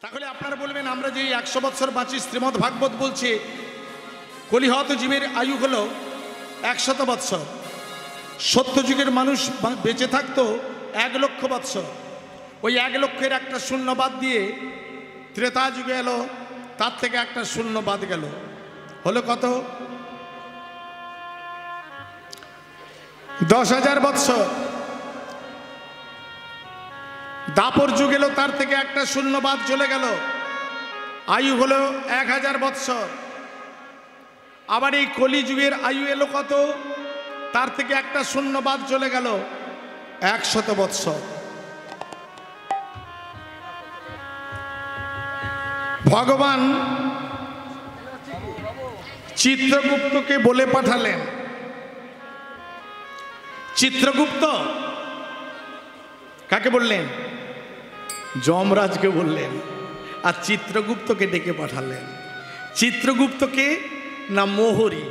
তাহলে আপনারা বলবেন আমরা যে 100 বছর বাঁচি, শ্রীমদ্ ভাগবত বলছে কলিহত জীবের আয়ু হলো 100 বৎসর। সত্যযুগের মানুষ বেঁচে থাকতো 1 লক্ষ বৎসর। ওই 1 লক্ষের একটা শূন্য বাদ দিয়ে ত্রেতা যুগে এলো, তার থেকে একটা শূন্য বাদ গেল, হলো কত? 10,000 বৎসর। দাপর যুগ এলো, তার থেকে একটা শূন্য বাদ চলে গেল, আয়ু হলো 1000 বৎসর। আবার এই কলি যুগের আয়ু এলো কত? তার থেকে একটা শূন্য বাদ চলে গেল, 100 বৎসর। ভগবান চিত্রগুপ্তকে বলে পাঠালেন। চিত্রগুপ্ত কাকে বললেন? যমরাজকে বললেন, আর চিত্রগুপ্তকে ডেকে পাঠালেন। চিত্রগুপ্তকে না মোহরি,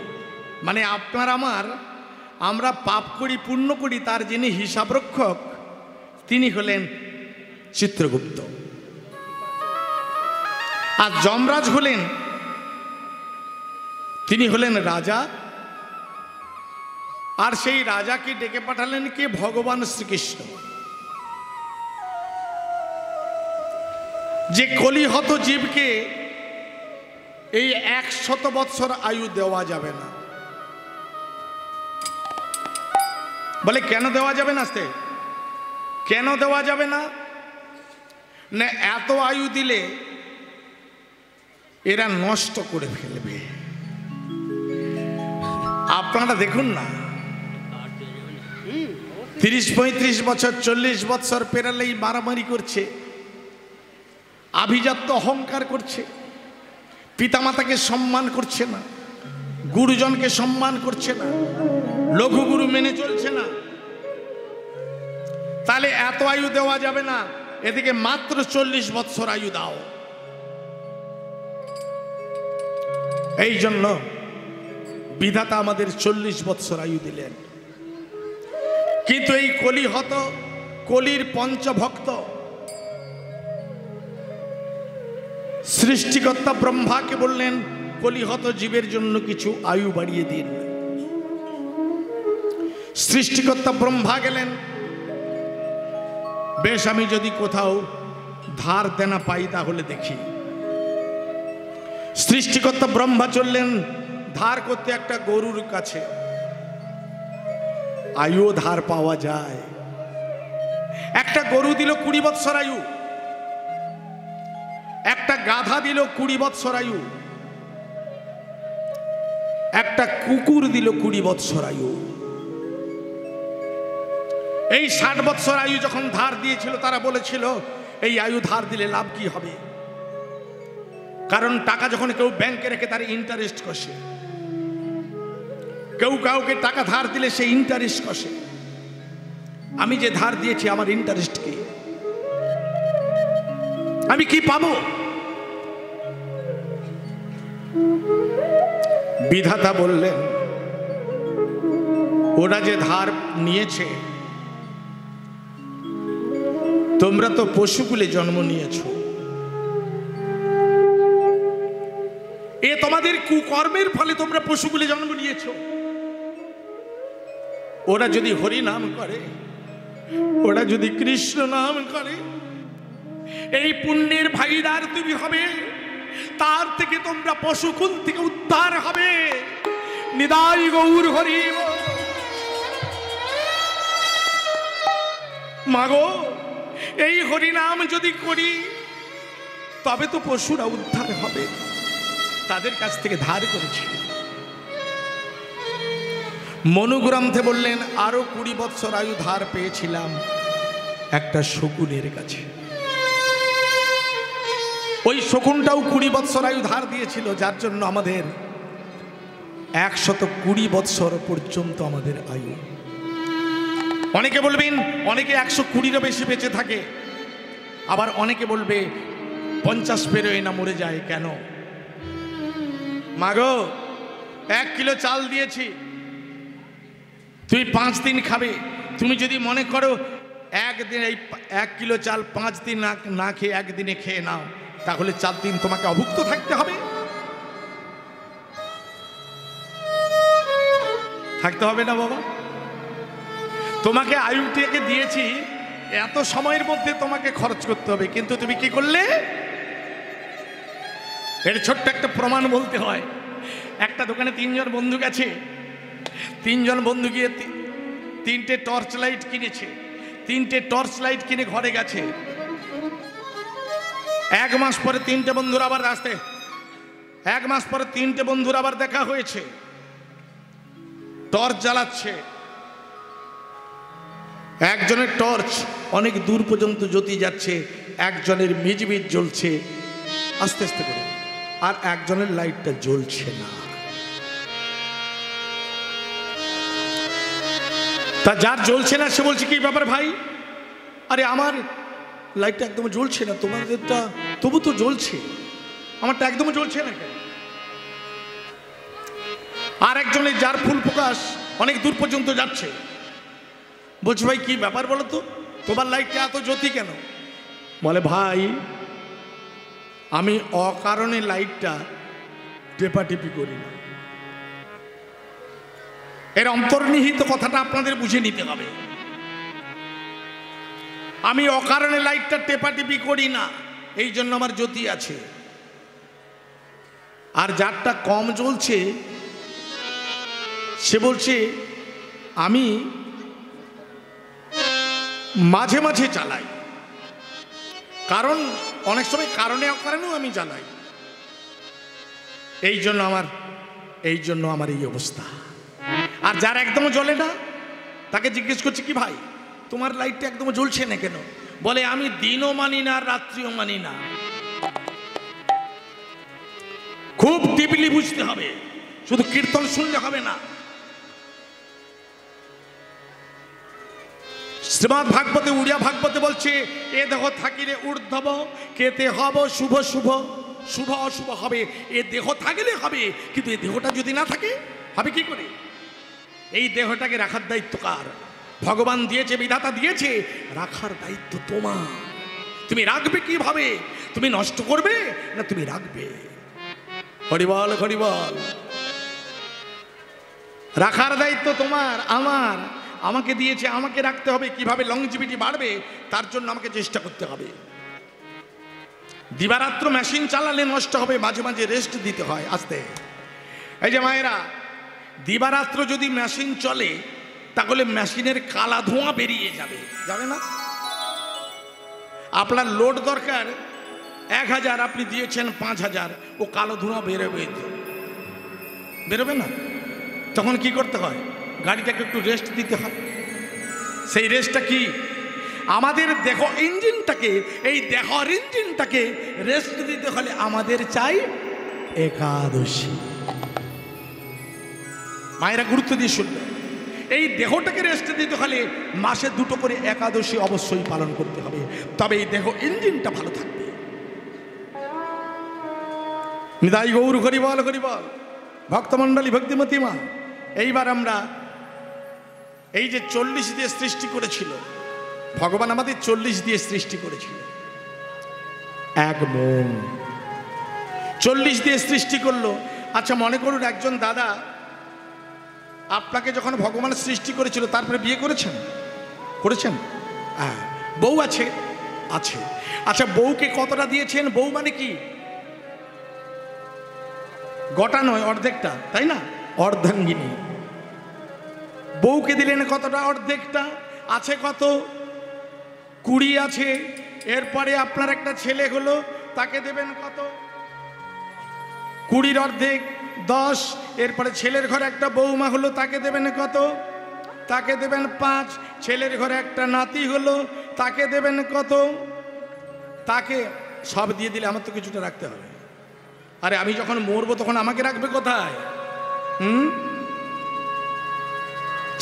মানে আপনার আমরা পাপ করি পুণ্য করি, তার যিনি হিসাব রক্ষক তিনি হলেন চিত্রগুপ্ত। আর যমরাজ হলেন, তিনি হলেন রাজা। আর সেই রাজাকে ডেকে পাঠালেন কে? ভগবান শ্রীকৃষ্ণ। যে কলিহত জীবকে এই 100 বৎসর আয়ু দেওয়া যাবে না। বলে কেন দেওয়া যাবে না? কেন দেওয়া যাবে না? না এত আয়ু দিলে এরা নষ্ট করে ফেলবে। আপনারা দেখুন না, 30-35 বছর 40 বৎসর পেরালেই মারামারি করছে, আভিজাত্য অহংকার করছে, পিতামাতাকে সম্মান করছে না, গুরুজনকে সম্মান করছে না, লঘু গুরু মেনে চলছে না। তাহলে এত আয়ু দেওয়া যাবে না, এদিকে মাত্র 40 বৎসর আয়ু দাও। এই জন্য বিধাতা আমাদের 40 বৎসর আয়ু দিলেন। কিন্তু এই কলিহত, কলির পঞ্চভক্ত সৃষ্টিকর্তা ব্রহ্মাকে বললেন কলিহত জীবের জন্য কিছু আয়ু বাড়িয়ে দিন। সৃষ্টিকর্তা ব্রহ্মা গেলেন, বেশ আমি যদি কোথাও ধার দেনা পাই তাহলে দেখি। সৃষ্টিকর্তা ব্রহ্মা চললেন ধার করতে একটা গরুর কাছে। আয়ু ধার পাওয়া যায়। একটা গরু দিল 20 বৎসর আয়ু, একটা গাধা দিল 20 বৎসর আয়ু, একটা কুকুর দিল 20 বৎসর আয়ু। এই 60 বৎসর আয়ু যখন ধার দিয়েছিল, তারা বলেছিল এই আয়ু ধার দিলে লাভ কি হবে? কারণ টাকা যখন কেউ ব্যাংকে রেখে তার ইন্টারেস্ট কষে, কেউ কাউকে টাকা ধার দিলে সে ইন্টারেস্ট কষে। আমি যে ধার দিয়েছি আমার ইন্টারেস্ট কি? আমি কি পাবো? বিধাতা বললেন ওরা যে ধার নিয়েছে, তোমরা তো পশুকুলে জন্ম নিয়েছ, এ তোমাদের কুকর্মের ফলে তোমরা পশুকুলে জন্ম নিয়েছ। ওরা যদি হরি নাম করে, ওরা যদি কৃষ্ণ নাম করে, এই পুণ্যের ভাগীদার তুমি হবে। তার থেকে তোমরা পশুকুল থেকে উদ্ধার হবে। নিদাই গৌর হরি। মাগো, এই হরিনাম যদি করি তবে তো পশুরা উদ্ধার হবে। তাদের কাছ থেকে ধার করেছি। মনুগ্রন্থে বললেন আরো 20 বৎসর আয়ু ধার পেয়েছিলাম একটা শকুনের কাছে। ওই শকুনটাও 20 বৎসর আয়ু ধার দিয়েছিল, যার জন্য আমাদের 120 বৎসর পর্যন্ত আমাদের আয়ু। অনেকে বলবেন অনেকে 120-এরও বেশি বেঁচে থাকে, আবার অনেকে বলবে 50 পেরোয় না মরে যায় কেন? মাগো, 1 কিলো চাল দিয়েছি, তুই 5 দিন খাবে। তুমি যদি মনে করো একদিন এই 1 কিলো চাল 5 দিন না খেয়ে একদিনে খেয়ে নাও, তাহলে 4 দিন তোমাকে অভুক্ত থাকতে হবে। থাকতে হবে না বাবা? তোমাকে আয়ুটিকে দিয়েছি, এত সময়ের মধ্যে তোমাকে খরচ করতে হবে, কিন্তু তুমি কি করলে? এর ছোট্ট একটা প্রমাণ বলতে হয়। একটা দোকানে 3 জন বন্ধু গেছে, 3 জন বন্ধু গিয়ে 3টে টর্চ লাইট কিনেছে। 3টে টর্চ লাইট কিনে ঘরে গেছে। 1 মাস পরে 3টে বন্ধুর আবার রাস্তায়, 1 মাস পরে 3টে বন্ধুর আবার দেখা হয়েছে, টর্চ জ্বালাচ্ছে। একজনের টর্চ অনেক দূর পর্যন্ত জ্যোতি যাচ্ছে, একজনের মিজমিজ জ্বলছে আস্তে আস্তে করে, আর একজনের লাইটটা জ্বলছে না। তা যার জ্বলছে না সে বলছে, কি ব্যাপার ভাই? আরে আমার লাইটটা একদম জ্বলছে না, তোমাদেরটা তবু তো জ্বলছে, আমারটা একদম জ্বলছে না কেন? আর একজনের যার ফুল প্রকাশ অনেক দূর পর্যন্ত যাচ্ছে, বলছে ভাই কি ব্যাপার বলো তো, তোমার লাইটটা এত জ্যোতি কেন? বলে ভাই আমি অকারণে লাইটটা টেপাটেপি করি না। এর অন্তর্নিহিত কথাটা আপনাদের বুঝে নিতে হবে। আমি অকারণে লাইটটা টেপাটেপি করি না, এই জন্য আমার জ্যোতি আছে। আর যারটা কম জ্বলছে সে বলছে আমি মাঝে মাঝে চালাই, কারণ অনেক সময় কারণে অকারণেও আমি জ্বালাই, এই জন্য আমার এই অবস্থা। আর যার একদম জ্বলে না তাকে জিজ্ঞেস করছে, কি ভাই তোমার লাইটটা একদম জ্বলছে না কেন? বলে আমি দিনও মানি না রাত্রিও মানি না। খুব ডিপলি বুঝতে হবে, শুধু কীর্তন শুনলে হবে না। শ্রীমদ্ ভাগবতে, উড়িয়া ভাগবতে বলছে, এ দেহ থাকিলে ঊর্ধ্বব কেতে হব শুভ শুভ, শুভ অশুভ হবে। এ দেহ থাকলে হবে, কিন্তু এই দেহটা যদি না থাকে হবে কি করে? এই দেহটাকে রাখার দায়িত্ব কার? ভগবান দিয়েছে, বিধাতা দিয়েছে, রাখার দায়িত্ব তোমার। তুমি রাখবে কিভাবে? তুমি নষ্ট করবে না তুমি রাখবে? হরিবল হরিবল। রাখার দায়িত্ব তোমার, আমার, আমাকে দিয়েছে, আমাকে রাখতে হবে। কিভাবে লংজিভিটি বাড়বে তার জন্য আমাকে চেষ্টা করতে হবে। দিবারাত্র মেশিন চালালে নষ্ট হবে, মাঝে মাঝে রেস্ট দিতে হয় আস্তে। এই যে মায়েরা, দিবারাত্র যদি মেশিন চলে তাহলে মেশিনের কালা ধোঁয়া বেরিয়ে যাবে, যাবে না? আপনার লোড দরকার 1000, আপনি দিয়েছেন 5000, ও কালো ধোঁয়া বেরোবে না? তখন কি করতে হয়? গাড়িটাকে একটু রেস্ট দিতে হয়। সেই রেস্টটা কি? আমাদের দেহ ইঞ্জিনটাকে, এই দেহর ইঞ্জিনটাকে রেস্ট দিতে হলে আমাদের চাই একাদশী। মায়েরা গুরুত্ব দিয়ে শুনবে, এই দেহটাকে রেস্ট দিতে হলে মাসে 2টো করে একাদশী অবশ্যই পালন করতে হবে, তবে এই দেহ ইঞ্জিনটা ভালো থাকবে। নিতাই গৌর হরিবল হরিবল। ভক্তমণ্ডলী, ভক্তিমতী মা, এইবার আমরা এই যে 40 দিয়ে সৃষ্টি করেছিল ভগবান, আমাদের 40 দিয়ে সৃষ্টি করেছিল, এক মন 40 দিয়ে সৃষ্টি করলো। আচ্ছা মনে করুন একজন দাদা আপনাকে যখন ভগবান সৃষ্টি করেছিল তারপরে বিয়ে করেছেন? হ্যাঁ। বউ আছে? আছে। আচ্ছা বউকে কতটা দিয়েছেন? বউ মানে কি? গোটা নয়, অর্ধেকটা, তাই না? অর্ধাঙ্গিনী। বউকে দিলেন কতটা? অর্ধেকটা। আছে কত? 20 আছে। এরপরে আপনার একটা ছেলে হলো, তাকে দেবেন কত? 20-র অর্ধেক 10। এরপরে ছেলের ঘরে একটা বৌমা হলো, তাকে দেবেন কত? তাকে দেবেন 5। ছেলের ঘরে একটা নাতি হলো, তাকে দেবেন কত? তাকে সব দিয়ে দিলে আমার তো কিছুটা রাখতে হবে। আরে আমি যখন মরবো তখন আমাকে রাখবে কোথায়?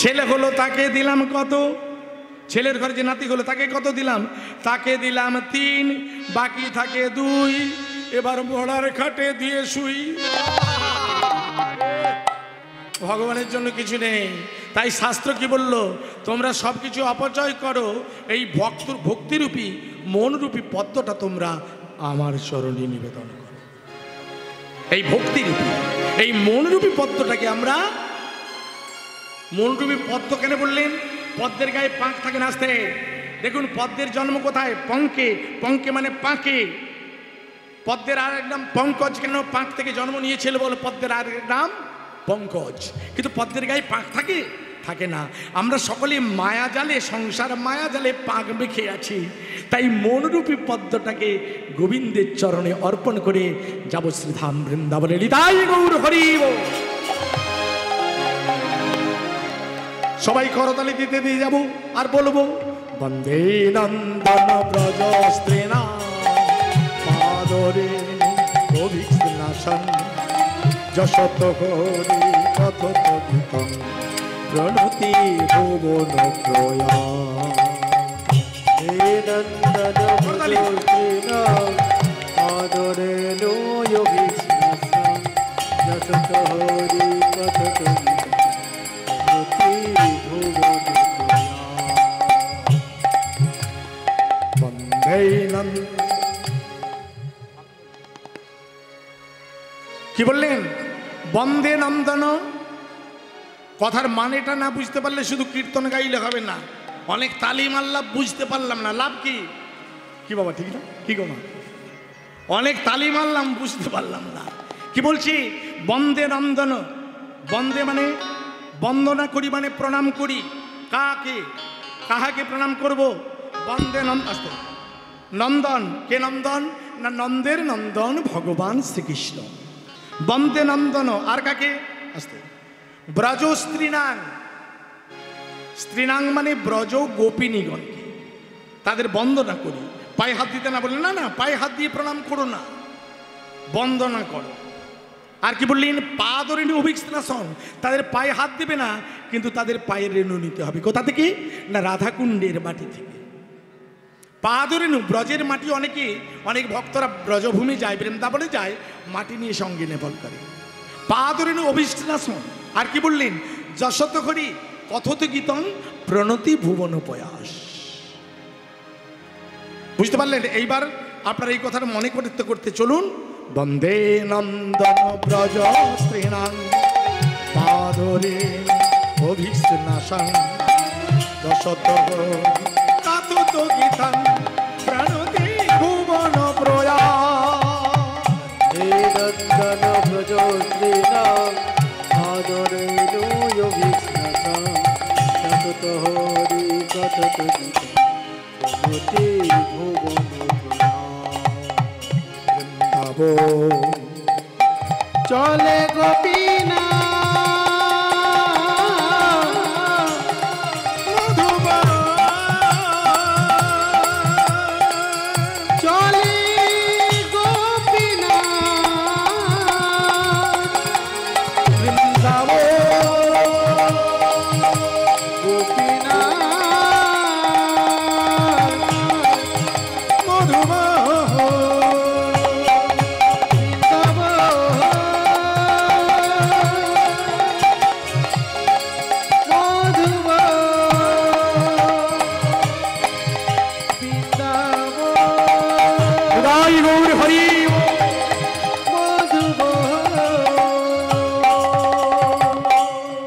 ছেলে হলো, তাকে দিলাম কত? ছেলের ঘরে যে নাতি হলো তাকে কত দিলাম? তাকে দিলাম 3, বাকি থাকে 2। এবার মরার খাটে দিয়ে শুই। ভগবানের জন্য কিছু নেই। তাই শাস্ত্র কি বলল? তোমরা সব কিছু অপচয় করো, এই ভক্তিরূপী মনরূপী পদ্মটা তোমরা আমার চরণে নিবেদন করো। এই ভক্তিরূপী, এই মনরূপী পদ্মটাকে আমরা, মনরূপী পদ্ম কেন বললেন? পদ্মের গায়ে পাঁক থাকে না আসতে। দেখুন পদ্মের জন্ম কোথায়? পঙ্কে। পঙ্কে মানে পাঁকে। পদ্মের আর এক নাম পঙ্কজ, কেন? পাঁক থেকে জন্ম নিয়েছিল বলে পদ্মের আর এক নাম পঙ্কজ। কিন্তু পদ্মের গায়ে পাঁক থাকে? থাকে না। আমরা সকলে মায়া জালে, সংসার মায়া জালে পাঁক মেখে আছি। তাই মনরূপী পদ্মটাকে গোবিন্দের চরণে অর্পণ করে যাব শ্রীধাম বৃন্দাবনে। হৃদয় গৌর হরি বল। সবাই করতালি দিতে দিয়ে যাব আর বলবো বন্দে নন্দন ব্রজ স্ত্রীনা পাদরে অভিনাশন যশত হরি কথত গীতম প্রণতি ভুবন প্রয়া। হে নন্দন ব্রজ স্ত্রীনা পাদরে অভিনাশন যশত হরি কথত কি বললেন? বন্দে নন্দন। কথার মানেটা না বুঝতে পারলে শুধু কীর্তন গাইলে হবে না। অনেক তালি মারলাম, বুঝতে পারলাম না, লাভ কি? কি বাবা ঠিক না? কি গো মা? অনেক তালি মারলাম, বুঝতে পারলাম না। কি বলছি? বন্দে নন্দন। বন্দে মানে বন্দনা করি, মানে প্রণাম করি। কাকে? কাহাকে প্রণাম করব? বন্দে নন্দন। নন্দন কে? নন্দন না নন্দের নন্দন ভগবান শ্রীকৃষ্ণ। বন্দে নন্দন। আর কাকে? আস্তে। ব্রজ স্ত্রীনাং। স্ত্রীনাং মানে ব্রজ গোপিনীগণকে, তাদের বন্দনা করি। পায়ে হাত দিতে না বললেন? না না, পায়ে হাত দিয়ে প্রণাম করো না, বন্দনা করো। আর কি বললেন? পাদরেণু অভিস্নাসন। তাদের পায়ে হাত দেবে না, কিন্তু তাদের পায়ের রেণু নিতে হবে। কোথা থেকে? না রাধাকুণ্ডের মাটি থেকে। পাদরেণু, ব্রজের মাটি। অনেক ভক্তরা ব্রজভূমি যায়, বৃন্দাবনে যায়, মাটি নিয়ে সঙ্গে নেবল করে। পাদরেণু অভিস্নাসন। আর কি বললেন? যশত হরি কথত গীতম প্রণতি ভুবন প্রয়াস। বুঝতে পারলেন? এইবার আপনার এই কথাটা মনে করতে করতে চলুন। বন্দে নন্দন ব্রজ স্ত্রীনাং পাদরে অভিস্নাসন যশত কথত গীতম প্রণতি ভুবন প্রয়াস। হে নন্দন ব্রজ স্ত্রীনা পাদরে অভিস্নাসন যশত হরি কথত গীতম প্রণতি ভুবন চলে গোপীনা চলে গোপীনা বৃন্দাবন গোপীনা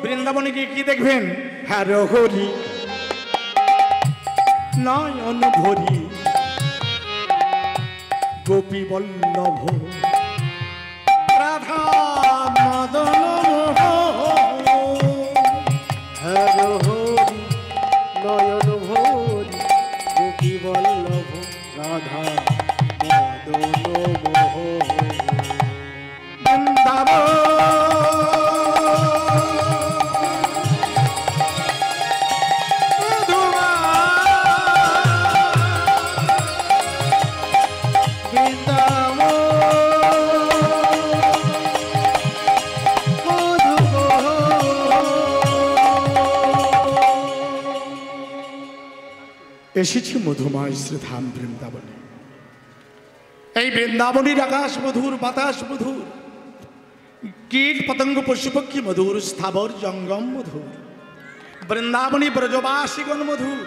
বৃন্দাবনে গিয়ে কি দেখবেন? হ্যার হরি নয়ন ভরি গোপী বল্লভ রাধা মদন হর হরি নয়ন ভরি গোপী বল্লভ রাধা মদন মোহ বৃন্দাবন এসেছি মধুময় শ্রীধাম বৃন্দাবনে। এই বৃন্দাবনের আকাশ মধুর, বাতাস মধুর, কীট পতঙ্গ পশু পক্ষী মধুর, স্থাবর জঙ্গম মধুর, বৃন্দাবনী ব্রজবাসীগণ মধুর।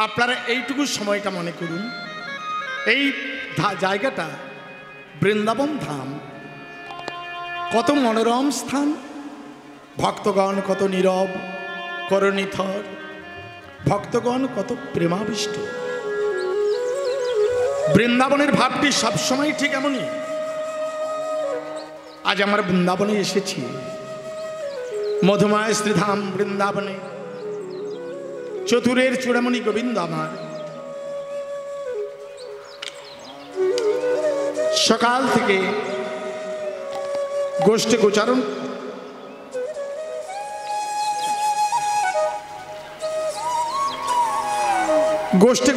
আপনারা এইটুকু সময়টা মনে করুন, এই জায়গাটা বৃন্দাবন ধাম, কত মনোরম স্থান, ভক্তগণ কত নীরব করণীথর, ভক্তগণ কত প্রেমাবিষ্ট। বৃন্দাবনের ভাবটি সবসময় ঠিক এমনই। আজ আমরা বৃন্দাবনে এসেছি, মধুময় শ্রীধাম বৃন্দাবনে। চতুরের চূড়ামণি গোবিন্দ আমার সকাল থেকে গোষ্ঠী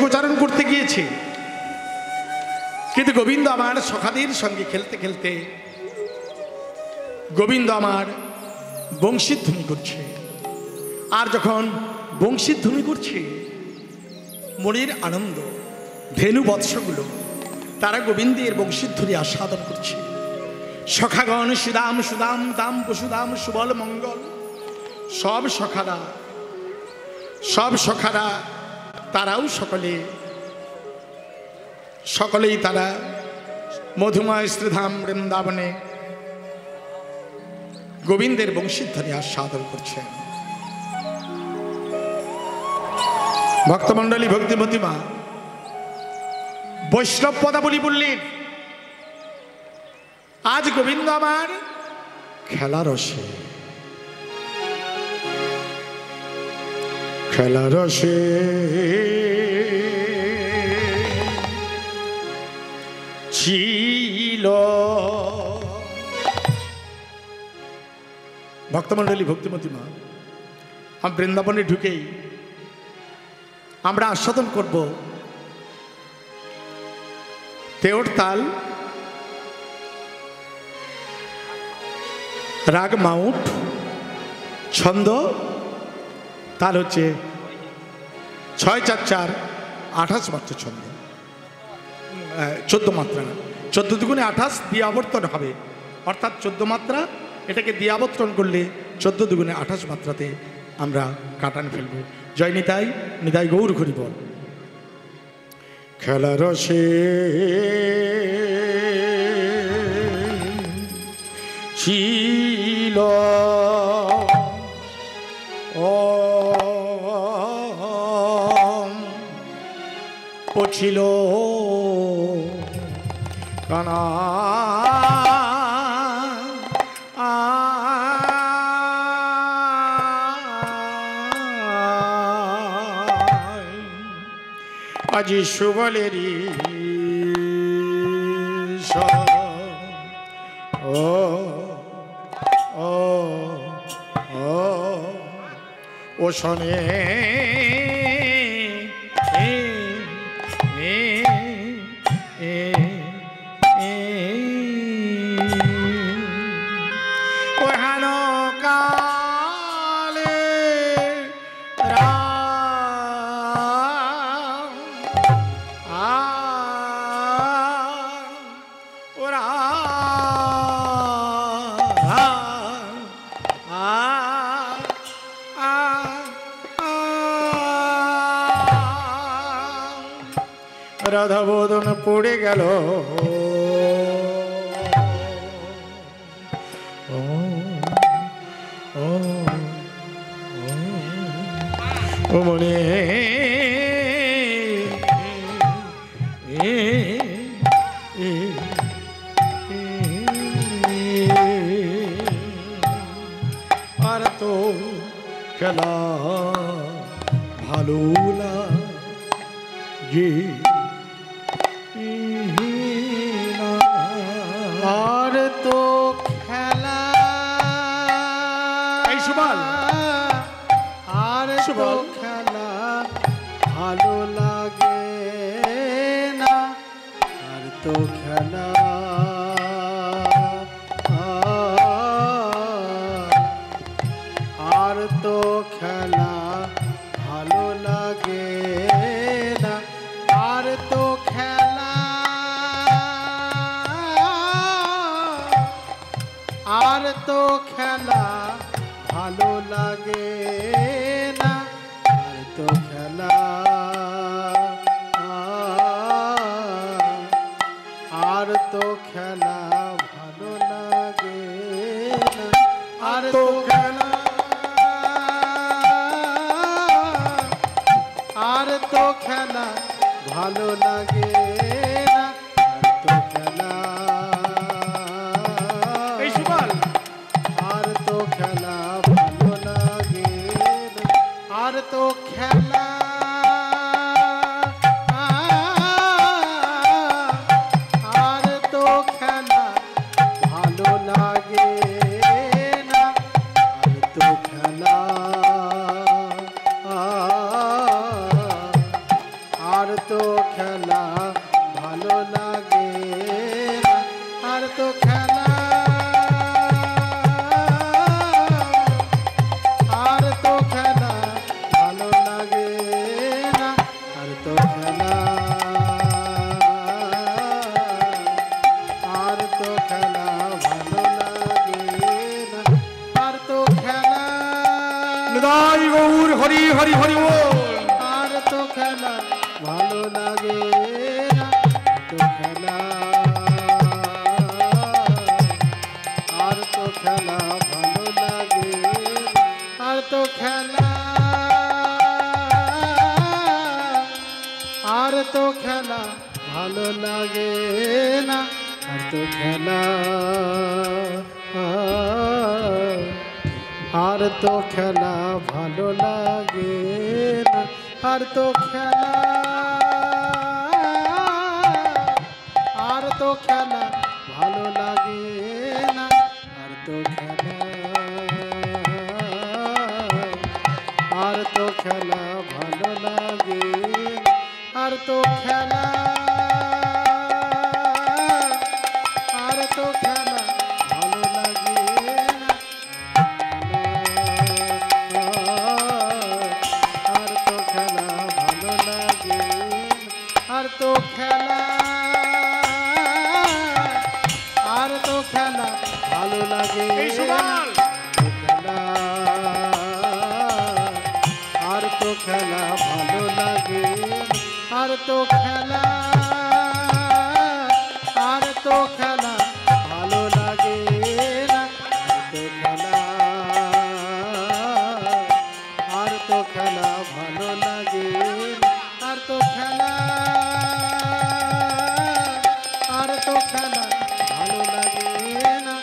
গোচারণ করতে গিয়েছে, কিন্তু গোবিন্দ আমার সখাদের সঙ্গে খেলতে খেলতে গোবিন্দ আমার বংশীধ্বনি করছে। আর যখন বংশীধ্বনি করছে, মনের আনন্দ, ধেনু বৎসগুলো তারা গোবিন্দের বংশীধ্বনি আস্বাদন করছে। সখাগণ সুদাম সুদাম দাম বসুদাম সুবল মঙ্গল, সব সখারা তারাও সকলেই তারা মধুময় শ্রীধাম বৃন্দাবনে গোবিন্দের বংশীধ্বনি আস্বাদন করছেন। ভক্তমণ্ডলী, ভক্তিমতী মা বৈষ্ণব পদাবলী বললেন, আজ গোবিন্দ আমার খেলারসে ছিল। ভক্তমণ্ডলী, ভক্তিমতী মা, আমরা বৃন্দাবনে ঢুকেই আমরা আস্বাদন করব তেওর তাল, রাগ মাউট, ছন্দ তাল হচ্ছে 6-4-4 28 মাত্রা ছন্দ, 14 মাত্রা না, 14 দুগুণে 28 দিয়ে আবর্তন হবে, অর্থাৎ 14 মাত্রা। এটাকে দিয়ে আবর্তন করলে 14 দুগুণে 28 মাত্রাতে আমরা কাটান ফেলব। জয় নিতাই, নিতাই গৌর হরি বল। খেলারসে ছিল ও ছিল কানা আজি সুবলেরি ও ও ও শোনে রাধা বদন পড়ে গেল ও মনে আর তো খেলা ভালো লাগে আর তো খেলা এই সুবল আর তো খেলা ভালো লাগে না আর তো খেলা আর তো খেলা ভালো লাগে না আর তো খেলা আর তো খেলা ভালো লাগে না আর তো খেলা আর তো খেলা ভালো লাগে না, আর তো খেলা, আর তো খেলা ভালো লাগে না, আর তো খেলা, এই সুবল আর তো খেলা ভালো লাগে না, আর তো খেলা, আর তো খেলা ভালো লাগে না, আর তো খেলা, আর তো খেলা ভালো লাগে না, আর তো খেলা, আর তো খেলা ভালো লাগে না, আর তো খেলা, আর তো খেলা ভালো লাগে না, আর তো খেলা, নিতাই গৌর হরি হরি হরি বল। আর তো খেলা ভালো লাগে না, তো খেলা, আর তো খেলা ভালো লাগে, আর তো খেলা, আর তো খেলা ভালো লাগে না, আর তো খেলা, আর তো খেলা ভালো লাগে না, আর তো খেলা, আর তো খেলা ভালো লাগে না, আর তো খেলা, আর তো খেলা ভালো লাগে, আর তো খেলা, আর তো খেলা ভালো লাগে না, আর তো খেলা ভালো লাগে, আর তো খেলা, আর তো খেলা ভালো লাগে, এই সুবল খেলা, আর তো খেলা ভালো লাগে, আর তো খেলা, আর তো খেলা ভালো লাগে না, আর তো খেলা, আর তো খেলা ভালো লাগে, আর তো খেলা, আর তো খেলা ভালো লাগে না,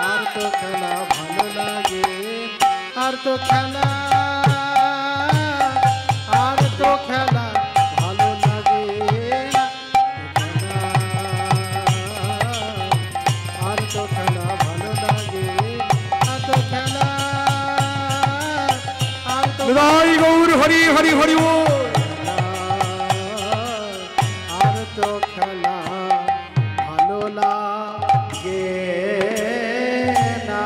আর তো খেলা ভালো লাগে, আর তো খেলা, আর তো খেলা ভালো লাগে না, আর তো খেলা ভালো লাগে, আর তো খেলা, আর তো নিতাই গৌর হরি হরি হরি বল। আর তো খেলা ভালো লাগে না।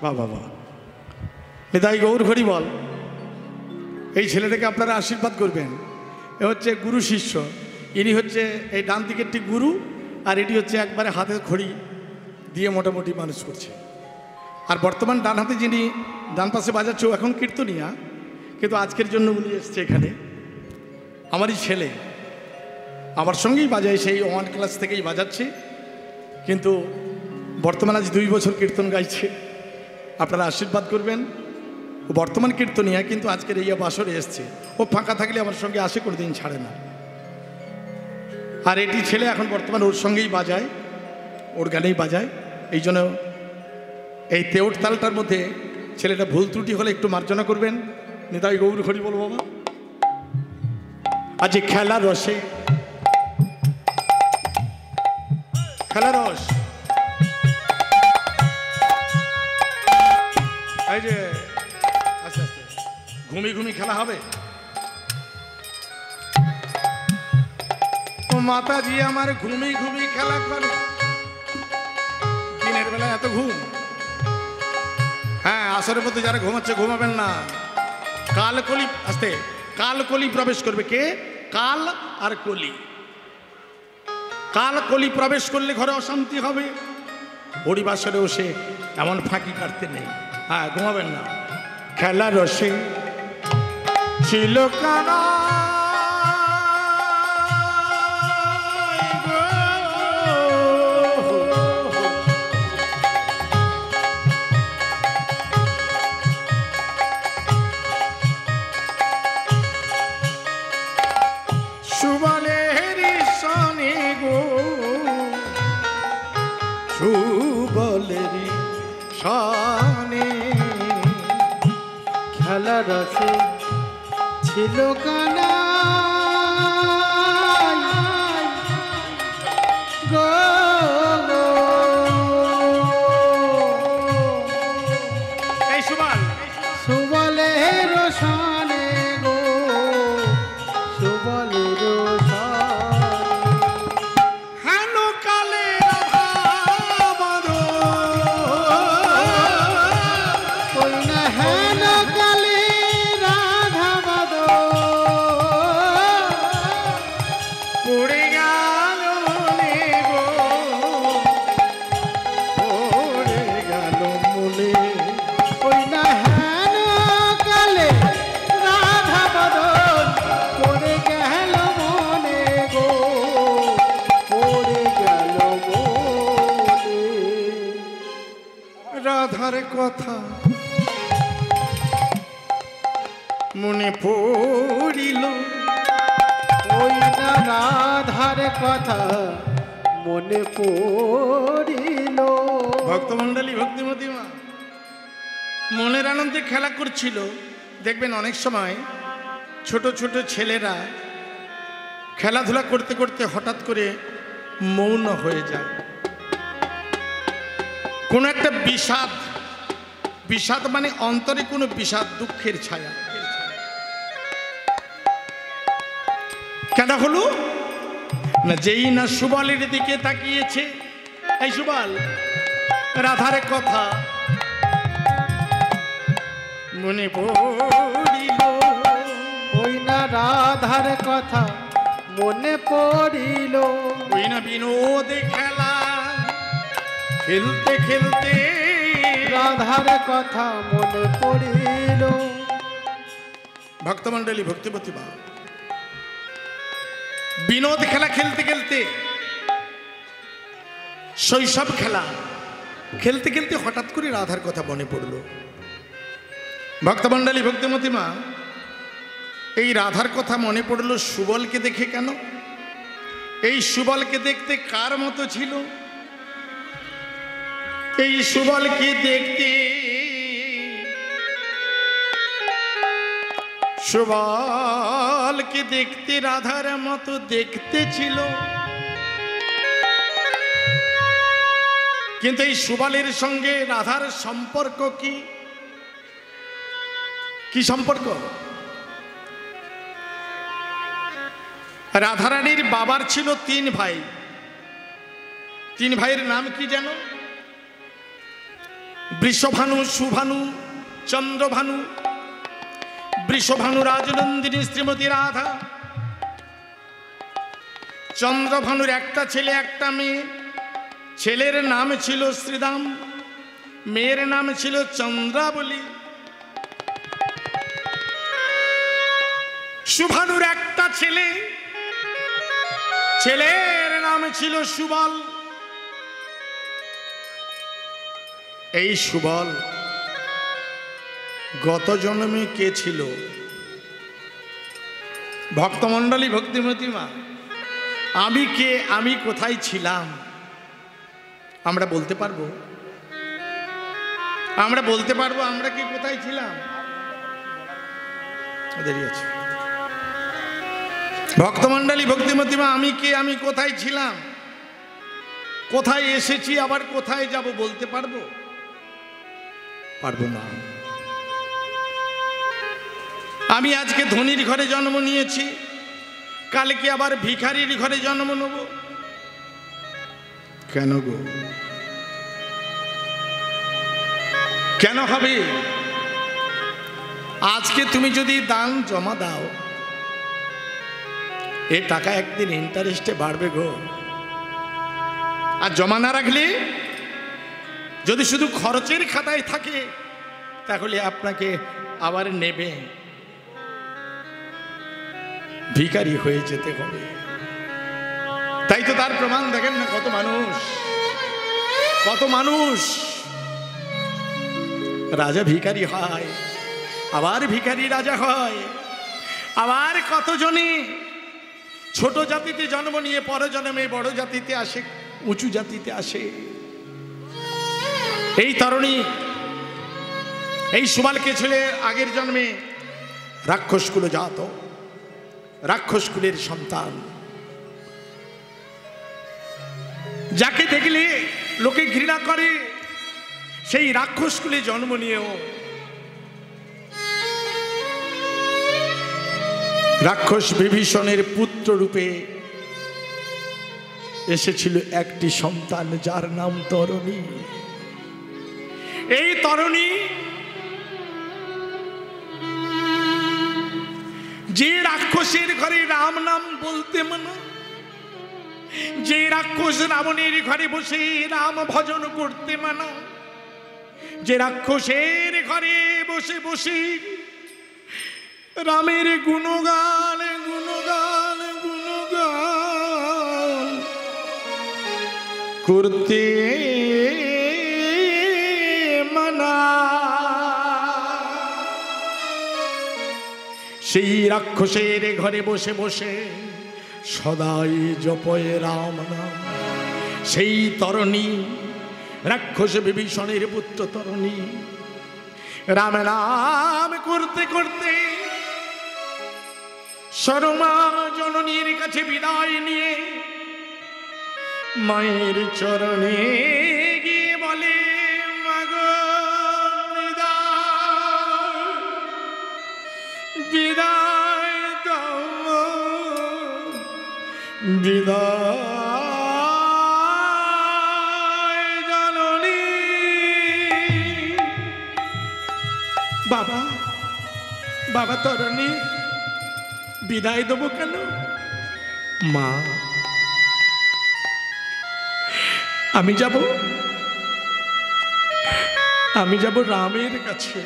বাহ বাহ বাহ, নিতাই গৌর হরি বল। এই ছেলেটাকে আপনারা আশীর্বাদ করবেন। এ হচ্ছে গুরু শিষ্য, ইনি হচ্ছে এই ডান দিকেরটি গুরু, আর এটি হচ্ছে একবারে হাতে খড়ি দিয়ে মোটামুটি মানুষ করছে। আর বর্তমান ডান হাতে যিনি ডান পাশে বাজাচ্ছে ও এখন কীর্তনিয়া, কিন্তু আজকের জন্য উনি এসছে এখানে। আমারই ছেলে, আমার সঙ্গেই বাজায়, সেই 1 ক্লাস থেকেই বাজাচ্ছে, কিন্তু বর্তমানে আজ 2 বছর কীর্তন গাইছে। আপনারা আশীর্বাদ করবেন। ও বর্তমান কীর্তনিয়া, কিন্তু আজকের এই বাসরে এসছে। ও ফাঁকা থাকলে আমার সঙ্গে আসে, কোনো দিন ছাড়ে না। আর এটি ছেলে এখন বর্তমানে ওর সঙ্গেই বাজায়, ওর গানেই বাজায়। এই জন্য এই তেওট তালটার মধ্যে ছেলেটা ভুল ত্রুটি হলে একটু মার্জনা করবেন। নিতাই গৌর হরি বল বাবা। আজ খেলা রসে, খেলা রস, এই যে আস্তে আস্তে ঘুমি ঘুমি খেলা হবে। ও মাতাজি আমার ঘুমি ঘুমি খেলা করে, দিনের বেলা এত ঘুম। হ্যাঁ, আসরের মধ্যে যারা ঘুমাচ্ছে ঘুমাবেন না। কালকলি আস্তে, কালকলি প্রবেশ করবে। কে? কাল আর কলি। কালকলি প্রবেশ করলে ঘরে অশান্তি হবে। পরিবাসরেও সে এমন ফাঁকি কাটতে নেই। হ্যাঁ, ঘুমাবেন না। খেলা রসে ছিল কানা সুবলের সনে গো সুবলের সনে খেলা রসে ছিল কানা গো এই সুবল সুবলের সনে গো সুবলের হেন কালে রাধা বাঁধো ওই না হেন কালে রাধা বাদো পড়ে গেল মনে গো পড়ে গেল মনে ওই না হেন কালে রাধা বাদো পড়ে গেল মনে গো পড়ে গেল মনে রাধার কথা মনে পড়িল ওই না রাধার কথা মনে পড়িল ভক্তমণ্ডলী ভক্তিমতী মা মনের আনন্দে খেলা করছিল। দেখবেন অনেক সময় ছোট ছোট ছেলেরা খেলাধুলা করতে করতে হঠাৎ করে মৌন হয়ে যায়। কোনো একটা বিষাদ, বিষাদ মানে অন্তরে কোনো বিষাদ, দুঃখের ছায়া। কেন হলো না, যেই না সুবলের দিকে তাকিয়েছে, এই সুবল রাধার কথা মনে পড়িল, ওই না রাধার কথা মনে পড়িল, ওই না বিনোদ খেলা খেলতে খেলতে রাধার কথা মনে পড়িল। ভক্তমণ্ডলী ভক্তিপতি বা বিনোদ খেলা খেলতে খেলতে, শৈশব খেলা খেলতে খেলতে হঠাৎ করে রাধার কথা মনে পড়ল। ভক্তমণ্ডলী ভক্তিমতী মা, এই রাধার কথা মনে পড়ল সুবলকে দেখে। কেন? এই সুবলকে দেখতে কার মতো ছিল? এই সুবলকে দেখতে, সুবলকে দেখতে রাধার মতো দেখতে ছিল। কিন্তু এই সুবলের সঙ্গে রাধার সম্পর্ক কি? কি সম্পর্ক? রাধারানীর বাবার ছিল 3 ভাই। 3 ভাইয়ের নাম কি জানো? বৃষভানু, সুভানু, চন্দ্রভানু। বৃষভানু রাজনন্দিনী শ্রীমতী রাধা। চন্দ্রভানুর একটা ছেলে একটা মেয়ে। ছেলের নাম ছিল শ্রীদাম, মেয়ের নাম ছিল চন্দ্রাবলী। সুভানুর একটা ছেলে, ছেলের নাম ছিল সুবল। এই সুবল গত জন্মে কে ছিল? ভক্তমণ্ডলী ভক্তিমতী মা, আমি কে, আমি কোথায় ছিলাম আমরা বলতে পারবো? আমরা বলতে পারবো আমরা কি কোথায় ছিলাম? দেরি আছে। ভক্তমণ্ডলী ভক্তিমতী মা, আমি কে, আমি কোথায় ছিলাম, কোথায় এসেছি, আবার কোথায় যাব বলতে পারবো? পারবো না। আমি আজকে ধনীর ঘরে জন্ম নিয়েছি, কালকে আবার ভিখারির ঘরে জন্ম নেব। কেন গো? কেন হবে? আজকে তুমি যদি দান জমা দাও, এ টাকা একদিন ইন্টারেস্টে বাড়বে গো। আর জমা না রাখলে, যদি শুধু খরচের খাতায় থাকে, তাহলে আপনাকে আবার নেবে। ভিখারি হয়ে যেতে হবে। তাই তো তার প্রমাণ দেখেন না, কত মানুষ রাজা ভিখারি হয়, আবার ভিখারি রাজা হয়, আবার কতজনে ছোট জাতিতে জন্ম নিয়ে পরজন্মে বড় জাতিতে আসে, উঁচু জাতিতে আসে। এই তরুণী, এই সুমালকে ছেলে আগের জন্মে রাক্ষস কুলে জাত, রাক্ষস কুলের সন্তান, যাকে দেখলে লোকে ঘৃণা করে, সেই রাক্ষস কুলে জন্ম নিয়েও রাক্ষস বিভীষণের পুত্র রূপে এসেছিল একটি সন্তান, যার নাম তরুণী। এই তরুণী যে রাক্ষসের ঘরে রাম নাম বলতে মানা, যে রাক্ষস রাবণের ঘরে বসে রাম ভজন করতে মানা, যে রাক্ষসের ঘরে বসে বসে রামের গুণগান গুণগান গুণগান করতে মানা, সেই রাক্ষসের ঘরে বসে বসে সদাই জপয়ে রাম নাম, সেই তরুণী, রাক্ষস বিভীষণের পুত্র তরুণী রাম নাম করতে করতে সরমা জননীর কাছে বিদায় নিয়ে মায়ের চরণে গিয়ে বলে, মাগো বিদায় দাও, বিদায় জননী। বাবা, বাবা তরুণী, বিদায় দেবো কেন? মা, আমি যাব রামের কাছে।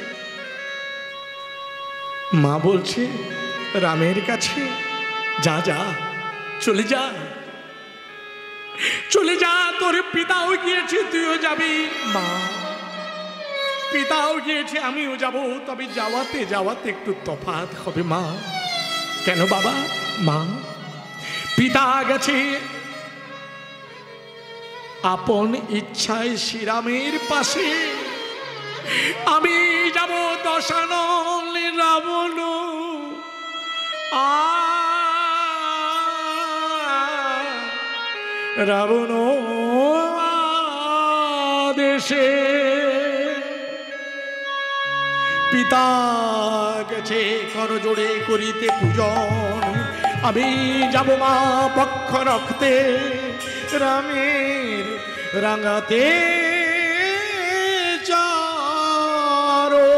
মা বলছে, রামের কাছে? যা যা, চলে যা, চলে যা, তোর পিতাও গিয়েছে, তুইও যাবি। মা, পিতাও গিয়েছে, আমিও যাব, তবে যাওয়াতে যাওয়াতে একটু তফাৎ হবে মা। কেন বাবা? মা, পিতা গেছে আপন ইচ্ছায় শ্রীরামের পাশে, আমি যাব দশানল রাবণ রাবণ দেশে। পিতা গেছে করজোড়ে করিতে পূজন, আমি যাব মা পক্ষ রক্তে রামের রাঙাতে চারো।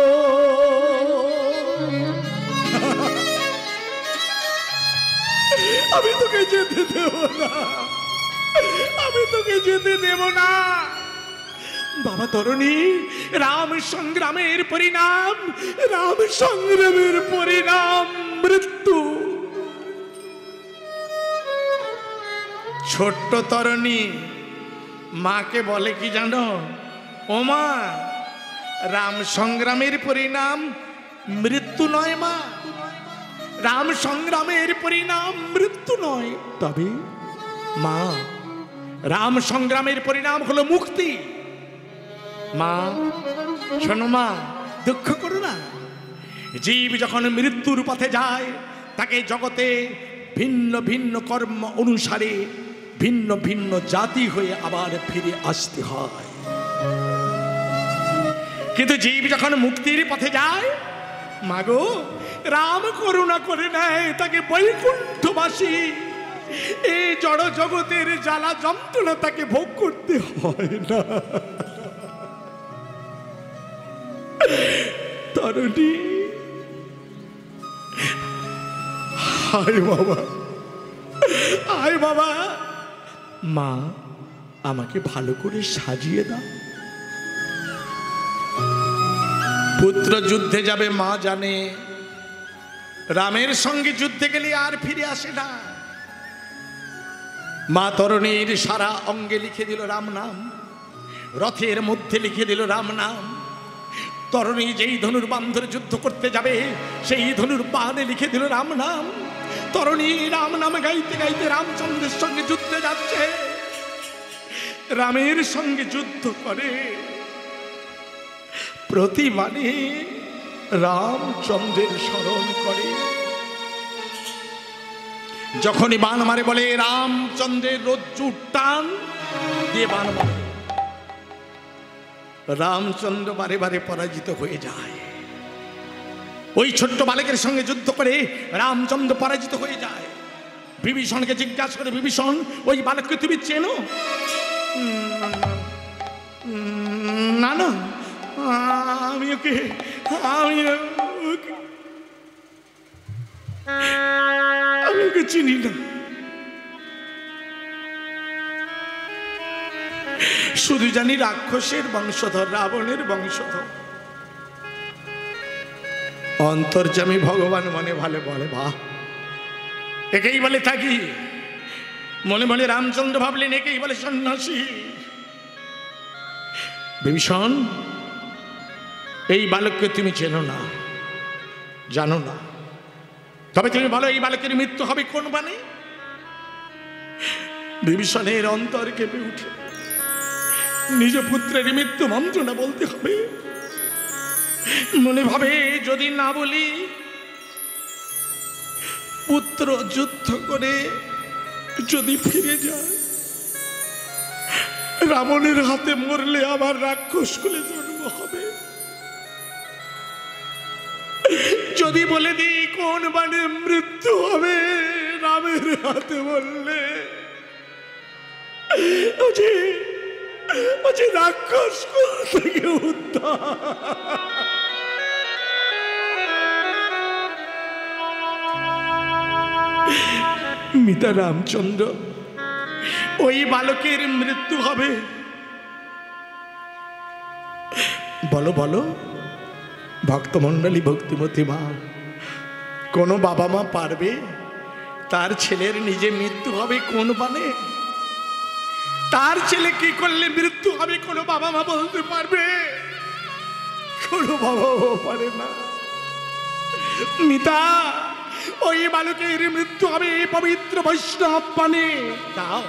আমি তোকে যেতে দেব না, আমি তোকে যেতে দেব না। বাবা তরুণী, রাম সংগ্রামের পরিণাম, রাম সংগ্রামের পরিণাম মৃত্যু। ছোট্ট তরুণী মাকে বলে কি জানো? ও মা, রাম সংগ্রামের পরিণাম মৃত্যু নয় মা, রাম সংগ্রামের পরিণাম মৃত্যু নয়। তবে মা, রাম সংগ্রামের পরিণাম হলো মুক্তি। মা শোনো মা, দুঃখ করো না। জীব যখন মৃত্যুর পথে যায়, তাকে জগতে ভিন্ন ভিন্ন কর্ম অনুসারে ভিন্ন ভিন্ন জাতি হয়ে আবার ফিরে আসতে হয়। কিন্তু জীব যখন মুক্তির পথে যায়, মাগো রাম করুণা করে নেয়, তাকে বৈকুণ্ঠবাসী, এই জড় জগতের জ্বালা যন্ত্রণা তাকে ভোগ করতে হয় না। তরুণী, হায় বাবা, হায় বাবা। মা, আমাকে ভালো করে সাজিয়ে দাও। পুত্র যুদ্ধে যাবে, মা জানে রামের সঙ্গে যুদ্ধে গেলে আর ফিরে আসে না। মা তরণীর সারা অঙ্গে লিখে দিল রাম নাম, রথের মধ্যে লিখে দিল রাম নাম। তরণী যেই ধনুর বাণ ধরে যুদ্ধ করতে যাবে, সেই ধনুর বাণে লিখে দিল রাম নাম। তরণী রাম নাম গাইতে গাইতে রামচন্দ্রের সঙ্গে যুদ্ধে যাচ্ছে, রামের সঙ্গে যুদ্ধ করে। প্রতি বাণে রামচন্দ্রের স্মরণ করে। যখনই বাণ মারে বলে রামচন্দ্রের রজ্জু টান দিয়ে বাণ মারে, রামচন্দ্র বারে বারে পরাজিত হয়ে যায়। ওই ছোট্ট বালকের সঙ্গে যুদ্ধ করে রামচন্দ্র পরাজিত হয়ে যায়। বিভীষণকে জিজ্ঞাসা করে, বিভীষণ ওই বালককে তুমি চেনো? না না, আমি ওকে চিনি না, শুধু জানি রাক্ষসের বংশধর, রাবণের বংশধর। অন্তর্যামী ভগবান মনে ভালো বলে, বাহ, একেই বলে থাকি। মনে মনে রামচন্দ্র ভাবলেন একেই বলে সন্ন্যাসী। বিভীষণ, এই বালককে তুমি চেনো না, জানো না, তবে তুমি বলো এই বালকের মৃত্যু হবে কোন বাণে? বিভীষণের অন্তর কেঁপে উঠে, নিজ পুত্রের মৃত্যু মন্ত্রণা বলতে হবে। মনে ভাবে যদি না বলি, পুত্র যুদ্ধ করে যদি ফিরে যায়, রাবণের হাতে মরলে আবার রাক্ষস কুলে জন্ম হবে। যদি বলে দিই কোন বাণে মৃত্যু হবে, রামের হাতে বললে রাক্ষস কুল থেকে উদ্ধার। মিতা রামচন্দ্র, ওই বালকের মৃত্যু হবে। বলো বলো ভক্তমণ্ডলী, ভক্তিমতী মা, কোন বাবা মা পারবে তার ছেলের নিজে মৃত্যু হবে কোন বাণে? তার ছেলে কি করলে মৃত্যু হবে কোন বাবা মা বলতে পারবে? কোন বাবা মা পারে না। মিতা, ওই বালকের মৃত্যু হবে পবিত্র বৈষ্ণব বাণে দাও।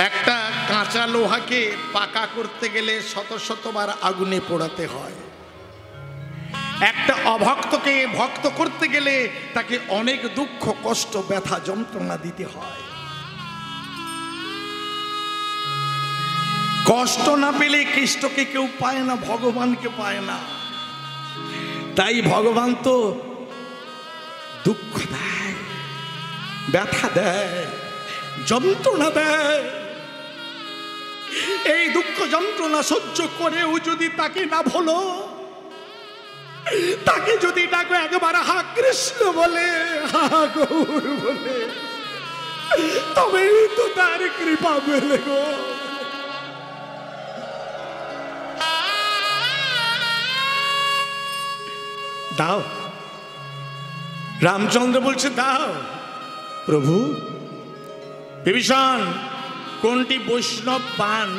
একটা কাঁচা লোহাকে পাকা করতে গেলে শত শতবার আগুনে পোড়াতে হয়। একটা অভক্তকে ভক্ত করতে গেলে তাকে অনেক দুঃখ কষ্ট ব্যথা যন্ত্রণা দিতে হয়। কষ্ট না পেলে কৃষ্ণকে কেউ পায় না, ভগবানকে পায় না। তাই ভগবান তো দুঃখ দেয়, ব্যথা দেয়, যন্ত্রণা দেয়। এই দুঃখ যন্ত্রণা সহ্য করেও যদি তাকে না ভোলো, তাকে যদি ডাকো একবার হা কৃষ্ণ বলে, হা গৌর বলে, তবেই তো তার কৃপা মেলে গো। দাও। রামচন্দ্র বলছে দাও। প্রভু, বিভীষণ, কোনটি বৈষ্ণব বাণ?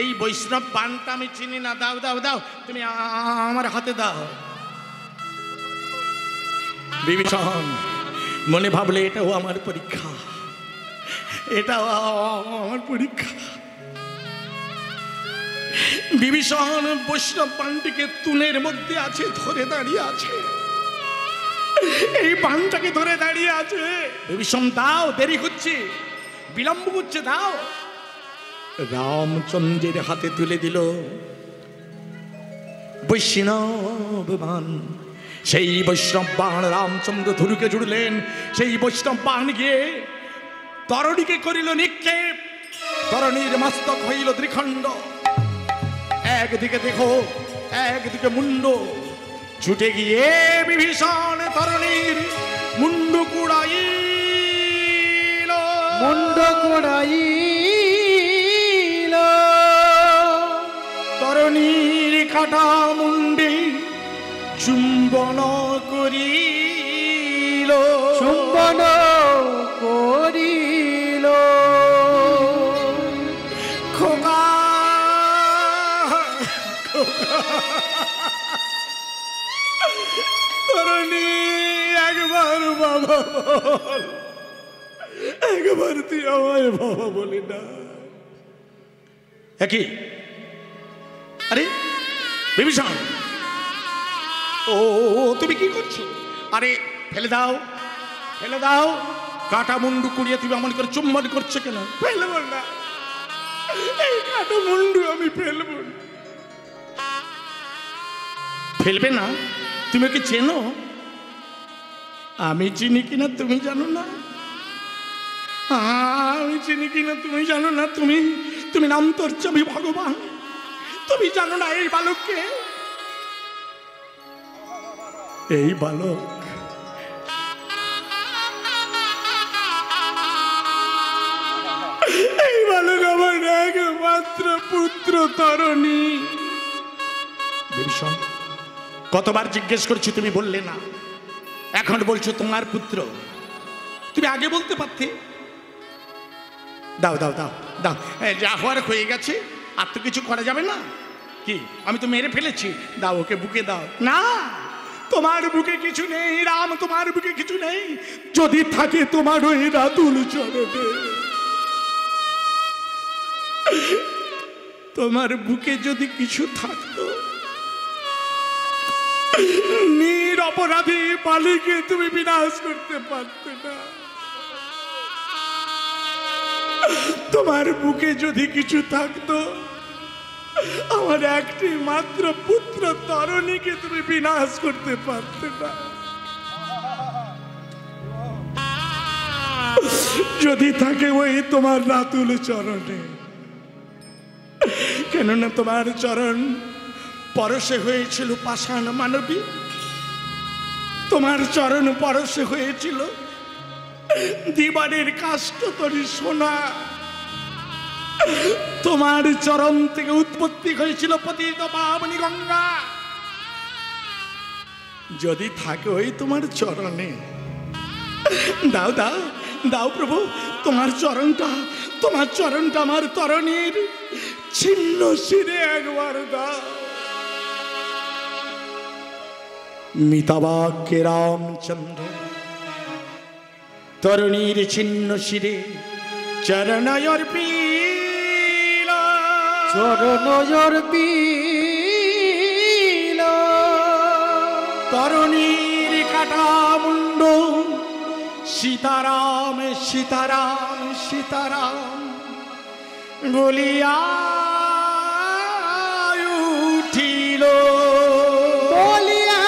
এই বৈষ্ণব বাণটা আমি চিনি না, দাও দাও দাও, তুমি আমার হাতে দাও। বিভীষণ মনে ভাবলে এটাও আমার পরীক্ষা, এটাও আমার পরীক্ষা। বিভীষণ বৈষ্ণব বাণটিকে তুনের মধ্যে আছে, ধরে দাঁড়িয়ে আছে। এই বাণটাকে ধরে দাঁড়িয়ে আছে। বিভীষণ দাও, দেরি হচ্ছে, বিলম্ব করছে, দাও। রামচন্দ্রের হাতে তুলে দিল বৈষ্ণব বাণ। সেই বৈষ্ণব বাণ রামচন্দ্র ধনুকে জুড়লেন। সেই বৈষ্ণব বাণ গিয়ে তরণীকে করিল নিক্ষেপ। তরণীর মস্তক হইল ত্রিখণ্ড। একদিকে দেখো, একদিকে মুন্ড। ছুটে গিয়ে বিভীষণ তরণীর মুন্ড কুড়াইল, মুন্ড কুড়াইল। তরণীর কাটা মুন্ডে চুম্বন করিল, চুম্বন করিল। খোকা তরণী একবার বাবা বল, একবার তুই আমায় বাবা বলি না। একই আরে বিভীষণ, ও তুমি কি করছো? আরে ফেলে দাও, ফেলে দাও। কাটা মুন্ডু কুড়িয়ে তুমি এমন করে চুম্বন করছো কেন? ফেলবো না, এই কাটা মুন্ডু আমি ফেলবো না। ফেলবে না? তুমি কি চেনো? আমি চিনি কিনা তুমি জানো না? আমি চিনি কিনা তুমি জানো না? তুমি তুমি নাম তোর ছবি ভগবান, তুমি জানো না এই বালককে? এই বালক এই বালক আমার একমাত্র পুত্র তরণী। বিভীষণ, কতবার জিজ্ঞেস করছি তুমি বললে না, এখন বলছো তোমার পুত্র। তুমি আগে বলতে পারতে। দাও দাও দাও দাও, যা হওয়ার হয়ে গেছে, আর তো কিছু করা যাবে না। কি আমি তো মেরে ফেলেছি, দাও ওকে বুকে দাও। না, তোমার বুকে কিছু নেই রাম, তোমার বুকে কিছু নেই। যদি থাকে তোমার ওই রাতুল চরণে, তোমার বুকে যদি কিছু থাকতো, নিরপরাধী বালিকে তুমি বিনাশ করতে পারতে না। তোমার বুকে যদি কিছু থাকতো, আমার একটি মাত্র পুত্র তরণীকে তুমি বিনাশ করতে পারতে না। যদি থাকে ওই তোমার রাতুল চরণে, কেননা তোমার চরণ পরশে হয়েছিল পাষাণ মানবী, তোমার চরণ পরশে হয়েছিল দিবানের কাষ্ঠ তরি সোনা, তোমার চরণ থেকে উৎপত্তি হয়েছিল পতিত পাবনী গঙ্গা। যদি থাকে ওই তোমার চরণে, দাও দাও দাও প্রভু, তোমার চরণটা আমার তরণীর ছিন্ন শিরে একবার দাও। মিতাবাক্যে রামচন্দ্র তরণীর ছিন্ন শিরে চরণয়র্পিল, চরণয়র্পিল। তরণীর কাটা মুন্ড সীতারাম সীতারাম সীতারাম বলিয়া উঠিল, বলিয়া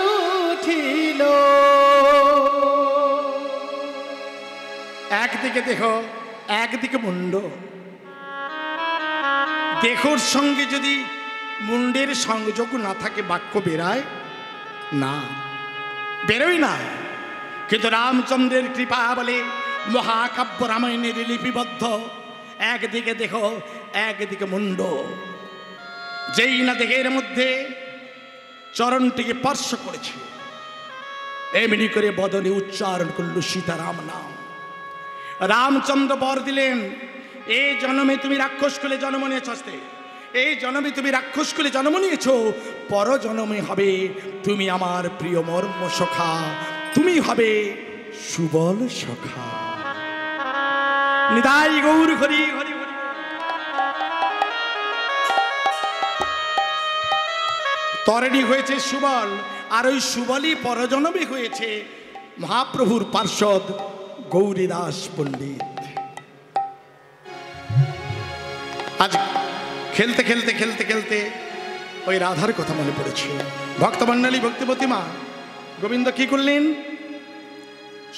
উঠিল। একদিকে দেখো, একদিকে মুন্ড। দেহর সঙ্গে যদি মুন্ডের সংযোগ না থাকে বাক্য বেরায় না, বেরোয় না। কিন্তু রামচন্দ্রের কৃপা বলে মহাকাব্য রামায়ণের লিপিবদ্ধ। একদিকে দেখো, একদিকে মুন্ড। যেই না দেহের মধ্যে চরণটিকে স্পর্শ করেছে, এমনি করে বদনে উচ্চারণ করল সীতারাম নাম। রামচন্দ্র বর দিলেন, এই জন্মে তুমি রাক্ষস কুলে জন্ম নিয়েছ, এই জন্মে তুমি রাক্ষস কুলে জন্ম নিয়েছ, পর জন্মে হবে তুমি আমার প্রিয় মর্ম সখা, তুমি হবে সুবল সখা। নিতাই গৌর হরি হরি হরি। তরণী হয়েছে সুবল, আর ওই সুবলই পরজন্মে হয়েছে মহাপ্রভুর পার্ষদ গৌরীদাস পণ্ডিত। আজ খেলতে খেলতে খেলতে খেলতে ওই রাধার কথা মনে পড়েছে। ভক্তমণ্ডলী, ভক্তিবতী মা গোবিন্দ কি করলেন?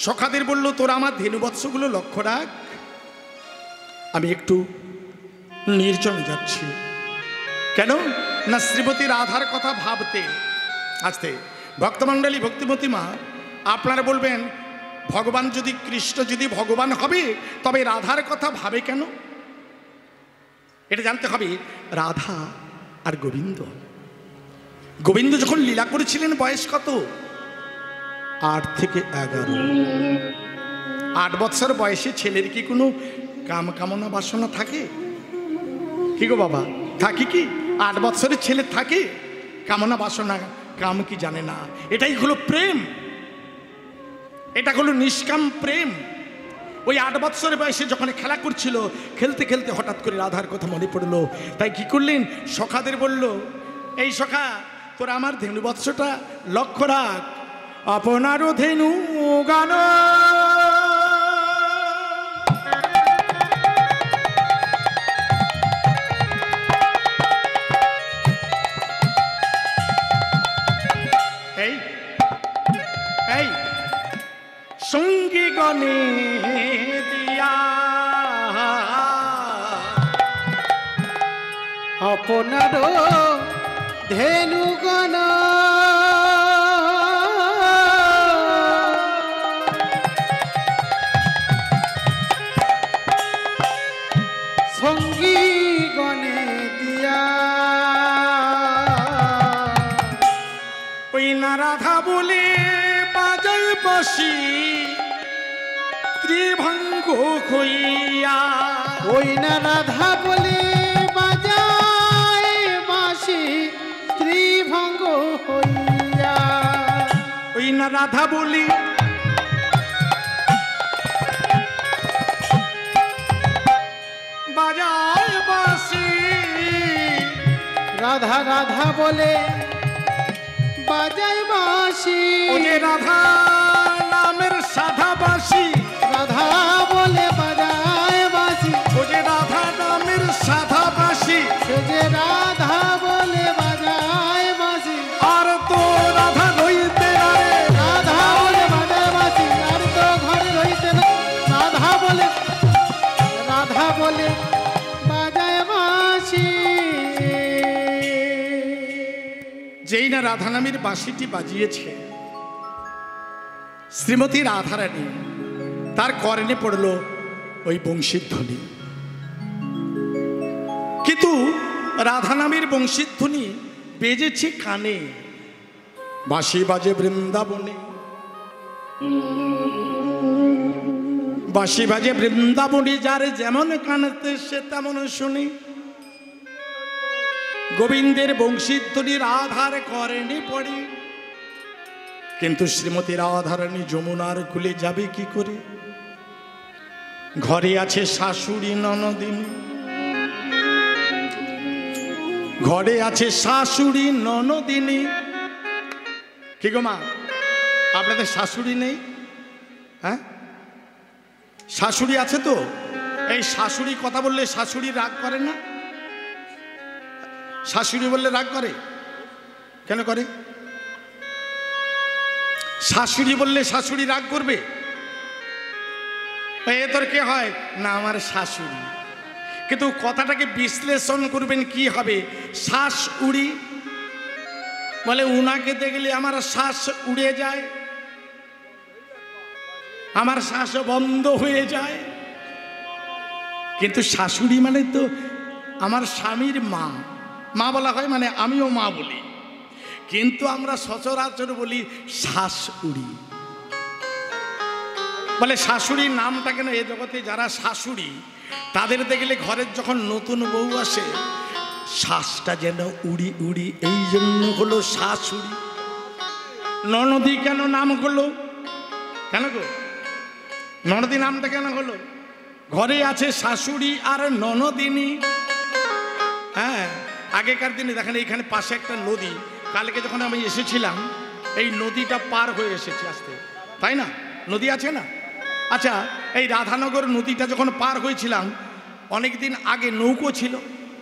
সখাদের বলল, তোরা আমার ধেনুবৎসগুলো লক্ষ্য রাখ, আমি একটু নির্জনে যাচ্ছি। কেন না শ্রীমতী রাধার কথা ভাবতে। আসতে ভক্তমণ্ডলী, ভক্তিবতী মা আপনারা বলবেন, ভগবান যদি কৃষ্ণ যদি ভগবান হবে তবে রাধার কথা ভাবে কেন? এটা জানতে হবে। রাধা আর গোবিন্দ। গোবিন্দ যখন লীলা করেছিলেন বয়স কত? 8 থেকে 11। 8 বছর বয়সে ছেলের কি কোনো কামনা বাসনা থাকে? কি গো বাবা, থাকে কি? 8 বছরের ছেলে থাকে কামনা বাসনা? কাম কি জানে না? এটাই হলো প্রেম, এটা হলো নিষ্কাম প্রেম। ওই 8 বছরের বয়সে যখন খেলা করছিল, খেলতে খেলতে হঠাৎ করে রাধার কথা মনে পড়লো। তাই কি করলেন, সখাদের বলল, এই সখা তোরা আমার ধেনু বৎসটা লক্ষ্য রাখ, আপনারও ধেনু গান। এই এই সঙ্গী গণে দিয়া আপনার ধেনুগণ সঙ্গী গণে দিয়া ওই না রাধা বলে বাজাই বাঁশি ত্রিভঙ্গ হইয়া। ওই না রাধা বলে বাজায় বাঁশি ত্রিভঙ্গ হইয়া। ওই না রাধা বলি বাজায় বাঁশি, রাধা রাধা বলে বাজায় বাঁশি। ও যে রাধা নামের সাধা বাঁশি, রাধা বলে বাজায় বাঁশি। ও যে রাধা নামের সাধা বাঁশি, সে যে রাধা বলে বাজায় বাঁশি। আর তো রাধা রইতে না রে, রাধা বলে বাজায় বাঁশি, আর তো ঘরে রইতে না। রাধা বলে বাজায় বাঁশি। যেই না রাধা নামের বাঁশিটি বাজিয়েছে শ্রীমতী রাধারানী, তার কর্ণে পড়ল ওই বংশীর ধ্বনি। কিন্তু রাধা নামের বংশীর ধ্বনি বেজেছে কানে, বাঁশি বাজে বৃন্দাবনে, বাঁশি বাজে বৃন্দাবনে, যার যেমন কানেতে সে তেমন শুনি। গোবিন্দের বংশীর ধ্বনি রাধার কর্ণে পড়ে, কিন্তু শ্রীমতী রাধারানী যমুনার কূলে যাবে কি করে? ঘরে আছে শাশুড়ি ননদিনী, ঘরে আছে শাশুড়ি ননদিনী। কি গো মা, আপনাদের শাশুড়ি নেই? হ্যাঁ, শাশুড়ি আছে তো? এই শাশুড়ি কথা বললে শাশুড়ি রাগ করে না? শাশুড়ি বললে রাগ করে কেন করে? শাশুড়ি বললে শাশুড়ি রাগ করবে? এ তোর কে হয় না? আমার শাশুড়ি। কিন্তু কথাটাকে বিশ্লেষণ করবেন কি হবে? শ্বাস উড়ি বলে উনাকে দেখলে আমার শ্বাস উড়ে যায়, আমার শ্বাস বন্ধ হয়ে যায়। কিন্তু শাশুড়ি মানে তো আমার স্বামীর মা, মা বলা হয়, মানে আমিও মা বলি, কিন্তু আমরা সচরাচর বলি শ্বাস উড়ি। বলে শাশুড়ির নামটা কেন? এ জগতে যারা শাশুড়ি তাদের দেখলে ঘরের যখন নতুন বউ আসে শ্বাসটা যেন উড়ি উড়ি, এই জন্য হলো শাশুড়ি। ননদী কেন নাম হলো? কেন গো ননদী নামটা কেন হলো? ঘরে আছে শাশুড়ি আর ননদিনী। হ্যাঁ, আগেকার দিনে দেখেন এইখানে পাশে একটা নদী, কালকে যখন আমি এসেছিলাম এই নদীটা পার হয়ে এসেছি আসতে, তাই না? নদী আছে না? আচ্ছা, এই রাধানগর নদীটা যখন পার হয়েছিলাম অনেক দিন আগে নৌকো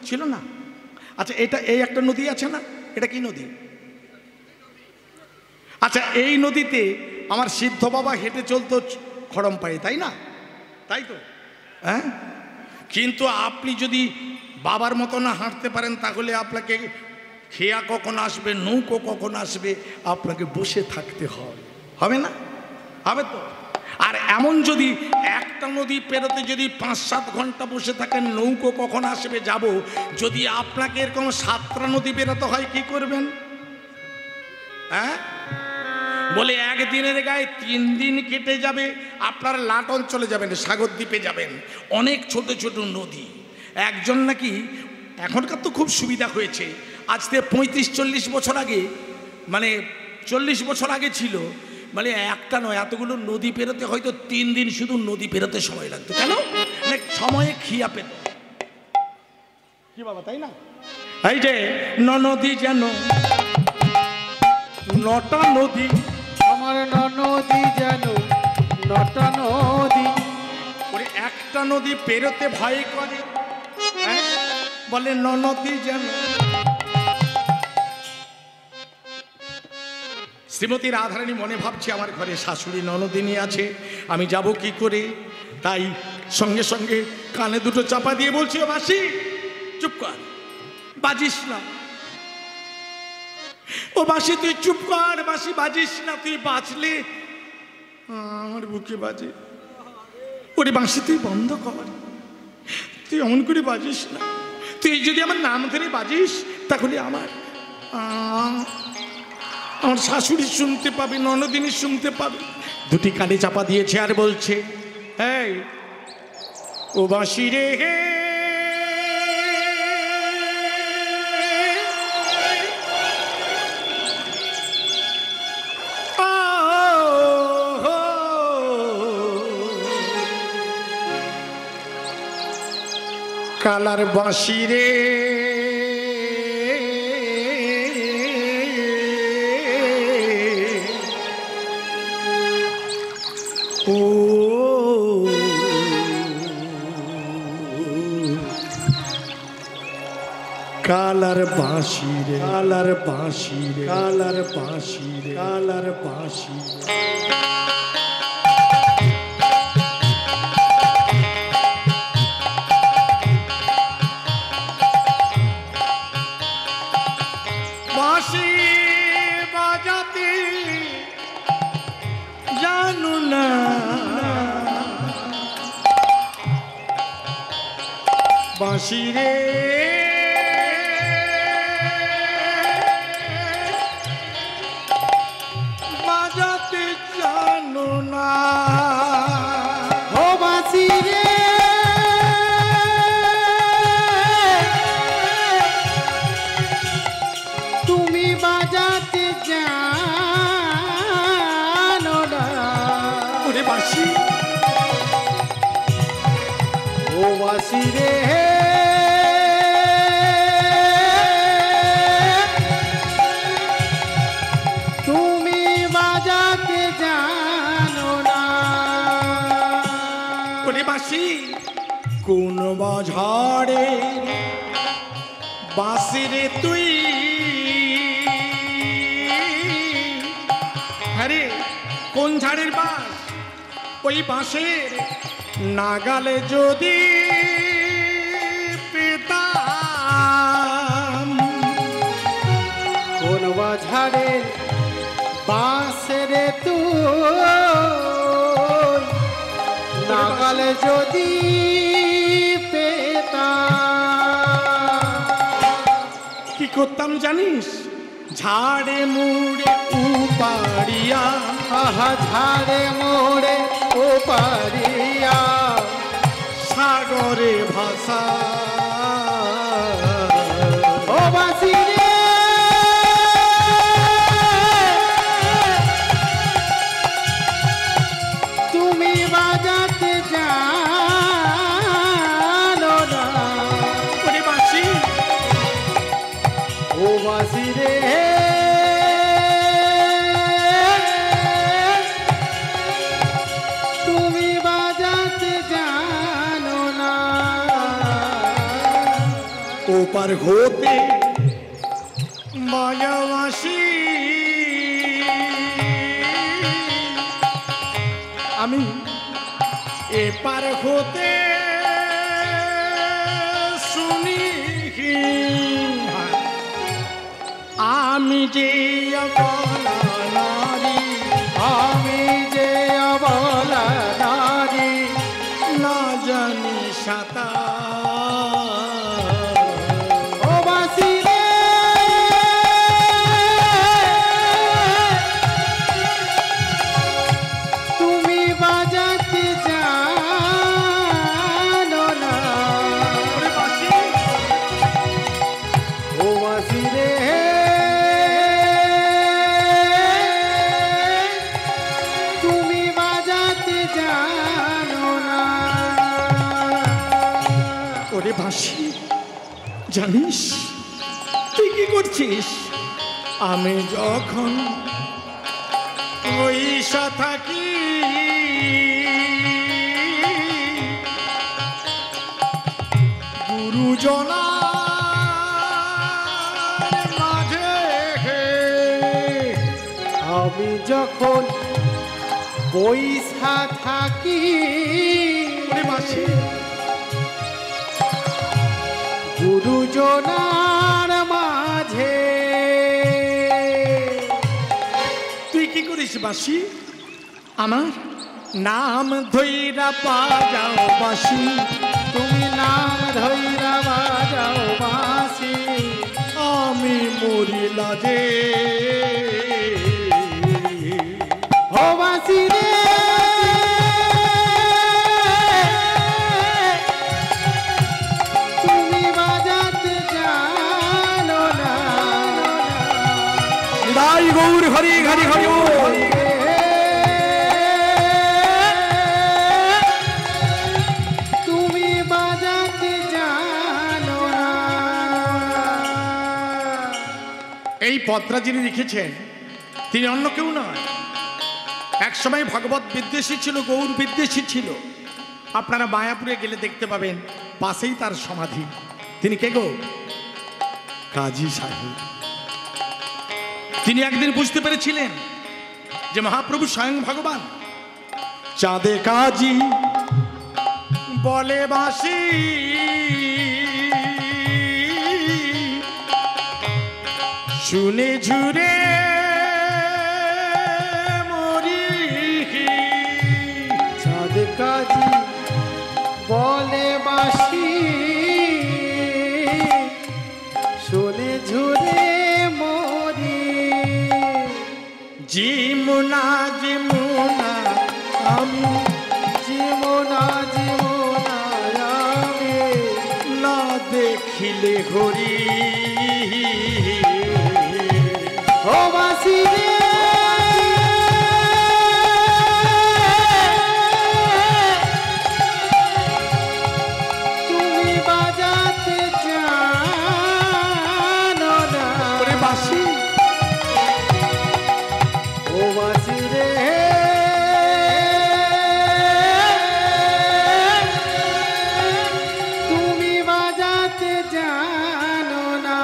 ছিল না? আচ্ছা, এটা এই একটা নদী আছে না, এটা কি নদী? আচ্ছা, এই নদীতে আমার সিদ্ধ বাবা হেঁটে চলতো খড়ম পায়ে, তাই না? তাই তো, হ্যাঁ। কিন্তু আপনি যদি বাবার মতো না হাঁটতে পারেন তাহলে আপনাকে খেয়া কখন আসবে, নৌকো কখন আসবে, আপনাকে বসে থাকতে হবে না? হবে তো? আর এমন যদি একটা নদী পেরোতে যদি 5-7 ঘন্টা বসে থাকেন, নৌকো কখন আসবে যাব, যদি আপনাকে এরকম 7টা নদী পেরোতে হয় কি করবেন? হ্যাঁ, বলে একদিনের গায়ে 3 দিন কেটে যাবে, আপনার লাটন চলে যাবেন, সাগর দ্বীপে যাবেন, অনেক ছোট ছোট নদী। একজন নাকি, এখনকার তো খুব সুবিধা হয়েছে, আজ থেকে 35-40 বছর আগে, মানে 40 বছর আগে ছিল, মানে একটা নয় এতগুলো নদী পেরোতে হয়তো 3 দিন শুধু নদী পেরোতে সময় লাগতো। কেন? মানে সময়ে খিয়া পেত কি বাবা, তাই না? এই যে নদী যেন 9টা নদী, আমার নদী যেন 9টা নদী, ওরে একটা নদী পেরোতে ভয় করে, হ্যাঁ? বলে নদী যেন। শ্রীমতী রাধারানী মনে ভাবছে আমার ঘরে শাশুড়ি ননদিনী আছে, আমি যাব কি করে? তাই সঙ্গে সঙ্গে কানে দুটো চাপা দিয়ে বলছি, ও বাসি চুপ কর, বাজিস না। ও বাসি তুই চুপ কর, বাসি বাজিস না, তুই বাঁচলে আমার বুকে বাজে। ওরে বাঁশি তুই বন্ধ কর, তুই অমন করে বাজিস না, তুই যদি আমার নাম ধরে বাজিস তাহলে আমার শাশুড়ি শুনতে পাবে, ননদিনী শুনতে পাবে। দুটি কানে চাপা দিয়েছে আর বলছে, এই ও বাঁশি রে, কালার বাঁশি রে, ও কালার বাঁশি রে, কালার বাঁশি রে, কালার বাঁশি রে, কালার বাঁশি। বাঁশি বাজাতে জানো না, বাঁশি রে বাজাতে জানো না, ও বাঁশি রে তুমি বাজাতে জানো না। ওরে বাঁশি, ও বাঁশি রে তুমি বাজাতে জানো না। ওরে বাঁশি কোন বাঝারে বাঁশি রে তুই, আরে কোন ঝাড়ের বাঁশ? ওই বাঁশের নাগালে যদি পেতাম, কোন বাঝারে বাঁশরে তুই নাগালে যদি পেতাম, কি করতাম জানিস? ঝাড়ে মুড়ে উপাড়িয়া, আহা ঝাড়ে মোড়ে ওপারিয়া সাগরে ভাষা, ও বাঁশি রে তুমি বাজাতে জানো না। ওরে বাঁশি, ও বাঁশি রে তুমি বাজাতে জানো না। ওপার হতে মায়াবাসী, আমি এপার হতে শুনি, আমি যে অবলা নারী, আমি যে অবলা জানিস তুই কি করছিস? আমি যখন পয়সা থাকি গুরুজনার মাঝে, আমি যখন পয়সা থাকি মাসি গুরুজনার মাঝে, তুই কি করিস বাসি? আমার নাম ধইরা বাজাও বাসি, তুমি নাম ধইরা বাজাও বাঁশি, আমি মরিলা যে ও বাঁশি রে তুমি বাজাতে জানো না। নিতাই গৌর হরি হরি হরি বল। তুমি বাজাতে জানো না। এই পত্রা যিনি লিখেছেন তিনি অন্য কেউ নয়, একসময় ভগবত বিদ্বেষী ছিল, গৌর বিদ্বেষী ছিল। আপনারা মায়াপুরে গেলে দেখতে পাবেন পাশেই তার সমাধি। তিনি কে গো? কাজী সাহেব। তিনি একদিন বুঝতে পেরেছিলেন যে মহাপ্রভু স্বয়ং ভগবান। চাঁদে কাজী বলে বাসি, শুনে ঝুরে মরি। চাঁদ কাজী বলে বাঁশি, শুনে ঝুরে মরি। জিমুনা জিমুনা আমি জীবনা জীবনা আমি না দেখিলে হরি। ও বাঁশি রে তুমি বাজাতে জানো না। ওরে বাসি ও বাঁশি রে তুমি বাজাতে জানো না।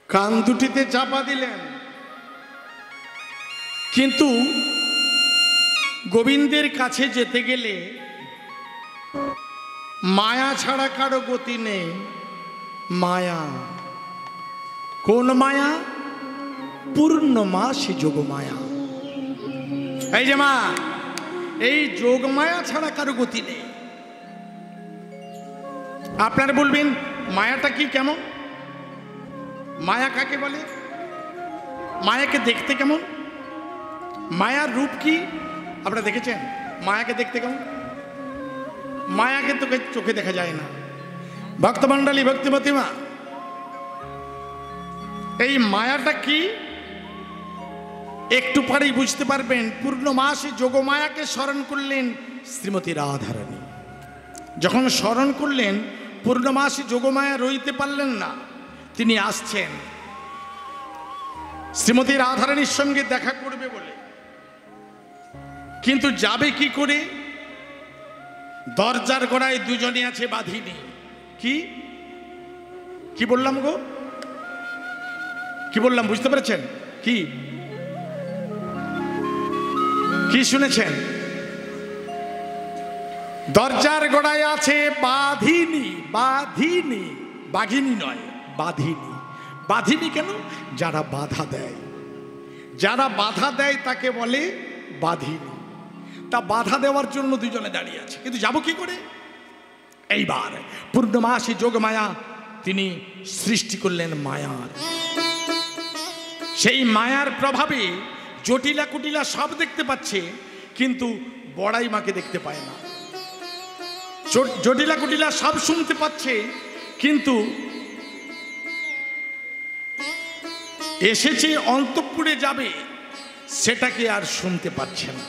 কান দুটিতে চাপা দিলেন, কিন্তু গোবিন্দের কাছে যেতে গেলে মায়া ছাড়া কারো গতি নেই। মায়া, কোন মায়া? পূর্ণমাসী যোগ মায়া। এই যে মা, এই যোগ মায়া ছাড়া কারো গতি নেই। আপনারা বলবেন মায়াটা কি, কেমন? মায়া কাকে বলে? মায়াকে দেখতে কেমন? মায়ার রূপ কি আপনারা দেখেছেন? মায়াকে দেখতে কেমন? মায়াকে তো চোখে দেখা যায় না। ভক্তমণ্ডলী, ভক্তিমতী মা, এই মায়াটা কি একটু পরেই বুঝতে পারবেন। পূর্ণমাসী যোগমায়াকে স্মরণ করলেন শ্রীমতী রাধারানী। যখন স্মরণ করলেন, পূর্ণমাসী যোগমায়া রইতে পারলেন না, তিনি আসছেন শ্রীমতী রাধারানীর সঙ্গে দেখা করবে বলে। কিন্তু যাবে কি করে? দরজার গোড়ায় দুজনে আছে বাঁধিনি। কি কি বললাম গো? কি বললাম বুঝতে পেরেছেন? কি কি শুনেছেন? দরজার গোড়ায় আছে বাঁধিনি। বাঁধিনি, বাঘিনী নয়, বাঁধিনি। বাঁধিনি কেন? যারা বাধা দেয়, যারা বাধা দেয় তাকে বলে বাঁধিনি। তা বাধা দেওয়ার জন্য দুজনে দাঁড়িয়ে আছে, কিন্তু যাব কি করে? এইবার পূর্ণমাসী যোগমায়া তিনি সৃষ্টি করলেন মায়ার। সেই মায়ার প্রভাবে জটিলা কুটিলা সব দেখতে পাচ্ছে, কিন্তু বড়াই মাকে দেখতে পায় না। জটিলা কুটিলা সব শুনতে পাচ্ছে, কিন্তু এসেছে অন্তঃপুরে যাবে সেটাকে আর শুনতে পাচ্ছে না।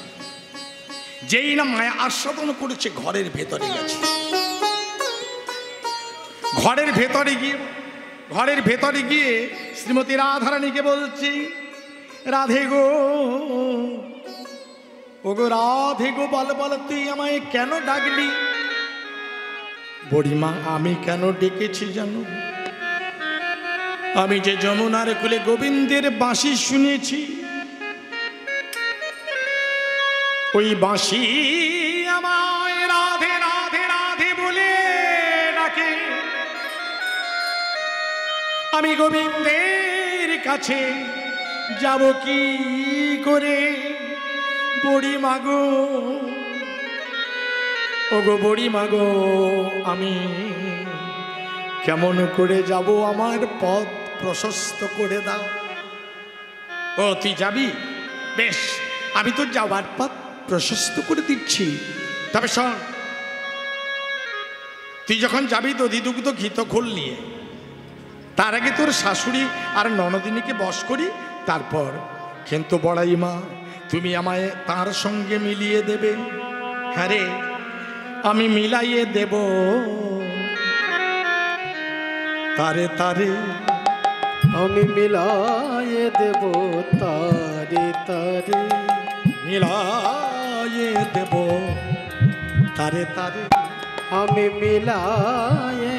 যেই না মায়া আস্বাদন করেছে ঘরের ভেতরে গেছে। ঘরের ভেতরে গিয়ে শ্রীমতী রাধারানীকে বলছি, রাধে গো, ও গো রাধে গো, বল বল তুই আমায় কেন ডাকলি? বুড়িমা, আমি কেন ডেকেছি জানো? আমি যে যমুনার কুলে গোবিন্দের বাঁশি শুনেছি, ওই বাঁশি আমায় রাধে রাধে রাধে বলে ডাকে। আমি গোবিন্দের কাছে যাব কি করে? বুড়ি মাগো, ওগো বুড়ি মাগো, আমি কেমন করে যাব? আমার পথ প্রশস্ত করে দাও। ও তুই যাবি? বেশ, আমি তো যাওয়ার পথ প্রশস্ত করে দিচ্ছি। তবে শোন, তুই যখন যাবি দধি দুগ্ধ ঘিত ঘোল নিয়ে, তার আগে তোর শাশুড়ি আর ননদিনীকে বশ করি, তারপর কিন্তু বড়াই মা, তুমি আমায় তার সঙ্গে মিলিয়ে দেবে। হ্যাঁ রে, আমি মিলাইয়ে দেব তারে তারে, আমি মিলাইয়ে দেব তারে তারে, মিলাইয়ে দেব তারে তারে, আমি মিলাইয়ে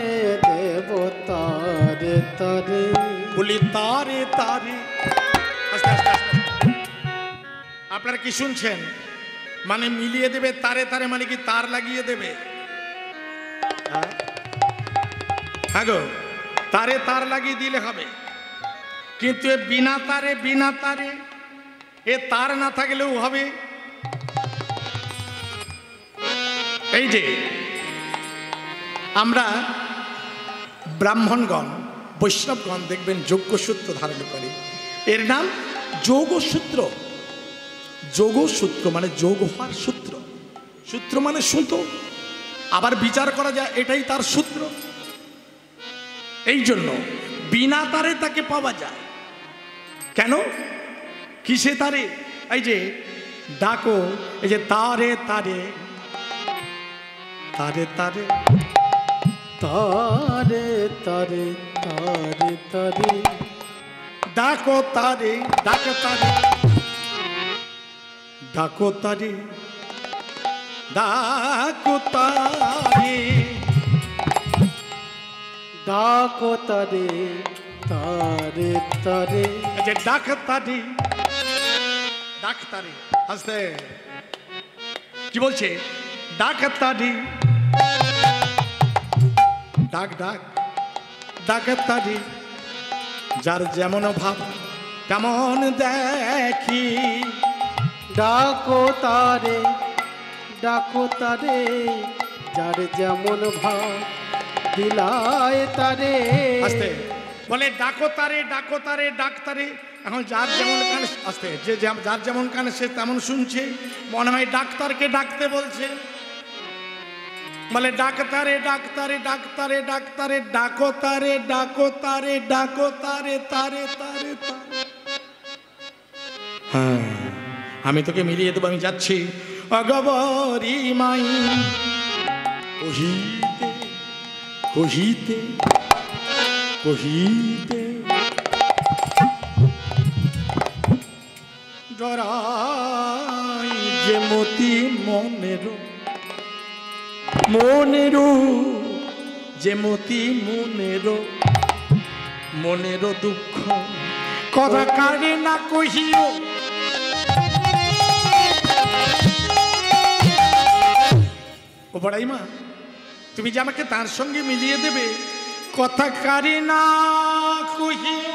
দেব তারে তারে, বলি তারে তারে। আস্তে আস্তে আস্তে। আপনারা কি শুনছেন? মানে মিলিয়ে দেবে তারে তারে, মানে কি তার লাগিয়ে দেবে? হ্যাঁ গো, তারে তার লাগিয়ে দিলে হবে, কিন্তু এ বিনা তারে, এ তার না থাকলেও হবে। এই যে আমরা ব্রাহ্মণগণ, বৈষ্ণবগণ দেখবেন যজ্ঞসূত্র ধারণ করে, এর নাম যোগসূত্র। যোগসূত্র মানে যোগ হওয়ার সূত্র, সূত্র মানে সুতো, আবার বিচার করা যায় এটাই তার সূত্র। এই জন্য বিনা তারে তাকে পাওয়া যায়। কেন? কিসে তারে? এই যে ডাকো, এই যে তারে তারে তারে তারে তারে তারে তারে তারে, ডাকো তারে, ডাকো তারে, ডাকো তারে, ডাকো তারে, ডাকো তারে তারে তারে, এই যে ডাক তারে, ডাক তারে। আস্তে, কি বলছে? ডাক তারে, ডাক ডাক ডাক তারে, যার যেমন ভাব তেমন দেখি। ডাকো তারে ডাকো তারে, যার যেমন ভাব দিলায় তারে। আস্তে বলে ডাকো তারে, ডাকো তারে, ডাক তারে। এখন যার যেমন কানে, আস্তে, যে যার যেমন কানে সে তেমন শুনছে, মনে হয় ডাক্তারকে ডাকতে বলছে। বলে ডাক্তারে, ডাক্তারে, ডাক্তারে, ডাক্তারে, ডাকো তারে, ডাকো তারে, ডাকো তারে, তারে তারে তারে। হ্যাঁ, আমি তোকে মিলিয়ে দেবো, আমি যাচ্ছি। অগবরী মাই কহিতে কহিতে কহিতে, ডরাই যে মতি মনেরো, মনেরো যে মতি মনেরো, মনেরো দুঃখ কথা কারে না কহিও। ও বড়াই মা, তুমি যে আমাকে তার সঙ্গে মিলিয়ে দেবে, কথা কারে না কহিও।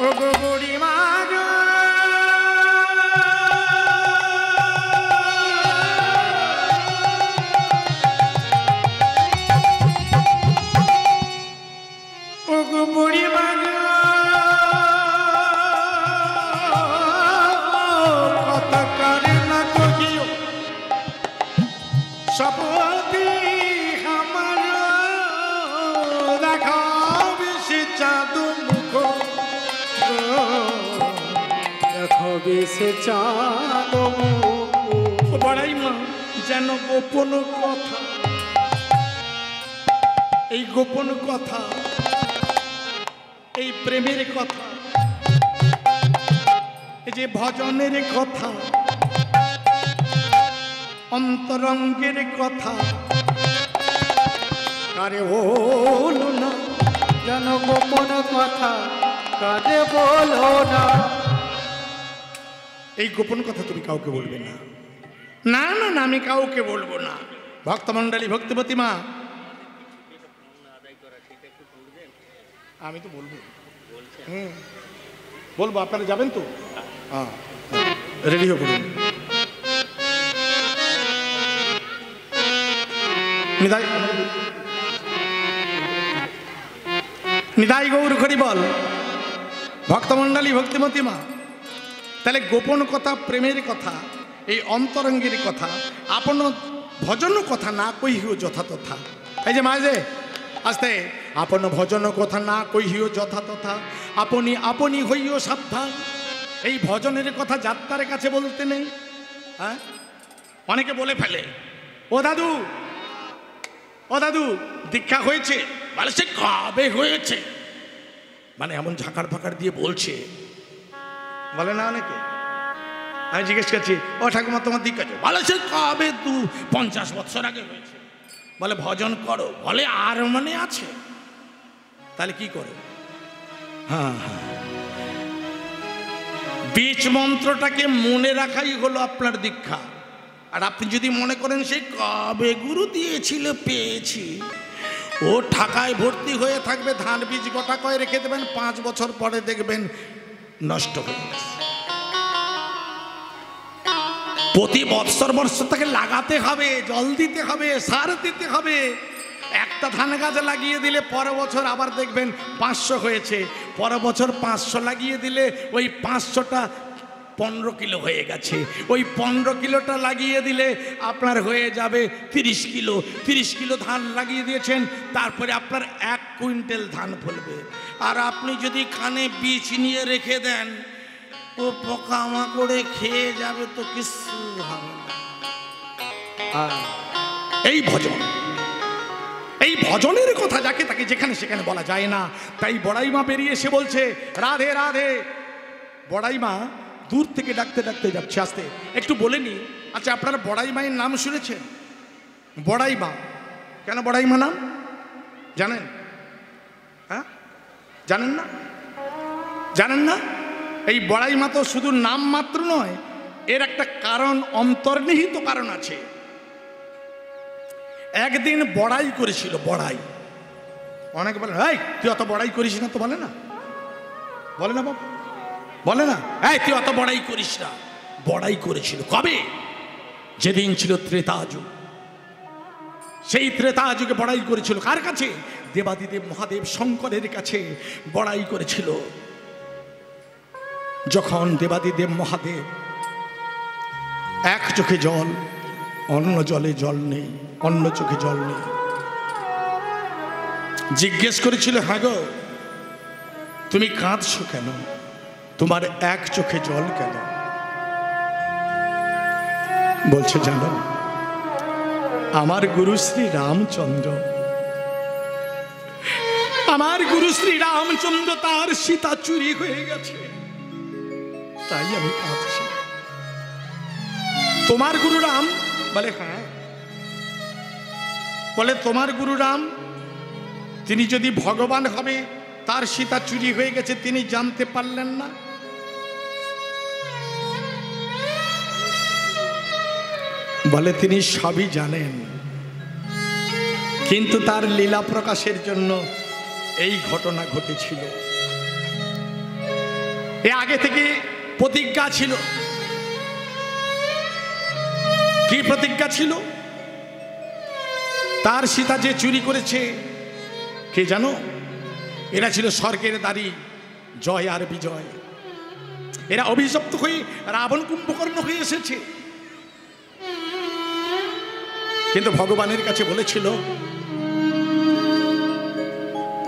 ও গো বুড়ি মা গো, ও গো বুড়ি মা গো, কথা কারে না কহিও। সপতি আমার দেখাবে সে চাঁদ মুখ, বিশে চাঁদ মুখে। বড়াই মা যেন গোপন কথা, এই গোপন কথা, এই প্রেমের কথা, এই যে ভজনের কথা, অন্তরঙ্গের কথা কারে বলো না, যেন গোপন কথা কারে বলো না। এই গোপন কথা তুমি কাউকে বলবে না। না না না, আমি কাউকে বলবো না। ভক্তমণ্ডলী, ভক্তিপতি মা, আমি তো বলবো, বলবো। আপনারা যাবেন তো? হ্যাঁ, রেডি হয়ে পড়ুন। নিদাই নিদাই গৌর হরি বল। ভক্তমণ্ডলী, ভক্তিমতী মা, তাহলে গোপন কথা, প্রেমের কথা, এই অন্তরঙ্গের কথা, আপন ভজন কথা না কহিও যথা তথা। এই যে মাঝে আস্তে, আপন ভজন কথা না কহিও যথা তথা, আপনি আপনি হইও সাবধান। এই ভজনের কথা যাত্রার কাছে বলতে নেই। হ্যাঁ, অনেকে বলে ফেলে, ও দাদু, ও দাদু দীক্ষা হয়েছে, বলে সে কবে হয়েছে, মানে এমন ঝাঁকার ফাঁকার দিয়ে বলছে, বলে না অনেকে। আমি জিজ্ঞেস করছি, ও ঠাকুমা তোমার দীক্ষা আছে, বলে সে কবে 50 বছর আগে হয়েছে। বলে ভজন করো, বলে আর মানে আছে, তাহলে কি করো? হ্যাঁ হ্যাঁ, বীজ মন্ত্রটাকে মনে রাখাই হলো আপনার দীক্ষা। আর আপনি যদি মনে করেন সেই কবে গুরু দিয়েছিল পেয়েছি, ও ঠাকায় ভর্তি হয়ে থাকবে, ধান বীজ গোটা কয়ে রেখে দেবেন, 5 বছর পরে দেখবেন নষ্ট হয়ে গেছে। প্রতি বৎসর তাকে লাগাতে হবে, জল দিতে হবে, সার দিতে হবে। একটা ধান গাছ লাগিয়ে দিলে পরের বছর আবার দেখবেন 500 হয়েছে, পরের বছর 500 লাগিয়ে দিলে ওই 500টা 15 কিলো হয়ে গেছে। ওই 15 কিলোটা লাগিয়ে দিলে আপনার হয়ে যাবে 30 কিলো। 30 কিলো ধান লাগিয়ে দিয়েছেন, তারপরে আপনার 1 কুইন্টাল ধান ফলবে। আর আপনি যদি কানে বীজ নিয়ে রেখে দেন, ও পোকামাকড়ে খেয়ে যাবে, তো কিছু হবে না। এই ভজন, এই ভজনের কথা যাকে তাকে যেখানে সেখানে বলা যায় না। তাই বড়াই মা বেরিয়ে এসে বলছে, রাধে রাধে। বড়াই মা দূর থেকে ডাকতে ডাকতে যাচ্ছে। আসতে একটু বলে নি, আচ্ছা আপনারা বড়াই মায়ের নাম শুনেছেন? বড়াই মা, কেন বড়াই মা নাম জানেন? হ্যাঁ, জানেন না? জানেন না? এই বড়াই মা তো শুধু নাম মাত্র নয়, এর একটা কারণ, অন্তর্নিহিত কারণ আছে। একদিন বড়াই করেছিল, বড়াই। অনেকে বলে, এই তুই অত বড়াই করিস না, তো বলে না, বলে না বাবা, বলে না, এই তুই অত বড়াই করিস না। বড়াই করেছিল কবে? যেদিন ছিল ত্রেতা যুগ। সেই ত্রেতা যুগে বড়াই করেছিল কার কাছে? দেবাদিদেব মহাদেব শঙ্করের কাছে বড়াই করেছিল। যখন দেবাদিদেব মহাদেব এক চোখে জল, অন্য জলে জল নেই, অন্য চোখে জল নেই, জিজ্ঞেস করেছিল, হ্যাঁ গো তুমি কাঁদছো কেন, তোমার এক চোখে জল কেন? বলছে, জানো আমার গুরু শ্রী রামচন্দ্র, আমার গুরু শ্রী রামচন্দ্র তার সীতা চুরি হয়ে গেছে, তাই আমি কাঁদছি। তোমার গুরু রাম? বলে হ্যাঁ। বলে তোমার গুরু রাম, তিনি যদি ভগবান হবে, তার সীতা চুরি হয়ে গেছে তিনি জানতে পারলেন না? বলে তিনি সবই জানেন, কিন্তু তার লীলা প্রকাশের জন্য এই ঘটনা ঘটেছিল। এ আগে থেকে প্রতিজ্ঞা ছিল। কি প্রতিজ্ঞা ছিল? তার সীতা যে চুরি করেছে, কে জানো? এরা ছিল স্বর্গের দাড়ি, জয় আর বিজয়। এরা অভিশপ্ত হয়ে রাবণ কুম্ভকর্ণ হয়ে এসেছে, কিন্তু ভগবানের কাছে বলেছিল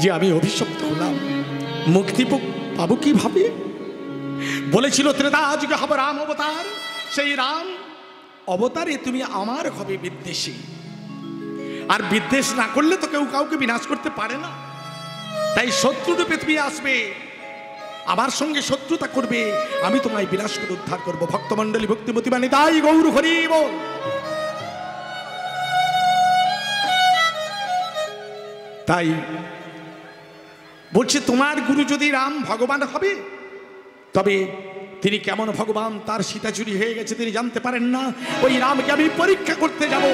যে আমি অভিশপ্ত হলাম, মুক্তি পাবো কিভাবে? বলেছিল ত্রেতা যুগে হবে রাম অবতার, সেই রাম অবতারে তুমি আমার হবে বিদ্বেষী, আর বিদ্বেষ না করলে তো কেউ কাউকে বিনাশ করতে পারে না। তাই শত্রুরূপে তুমি আসবে, আমার সঙ্গে শত্রুতা করবে, আমি তোমায় বিনাশ করে উদ্ধার করবো। ভক্তমণ্ডলী ভক্তিমতী বাণী তাই গৌর হরি বল। তাই বলছে তোমার গুরু যদি রাম ভগবান হবে, তবে তিনি কেমন ভগবান তার সীতা চুরি হয়ে গেছে তিনি জানতে পারেন না। ওই রামকে আমি পরীক্ষা করতে যাব।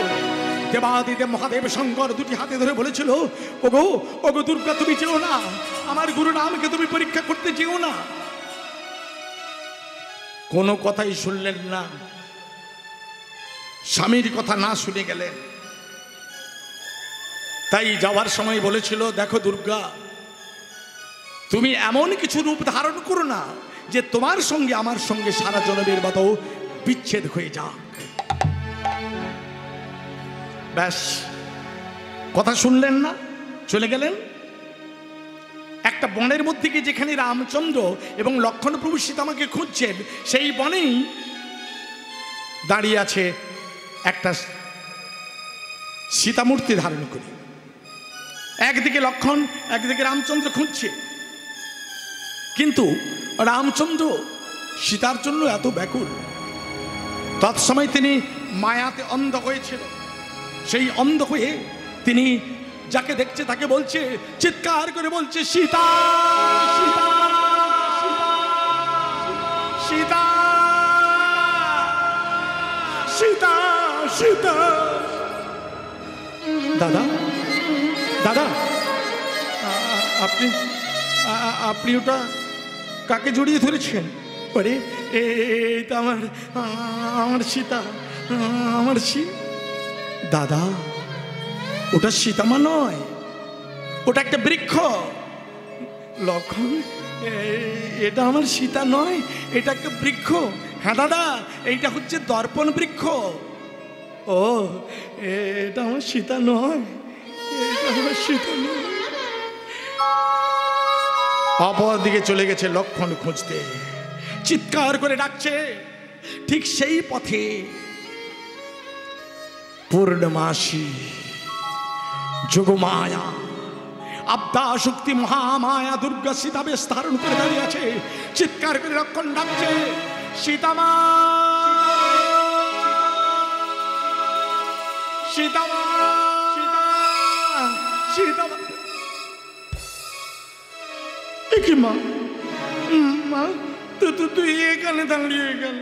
দেবাদিদেব মহাদেব শঙ্কর দুটি হাতে ধরে বলেছিল, ওগো ওগো দুর্গা তুমি যেও না, আমার গুরু রামকে তুমি পরীক্ষা করতে যেও না। কোনো কথাই শুনলেন না, স্বামীর কথা না শুনে গেলেন। তাই যাওয়ার সময় বলেছিল, দেখো দুর্গা, তুমি এমন কিছু রূপ ধারণ করো না যে তোমার সঙ্গে আমার সঙ্গে সারা জনমের মতো বিচ্ছেদ হয়ে যাক। ব্যাস, কথা শুনলেন না, চলে গেলেন। একটা বনের মধ্যে গিয়ে যেখানে রামচন্দ্র এবং লক্ষ্মণ প্রভু সীতামাকে খুঁজছেন, সেই বনেই দাঁড়িয়ে আছে একটা সীতামূর্তি ধারণ করে। একদিকে লক্ষ্মণ, একদিকে রামচন্দ্র খুঁজছে। কিন্তু রামচন্দ্র সীতার জন্য এত ব্যাকুল, তৎসময় তিনি মায়াতে অন্ধ হয়েছিল। সেই অন্ধ হয়ে তিনি যাকে দেখছে তাকে বলছে, চিৎকার করে বলছে, সীতা সীতা সীতা সীতা সীতা। দাদা দাদা, আপনি আপনি ওটা কাকে জড়িয়ে ধরেছেন? আরে এইটা আমার আমার সীতা, আমার দাদা, ওটা সীতামা নয়, ওটা একটা বৃক্ষ। লক্ষ্মণ, এটা আমার সীতা নয়, এটা একটা বৃক্ষ। হ্যাঁ দাদা, এইটা হচ্ছে দর্পণ বৃক্ষ। ও, এটা আমার সীতা নয়, এটা আমার সীতা নয়। অপর দিকে চলে গেছে লক্ষ্মণ খুঁজতে, চিৎকার করে ডাকছে। ঠিক সেই পথে পূর্ণমাসী যোগমায়া আদ্যা শক্তি মহামায়া দুর্গা সীতা বেশ ধারণ করে দাঁড়িয়ে আছে। চিৎকার করে লক্ষ্মণ ডাকছে, সীতামা সীতামা সীতামা। কি মা, মা তুই এখানে দাঁড়িয়ে গেল,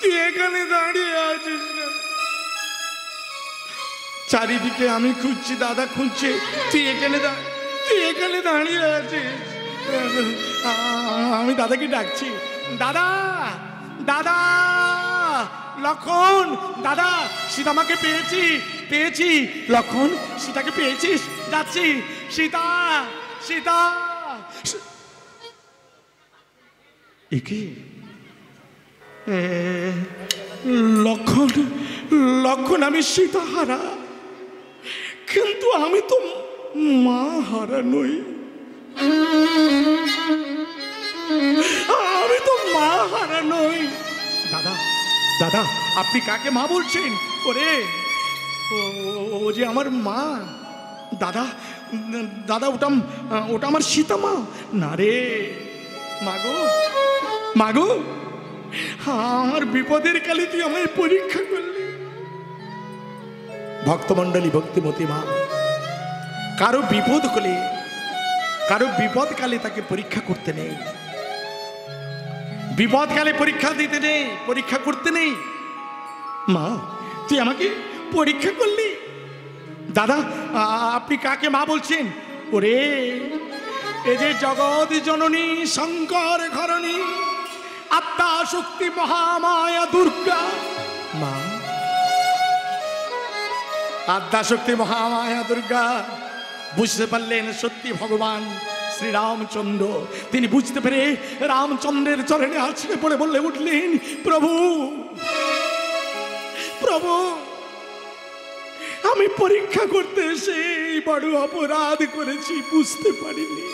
তুই এখানে দাঁড়িয়ে আছিস কেন? চারিদিকে আমি খুঁজছি, দাদা খুঁজছে, তুই এখানে দাঁড়িয়ে আছিস। আমি দাদাকে ডাকছি, দাদা দাদা, লক্ষ্মণ দাদা, সীতামাকে পেয়েছি পেয়েছি। লক্ষ্মণ, সীতাকে পেয়েছিস? যাচ্ছি। সীতা সীতা। একে লক্ষ্মণ, লক্ষ্মণ, আমি সীতা হারা, কিন্তু আমি তো মা হারা নই, আমি তো মা হারা নই। দাদা দাদা, আপনি কাকে মা বলছেন? ওরে, ও যে আমার মা। দাদা দাদা, ওটা আমার সীতা মা। না রে মাগো, মাগো, আমার বিপদের কালে তুই আমায় পরীক্ষা করলি। ভক্তমণ্ডলী ভক্তিমতী মা, কারো বিপদ হলে, কারো বিপদকালে তাকে পরীক্ষা করতে নেই, বিপদকালে পরীক্ষা দিতে নেই, পরীক্ষা করতে নেই। মা, তুই আমাকে পরীক্ষা করলি। দাদা, আপনি কাকে মা বলছেন? ওরে, এ যে জগৎ জননী শঙ্কর ঘরণী আত্মা শক্তি মহামায়া দুর্গা মা। আদ্যা শক্তি মহামায়া দুর্গা বুঝতে পারলেন সত্যি ভগবান শ্রীরামচন্দ্র। তিনি বুঝতে পেরে রামচন্দ্রের চরণে আছড়ে পড়ে বলে উঠলেন, প্রভু প্রভু, আমি পরীক্ষা করতে এসে বড় অপরাধ করেছি, বুঝতে পারিনি,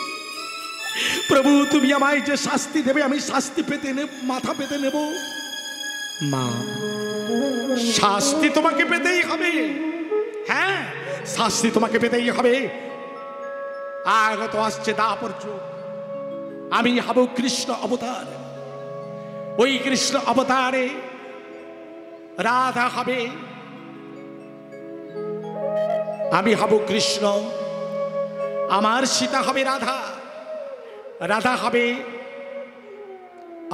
প্রভু তুমি আমায় যে শাস্তি দেবে আমি শাস্তি পেতে মাথা পেতে নেব। মা, শাস্তি তোমাকে পেতেই হবে। হ্যাঁ, শাস্তি তোমাকে পেতেই হবে। আগত আসছে দাপর যুগ, আমি হব কৃষ্ণ অবতার। ওই কৃষ্ণ অবতারে রাধা হবে, আমি হব কৃষ্ণ, আমার সীতা হবে রাধা, রাধা হবে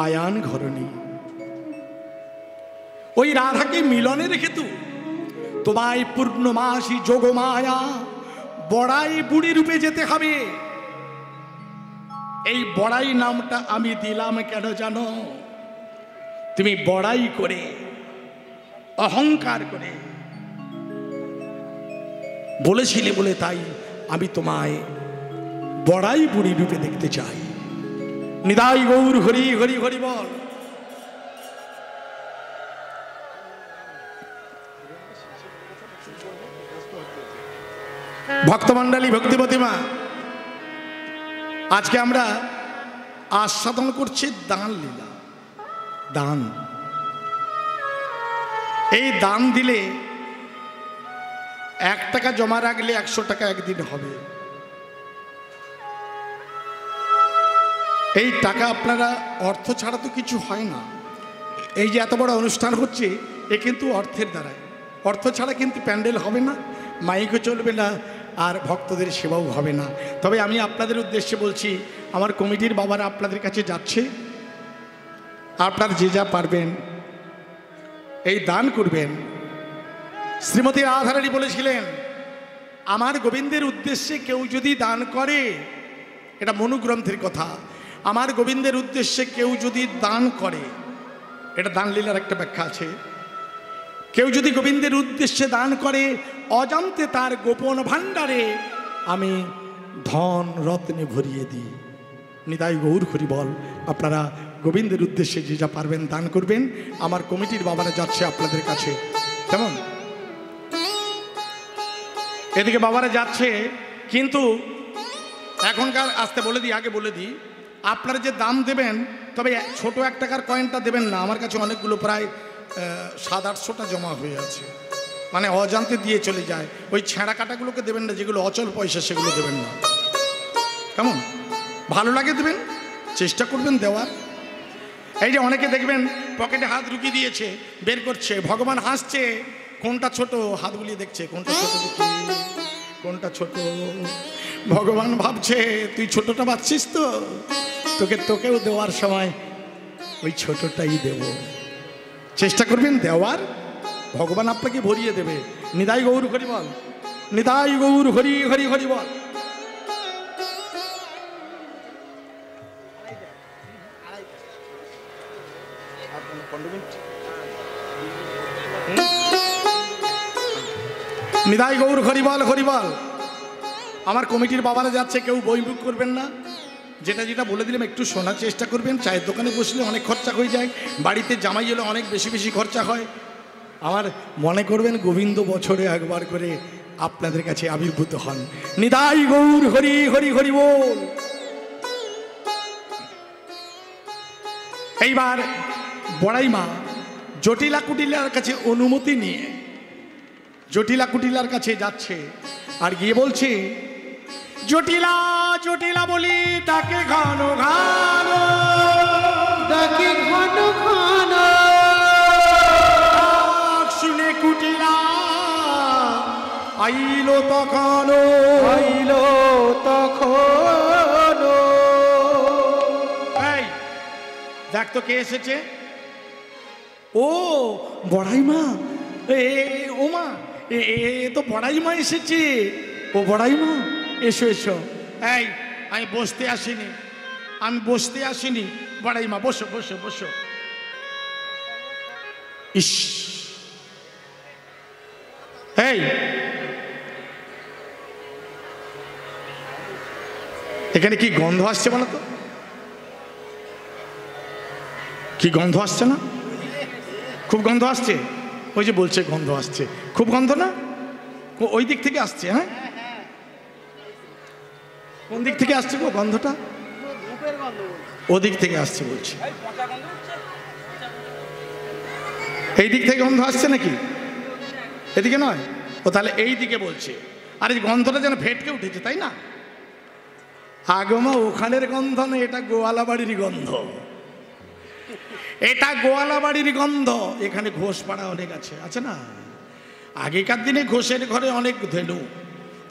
আয়ান ঘরণী। ওই রাধাকে মিলনের হেতু তোমায় পূর্ণমাসী যোগমায়া বড়াই বুড়ি রূপে যেতে হবে। এই বড়াই নামটা আমি দিলাম কেন জানো? তুমি বড়াই করে, অহংকার করে বলেছিলে বলে তাই আমি তোমায় বড়াই বুড়ি রূপে দেখতে চাই। নিতাই গৌর হরি হরি হরি বল। ভক্তমণ্ডলী, ভক্তিপতি মা, আজকে আমরা আস্বাদন করছি দান লীলা। দান, এই দান দিলে 1 টাকা জমা রাখলে 100 টাকা একদিন হবে। এই টাকা আপনারা অর্থ ছাড়া তো কিছু হয় না। এই যে এত বড় অনুষ্ঠান হচ্ছে এ কিন্তু অর্থের দ্বারাই। অর্থ ছাড়া কিন্তু প্যান্ডেল হবে না, মাইকও চলবে না, আর ভক্তদের সেবাও হবে না। তবে আমি আপনাদের উদ্দেশ্যে বলছি, আমার কমিটির বাবারা আপনাদের কাছে যাচ্ছে, আপনারা যে যা পারবেন এই দান করবেন। শ্রীমতী রাধারানী বলেছিলেন, আমার গোবিন্দের উদ্দেশ্যে কেউ যদি দান করে, এটা মনুগ্রন্থের কথা, আমার গোবিন্দের উদ্দেশ্যে কেউ যদি দান করে, এটা দান লীলার একটা ব্যাখ্যা আছে, কেউ যদি গোবিন্দের উদ্দেশ্যে দান করে, অজান্তে তার গোপন ভাণ্ডারে আমি ধন রত্নে ভরিয়ে দিই। নিতাই গৌর হরি বল। আপনারা গোবিন্দের উদ্দেশ্যে যে যা পারবেন দান করবেন। আমার কমিটির বাবারা যাচ্ছে আপনাদের কাছে, কেমন? এদিকে বাবারা যাচ্ছে, কিন্তু এখনকার আসতে বলে দিই, আগে বলে দিই, আপনারা যে দাম দেবেন, তবে ছোট 1 টাকার কয়েনটা দেবেন না। আমার কাছে অনেকগুলো প্রায় 700-800টা জমা হয়ে আছে, মানে অজান্তে দিয়ে চলে যায়। ওই ছেঁড়া কাটাগুলোকে দেবেন না, যেগুলো অচল পয়সা সেগুলো দেবেন না, কেমন? ভালো লাগে দেবেন, চেষ্টা করবেন দেওয়ার। এই যে অনেকে দেখবেন পকেটে হাত ঢুকিয়ে দিয়েছে, বের করছে, ভগবান হাসছে, কোনটা ছোট হাত বুলিয়ে দেখছে, কোনটা ছোট দেখি, কোনটা ছোট। ভগবান ভাবছে তুই ছোটটা পাচ্ছিস তো, তোকেও দেওয়ার সময় ওই ছোটটাই দেব। চেষ্টা করবেন দেওয়ার, ভগবান আপনাকে ভরিয়ে দেবে। নিতাই গৌর হরি বল, নিতাই গৌর হরি হরি হরি বল। নিতাই গৌর হরি বল হরি বল। আমার কমিটির বাবারা যাচ্ছে, কেউ বই বুক করবেন না। যেটা যেটা বলে দিলাম একটু শোনার চেষ্টা করবেন। চায়ের দোকানে বসলে অনেক খরচা হয়ে যায়, বাড়িতে জামাই এলে অনেক বেশি বেশি খরচা হয়। আমার মনে করবেন গোবিন্দ বছরে একবার করে আপনাদের কাছে আবির্ভূত হন। নিতাই গৌর হরি হরি হরি বল। এইবার বড়াই মা জটিলা কুটিলার কাছে অনুমতি নিয়ে জটিলা কুটিলার কাছে যাচ্ছে, আর গিয়ে বলছে, জটিলা জটিলা বলি ডাকে ঘন ঘন, ডাকে ঘন ঘন, শুনে কুটিলা আইলো তখন, আইলো তখন। এই দেখ তো কে এসেছে। ও বড়াই মা, ও মা, এ তো বড়াই মা এসেছে। ও বড়াই মা, এসো এসো। এই আমি বসতে আসিনি, আমি বসতে আসিনি। বড়াই মা বসো বসো বসো। ইস, এই এখানে কি গন্ধ আসছে বলো তো? কি গন্ধ আসছে না? খুব গন্ধ আসছে। ওই যে বলছে গন্ধ আসছে, খুব গন্ধ না? ওই দিক থেকে আসছে। হ্যাঁ, কোন দিক থেকে আসছে গো গন্ধটা? ওদিক থেকে আসছে বলছে। এই দিক থেকে গন্ধ আসছে নাকি? এদিকে নয়? ও তাহলে এই দিকে বলছে। আর এই গন্ধটা যেন ফেটকে উঠেছে, তাই না? আগমা ওখানের গন্ধ না, এটা গোয়ালা বাড়ির গন্ধ। এটা গোয়ালা বাড়ির গন্ধ। এখানে ঘোষ পাড়া অনেক আছে না? আগেকার দিনে ঘোষের ঘরে অনেক ধেনু।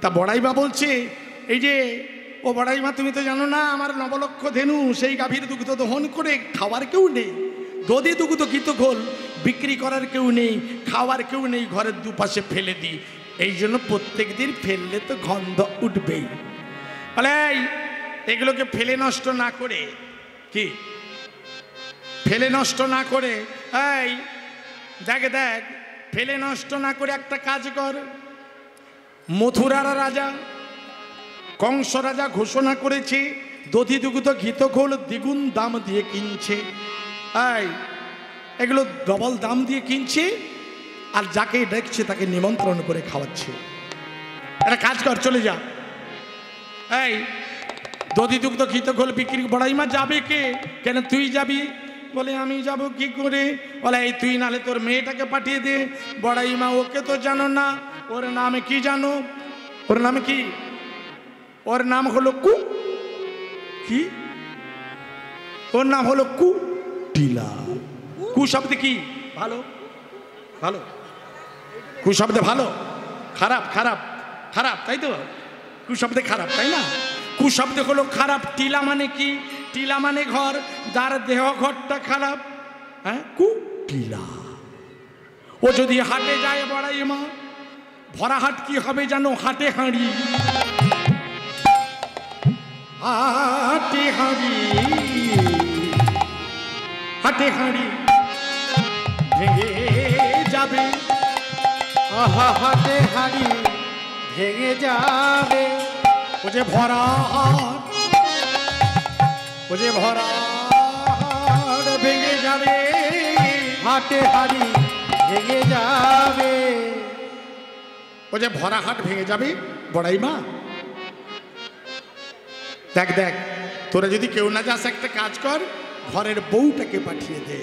তা বড়াইমা বলছে, এই যে ও বড়াইমা, তুমি তো জানো না আমার নবলক্ষ ধেনু, সেই গাভীর দুগ্ধ দহন করে খাওয়ার কেউ নেই, দধি দুগ্ধ ঘিত ঘোল বিক্রি করার কেউ নেই, খাওয়ার কেউ নেই, ঘরের দুপাশে ফেলে দিই। এই জন্য প্রত্যেক দিন ফেললে তো গন্ধ উঠবেই। বলে এগুলোকে ফেলে নষ্ট না করে, কি ফেলে নষ্ট না করে, এই দেখ দেখ, ফেলে নষ্ট না করে একটা কাজ কর। মথুরার রাজা কংস রাজা ঘোষণা করেছে দধি দুগ্ধ ঘিত ঘোল দ্বিগুণ দাম দিয়ে কিনছে। এই এগুলো ডবল দাম দিয়ে কিনছে, আর যাকে দেখছে তাকে নিমন্ত্রণ করে খাওয়াচ্ছে। একটা কাজ কর, চলে যা। এই দধি দুগ্ধ ঘিত ঘোল বিক্রি। বড়াইমা যাবে কে? কেন তুই যাবি? বলে আমি যাব কি করে? বলে এই তুই নালে তোর মেয়েটাকে পাঠিয়ে দে। বড়াইমা, ওকে তো জানো না, ওর নামে কি জানো? ওর নামে কি? ওর নাম হলো কু। কি? ওর নাম হলো কুটিলা। কু শব্দে কি? ভালো ভালো। কু শব্দে ভালো, খারাপ খারাপ খারাপ, তাই তো? কু শব্দে খারাপ, তাই না? কু শব্দে হলো খারাপ। টিলা মানে কি? টিলা মানে ঘর, যার দেহ ঘরটা খারাপ। হ্যাঁ, কুটিলা। ও যদি হাটে যায় বড়াইমা, ভরা হাট কি হবে জানো? হাটে হাঁড়ি, হাটে হাঁড়ি, হাটে হাঁড়ি ভেঙে যাবে। আহা, হাটে হাঁড়ি ভেঙে যাবে। ও যে ভরা হাট, ও যে ভরা হাট ভেঙে যাবে। হাটে হাঁড়ি ভেঙে যাবে। ও যে ভরা হাট ভেঙে যাবে। বড়াইমা দেখ দেখ, তোরা যদি কেউ না যাস, একটা কাজ কর, ঘরের বউটাকে পাঠিয়ে দে।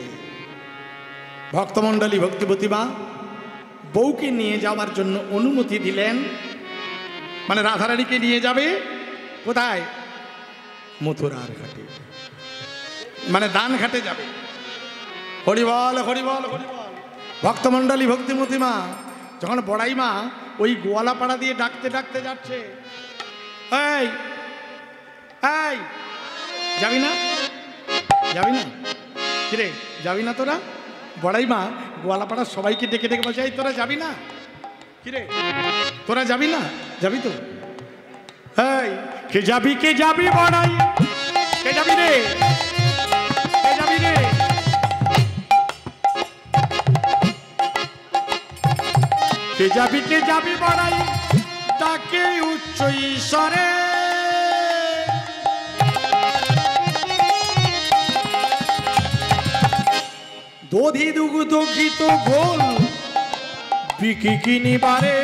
ভক্তমণ্ডলী ভক্তিবতী মা বউকে নিয়ে যাওয়ার জন্য অনুমতি দিলেন। মানে রাধারানীকে নিয়ে যাবে কোথায়? মথুরার ঘাটে, মানে দান ঘাটে যাবে। হরিবল হরিবল হরিবল। ভক্তমণ্ডলী ভক্তিমতী মা যখন বড়াইমা ওই গোয়ালাপাড়া দিয়ে ডাকতে ডাকতে যাচ্ছে, এই এই যাবি না? যাবি না? কিরে যাবি না তোরা? বড়াইমা গোয়ালাপাড়ার সবাইকে ডেকে ডেকে বলছে, এই তোরা যাবি না? কিরে তোরা যাবি না? যাবি তো? এই কে যাবি? কে যাবি বড়াই? কে যাবি রে? কে যাবি রে? কে যাবি? কে যাবি বড়াই? তাকে উচ্চ ঈশ্বরে। দধি দুগ্ধ ঘিত ঘোল বিকি কিনিবারে।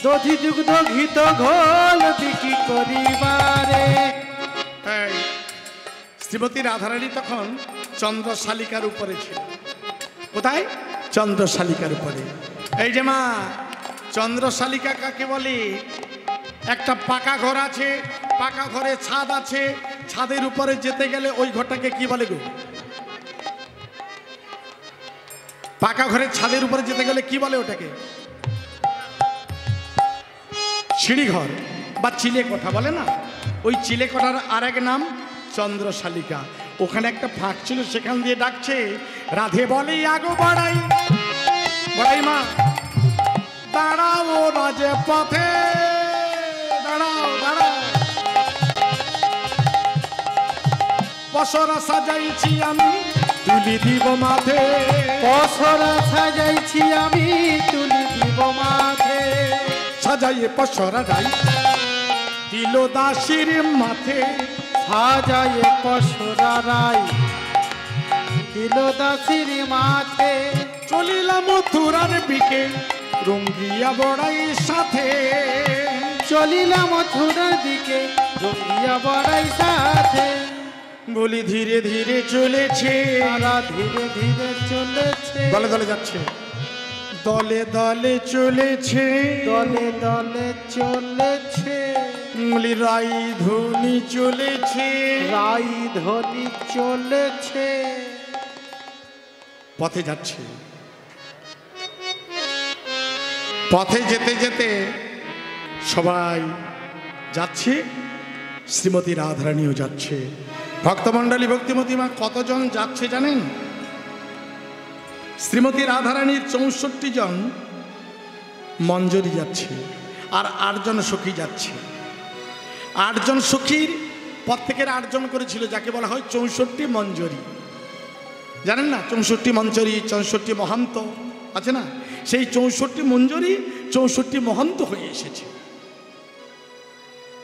দধি দুগ্ধ ঘিত ঘোল বিক্রি করিবারে। শ্রীমতী রাধারানী তখন চন্দ্রশালিকার উপরে ছিল। কোথায়? চন্দ্রশালিকার উপরে। এই যে মা, চন্দ্রশালিকা কাকে বলে? একটা পাকা ঘর আছে, পাকা ঘরে ছাদ আছে, ছাদের উপরে যেতে গেলে ওই ঘরটাকে কি বলে গো? পাকা ঘরের ছাদের উপরে যেতে গেলে কি বলে ওটাকে? সিঁড়িঘর বা চিলে কোঠা বলে না? ওই চিলে কোঠার আর এক নাম চন্দ্রশালিকা। ওখানে একটা ফাঁক ছিল, সেখান দিয়ে ডাকছে। রাধে বলে আগো বড়াই, বড়াই মা দাঁড়াও রাজে পথে, দাঁড়াও দাঁড়াও। পসরা সাজাইছি আমি তুলি দিব মাথে। পসরা সাজাইছি আমি তুলি দিব মাথে। সাজাইয়ে পসরা রাই দিল দাসির মাথে। সাজাইয়ে পসরা রাই দিল দাসির মাথে। চলিলাম মথুরার বিকে রঙ্গিয়া বড়াই সাথে। চলিলাম মথুরার দিকে জঙ্গিয়া বড়াই সাথে বলি ধীরে ধীরে চলেছে, তারা ধীরে ধীরে চলেছে, দলে দলে যাচ্ছে, দলে দলে চলেছে, দলে দলে চলেছে, বলি রাই ধ্বনি চলেছে, রাই ধ্বনি চলেছে, পথে যাচ্ছে। পথে যেতে যেতে সবাই যাচ্ছে, শ্রীমতী রাধারানীও যাচ্ছে। ভক্তমণ্ডলী, ভক্তিমতী মা কতজন যাচ্ছে জানেন? শ্রীমতী রাধারানীর 64 জন মঞ্জরি যাচ্ছে, আর 8 জন সখী যাচ্ছে। 8 জন সখীর প্রত্যেকের 8 জন করেছিল, যাকে বলা হয় 64 মঞ্জরি। জানেন না 64 মঞ্জরি, 64 মহান্ত আছে না? সেই 64 মঞ্জরি 64 মহান্ত হয়ে এসেছে।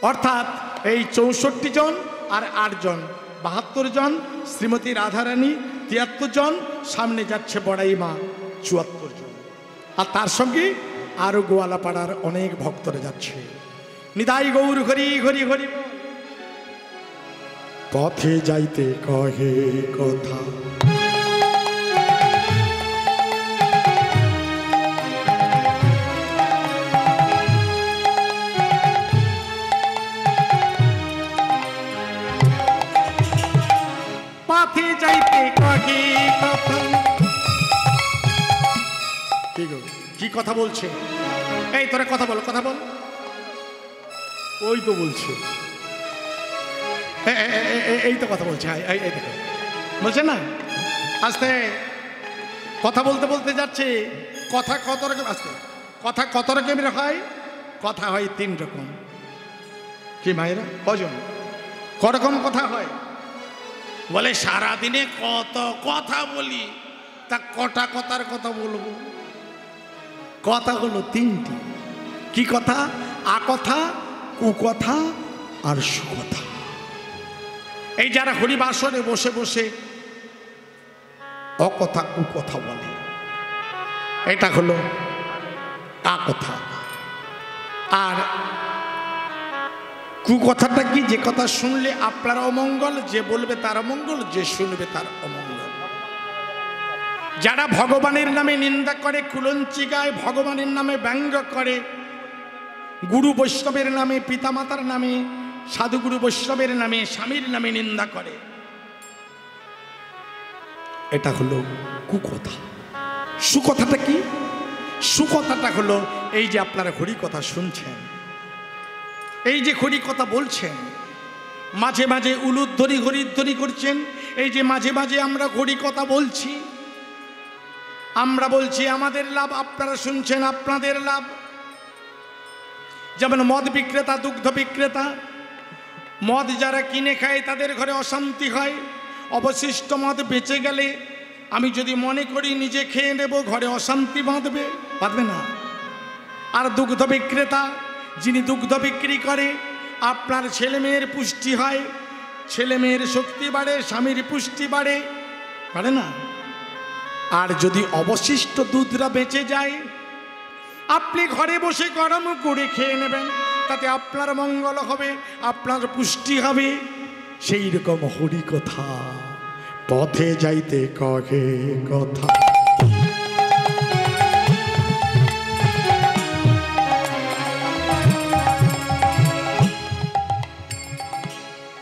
অর্থাৎ এই 64 জন আর 8 জন 72 জন, শ্রীমতী রাধারানী 73 জন, সামনে যাচ্ছে বড়াই মা 74 জন, আর তার সঙ্গে আরো গোয়ালাপাড়ার অনেক ভক্তরা যাচ্ছে। নিতাই গৌর হরি হরি হরি। পথে যাইতে কহে কথা, পথে যাইতে কহে কথা। কি কথা বলছে? এই তোরা কথা বল, কথা বল। ওই তো বলছে, এই তো কথা বলছে, এই দেখো বলছে না। আস্তে কথা বলতে বলতে যাচ্ছে। কথা কত রকম, আস্তে কথা কত রকমের হয়? কথা হয় 3 রকম। কি মায়েরা কজন করকম কথা হয়? বলে সারাদিনে কত কথা বলি, তা কটা কথার কথা বলবো? কথা হলো 3টি। কি কথা? আকথা, কুকথা আর সুকথা। এই যারা হরিবাসরে বসে বসে অকথা কুকথা বলে, এটা হলো আকথা। আর কুকথাটা কি? যে কথা শুনলে আপনার অমঙ্গল, যে বলবে তার অমঙ্গল, যে শুনবে তার অমঙ্গল। যারা ভগবানের নামে নিন্দা করে, কুলঞ্চি গায়, ভগবানের নামে ব্যঙ্গ করে, গুরু বৈষ্ণবের নামে, পিতামাতার নামে, সাধুগুরু বৈষ্ণবের নামে, স্বামীর নামে নিন্দা করে, এটা হলো কুকথা। সুকথাটা কি? সুকথাটা হলো এই যে আপনারা হরি কথা শুনছেন, এই যে হরি কথা বলছেন, মাঝে মাঝে উলুধ্বনি হরিধ্বনি করছেন, এই যে মাঝে মাঝে আমরা হরি কথা বলছি, আমরা বলছি আমাদের লাভ, আপনারা শুনছেন আপনাদের লাভ। যেমন মদ বিক্রেতা, দুগ্ধ বিক্রেতা, মদ যারা কিনে খায় তাদের ঘরে অশান্তি হয়, অবশিষ্ট মদ বেঁচে গেলে আমি যদি মনে করি নিজে খেয়ে নেব, ঘরে অশান্তি বাঁধবে, বাঁধবে না। আর দুগ্ধ বিক্রেতা, যিনি দুগ্ধ বিক্রি করে, আপনার ছেলে মেয়ের পুষ্টি হয়, ছেলে মেয়ের শক্তি বাড়ে, স্বামীর পুষ্টি বাড়ে, বাড়ে না? আর যদি অবশিষ্ট দুধরা বেঁচে যায়, আপনি ঘরে বসে গরম করে খেয়ে নেবেন, তাতে আপনার মঙ্গল হবে, আপনার পুষ্টি হবে। সেই রকম হরি কথা। পথে যাইতে কহে কথা,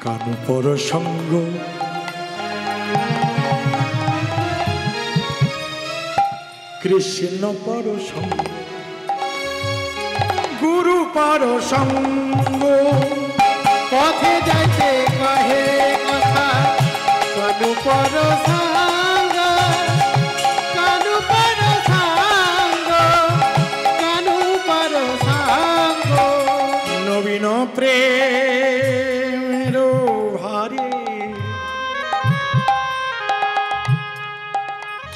কানু পর সঙ্গ, কৃষ্ণ পর সঙ্গ, গুরু পর সঙ্গ। পথে যাইতে কহে কথা, কানু পর সঙ্গ, কানু পর সঙ্গ, কানু পর সঙ্গ। নবীন প্রেমের ভারে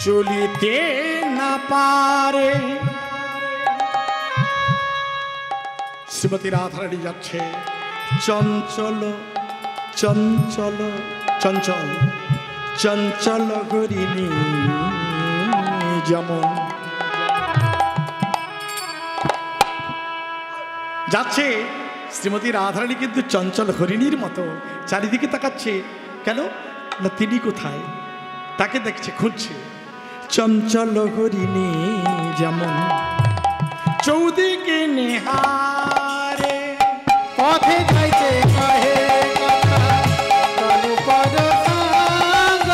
চলিতে না পারে। শ্রীমতী রাধারানী যাচ্ছে চঞ্চল চঞ্চল চঞ্চল চঞ্চল হরিণী, যেমন যাচ্ছে শ্রীমতী রাধারানী কিন্তু চঞ্চল হরিণীর মতো চারিদিকে তাকাচ্ছে। কেন না, তিনি কোথায় তাকে দেখছে, খুঁজছে। চঞ্চল হরিণী যেমন চৌদিকে নেহারে, পথে যাইতে কহে কথা, কানু পর সাঙ্গ,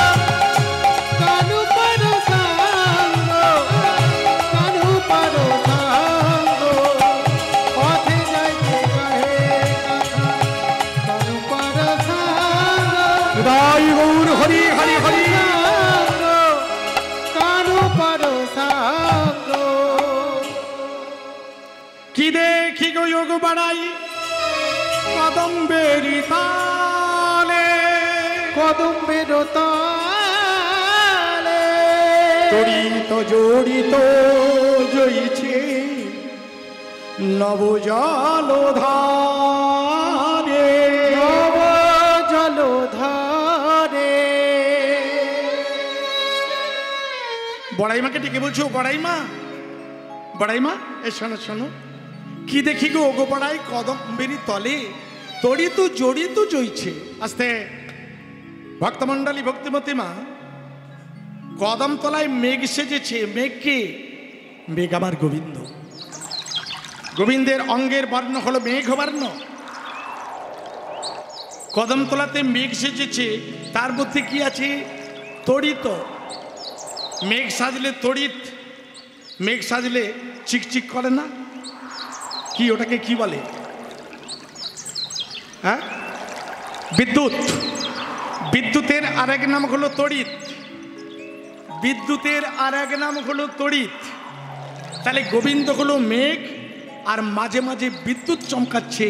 কানু পর সাঙ্গ, কানু পর সাঙ্গ। পথে যাইতে কহে কথা, কানু পর সাঙ্গ, হৃদয় গৌর হরি হরি হরি। কানু পর সাঙ্গ। কি দেখি গো যোগ বাড়াই কদম্বেরি তালে, কদম্বের তালে, তড়িত জড়িত জইছে নব জলধারে, নব জলধারে। বড়াইমাকে ডেকে বলছো, বড়াইমা, বড়াইমা, এ শোনো শোনো, কি দেখি গো ওগো বড়াই কদম্বেরি তলে তড়িত জড়িত জইছে। আস্তে ভক্তমণ্ডলী, ভক্তিমতী মা, কদম তলায় মেঘ সেজেছে। মেঘ কে? মেঘ আমার গোবিন্দ। গোবিন্দের অঙ্গের বর্ণ হলো মেঘ বর্ণ। কদমতলাতে মেঘ সেজেছে, তার মধ্যে কি আছে? তড়িত। মেঘ সাজলে তড়িৎ, মেঘ সাজলে চিকচিক করে না? কি ওটাকে কি বলে? হ্যাঁ, বিদ্যুৎ। বিদ্যুতের আর এক নাম হলো তড়িৎ। বিদ্যুতের আর এক নাম হলো তড়িৎ। তাহলে গোবিন্দ হলো মেঘ, আর মাঝে মাঝে বিদ্যুৎ চমকাচ্ছে,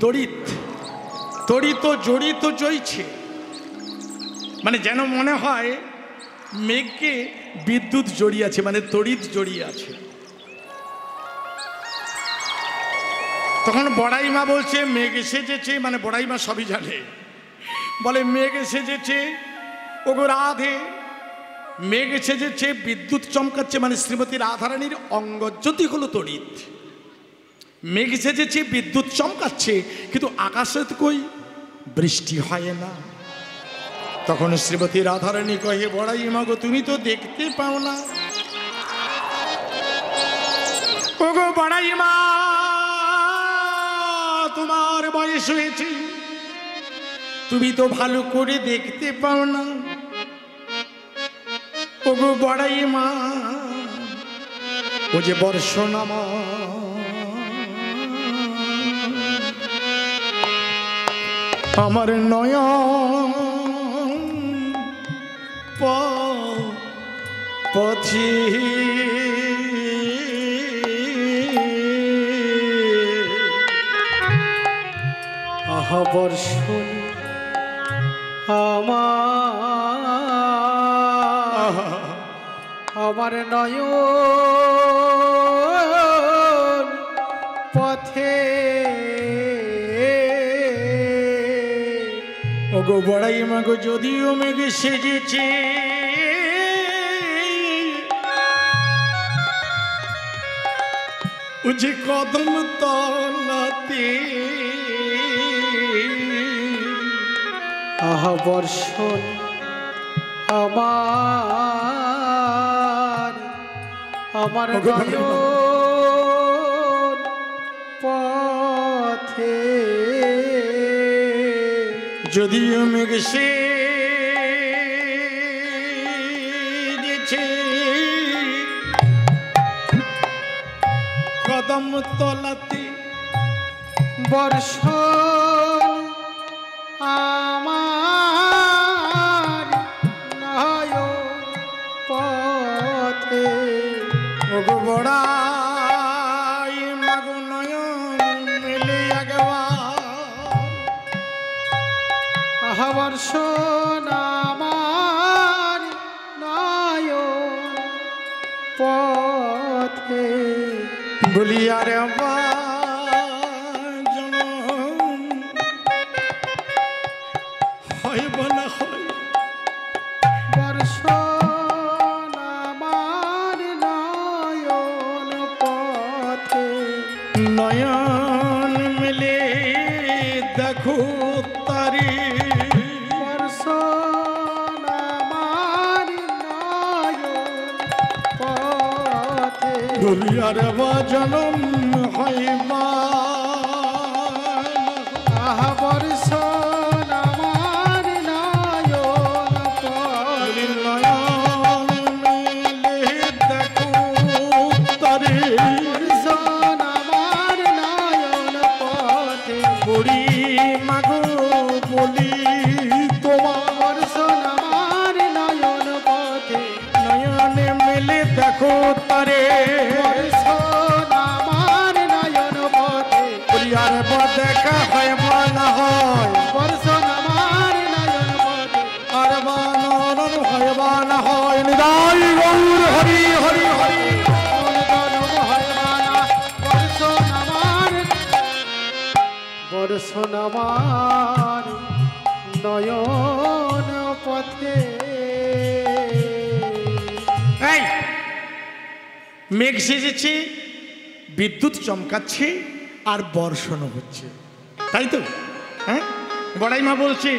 তড়িৎ। তড়িত জড়িত জইছে, মানে যেন মনে হয় মেঘকে বিদ্যুৎ জড়িয়ে আছে, মানে তড়িৎ জড়িয়ে আছে। তখন বড়াইমা বলছে মেঘ সেজেছে, মানে বড়াইমা সবই জানে, বলে মেঘ সেজেছে ওগো রাধে, মেঘ সেজেছে, বিদ্যুৎ চমকাচ্ছে, মানে শ্রীমতী রাধারানীর অঙ্গজ্যোতি হলো তড়িৎ। মেঘ সেজেছে, বিদ্যুৎ চমকাচ্ছে, কিন্তু আকাশে তো কই বৃষ্টি হয় না। তখন শ্রীমতী রাধারানী কহে, বড়াইমা গো, তুমি তো দেখতে পাও না। ওগো বড়াইমা, তোমার বয়স হয়েছে, তুমি তো ভালো করে দেখতে পাও না। ওগো বড়াইমা, ও যে বর্ষনামা, আমার নয়ন পথি আহা বর্ষণ আমার নয়ন পথে। ওগো বড়াইমা গো, যদিও মেঘ সেজেছে, ও যে কদম তলাতে, আহা বর্ষণ আমার নয়ন পথে। যদিও মেঘ সেজেছে কদম তলাতে, বর্ষণ আমার নয়ন পথে। ওগো বড়াইমা গো, নয়ন মেলে একবার, আহা বর্ষণ আমার নয়ন পথে। বলি আরে হয় বলা হয়, বর্ষণ আমার নয়ন পথে। নয়ন মেলে দেখো তারে বর্ষণ আমার নয়ন পথে দুলিয়ার বাজনম হইবা আহা বর্ষণ আমার নয়ন পথে নয়ন মেলে দেখো তারে বর্ষণ আমার নয়ন পথে বুড়ি মাগো বলি তোমার বর্ষণ আমার নয়ন পথে নয়নে মেলে দেখো তারে বর্ষণ আমার নয়ন পথে দুলিয়ার বা দেখা হয় বা না হয় বর্ষণ আমার নয়ন পথে আর বা নরম হয় বা না হয় নিদাই গৌর হরি হরি হরি বর্ষণ আমার নয়ন পথে এই মেঘ সেজেছে বিদ্যুৎ চমকাচ্ছে আর বর্ষণও হচ্ছে তাই তো হ্যাঁ বড়াই মা বলছে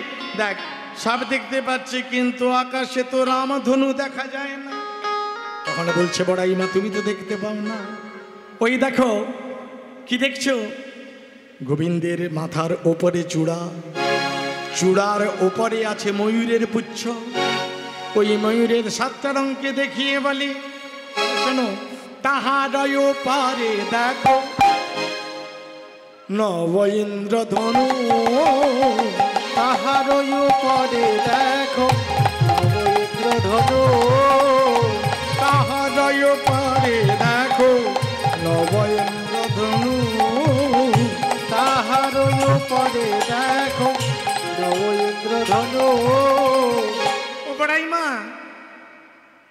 দেখ সব দেখতে পাচ্ছি কিন্তু আকাশে তো রামধনু দেখা যায় না তখন বলছে বড়াই মা তুমি তো দেখতে পাও না ওই দেখো কি দেখছো গোবিন্দের মাথার ওপরে চূড়া চূড়ার ওপরে আছে ময়ূরের পুচ্ছ ওই ময়ূরের সাতটা রঙকে দেখিয়ে বলি শোনো তাহারয় পারে দেখো নব ইন্দ্রধনু তাহারই পরে দেখো ইন্দ্রধনু তাহারয় পারে দেখো নব ইন্দ্রধনু তাহারই পরে দেখো ইন্দ্রধনু ও বড়াই মা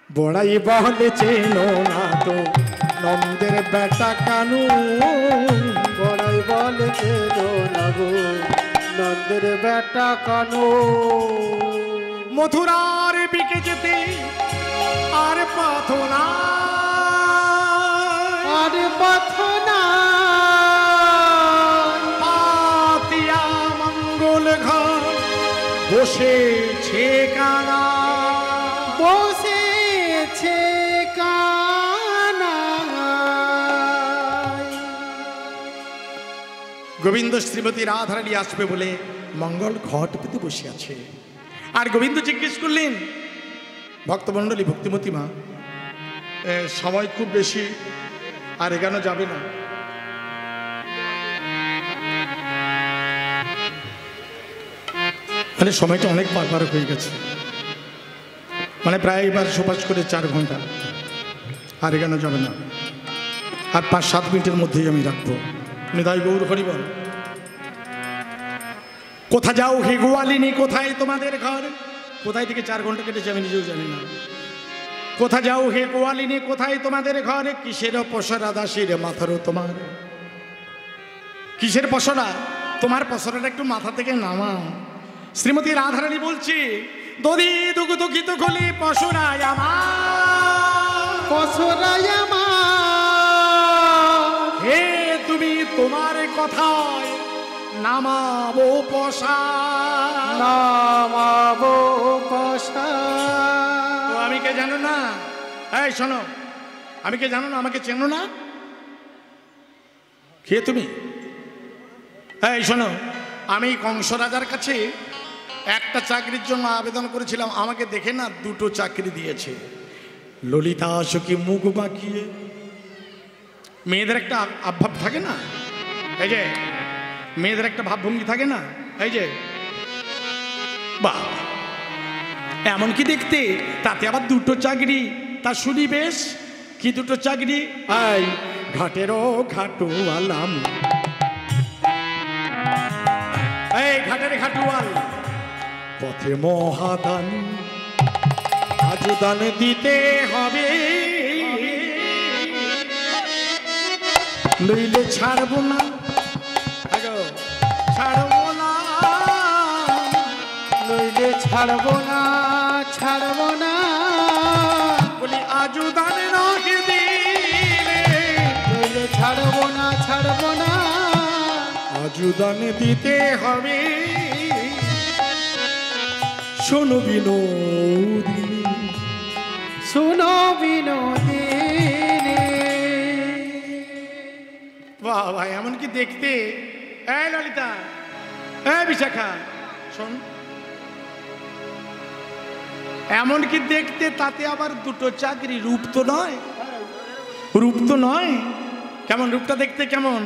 বড়াই বলে চেনো না তো নন্দের বেটা কানু বড়াই বলে চেনো না গো নন্দের বেটা কানু মথুরার বিকে যেতে আর পাথনা আর পথনা পাতিয়া মঙ্গল ঘর বসেছে কানা বসেছে কানা গোবিন্দ শ্রীমতী রাধারানী আসবে বলে মঙ্গল ঘট পেতে বসে আছে আর গোবিন্দ জিজ্ঞেস করলেন ভক্তমণ্ডলী ভক্তিমতী মা সময় খুব বেশি আর এখানে যাবে না মানে সময়টা অনেক পার হয়ে গেছে মানে প্রায় এবার সুপাস করে 4 ঘন্টা আর এখানে যাবে না আর 5-7 মিনিটের মধ্যেই আমি রাখবো নিদাই গৌর হরিবল কোথা যাও হে গোয়ালিনী কোথায় তোমাদের ঘর কোথায় থেকে 4 ঘন্টা কেটেছে আমি নিজেও জানি না কোথা যাও হে গোয়ালিনী কোথায় তোমাদের ঘর কিসের পসরা দাসীর মাথারও তোমার কিসের পসরা তোমার পসরাটা একটু মাথা থেকে নামাও শ্রীমতী রাধারানী বলছি দধি দুঃখ দুঃখিত খলি পসরায় আমার পশুরাই আমার হে তুমি তোমার কথায় নামাবো পশা নামাবো পশা তো আমি কে জানো না এই শোনো আমি কে জানো না আমাকে চেনো না কে তুমি এই শোনো আমি কংস রাজার কাছে একটা চাকরির জন্য আবেদন করেছিলাম আমাকে দেখে না 2টো চাকরি দিয়েছে ললিতা সখী মুখ বাঁকিয়ে মেয়েদের একটা আভাব থাকে না এই যে মেয়েদের একটা ভাবভঙ্গি থাকে না এই যে বাহ এমন কি দেখতে তাতে আবার 2টো চাকরি তা শুনি বেশ কি 2টো চাকরি এই ঘাটেরও ঘাটুয়ালাম এই ঘাটের ঘাটুয়াল পথে মহাদান আজ দান দিতে হবে নইলে ছাড়বো না ছাড়বো না নইলে ছাড়বো না ছাড়বো না বলি আজু দান রাখে দিলে নইলে ছাড়বো না ছাড়বো না আজুদান দিতে হবে। শোনো বিনোদিনী, শোনো বিনোদিনী। বাবা এমন কি দেখতে। এই ললিতা, এই বিশাখা, শোন, এমন কি দেখতে, তাতে আবার দুটো চাকরি। রূপ তো নয়, রূপ তো নয়। কেমন রূপটা দেখতে, কেমন?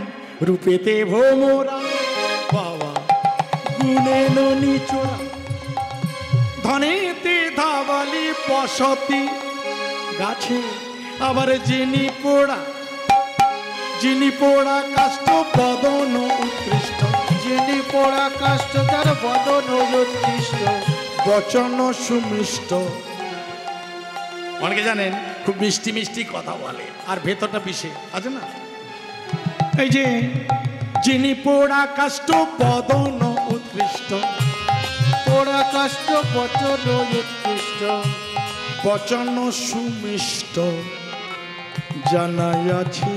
রূপেতে ভোমরা, বাবা গুণে নিচোরা, ধনেতে ধাবালি বসতি গাছে, আবার যিনি পোড়া, যিনি পোড়া কাষ্ঠ বদন উৎকৃষ্ট, যিনি পোড়া কাষ্ঠ তার বদন উৎকৃষ্ট, বচন সুমিষ্ট। অনেকে জানেন খুব মিষ্টি মিষ্টি কথা বলে, আর ভেতরটা বিষে আছে না। এই যে যিনি পোড়া কাষ্ঠ বদন উৎকৃষ্ট, পোড়া কাষ্ঠ বচন উৎকৃষ্ট, বচন সুমিষ্ট, জানাইয়াছি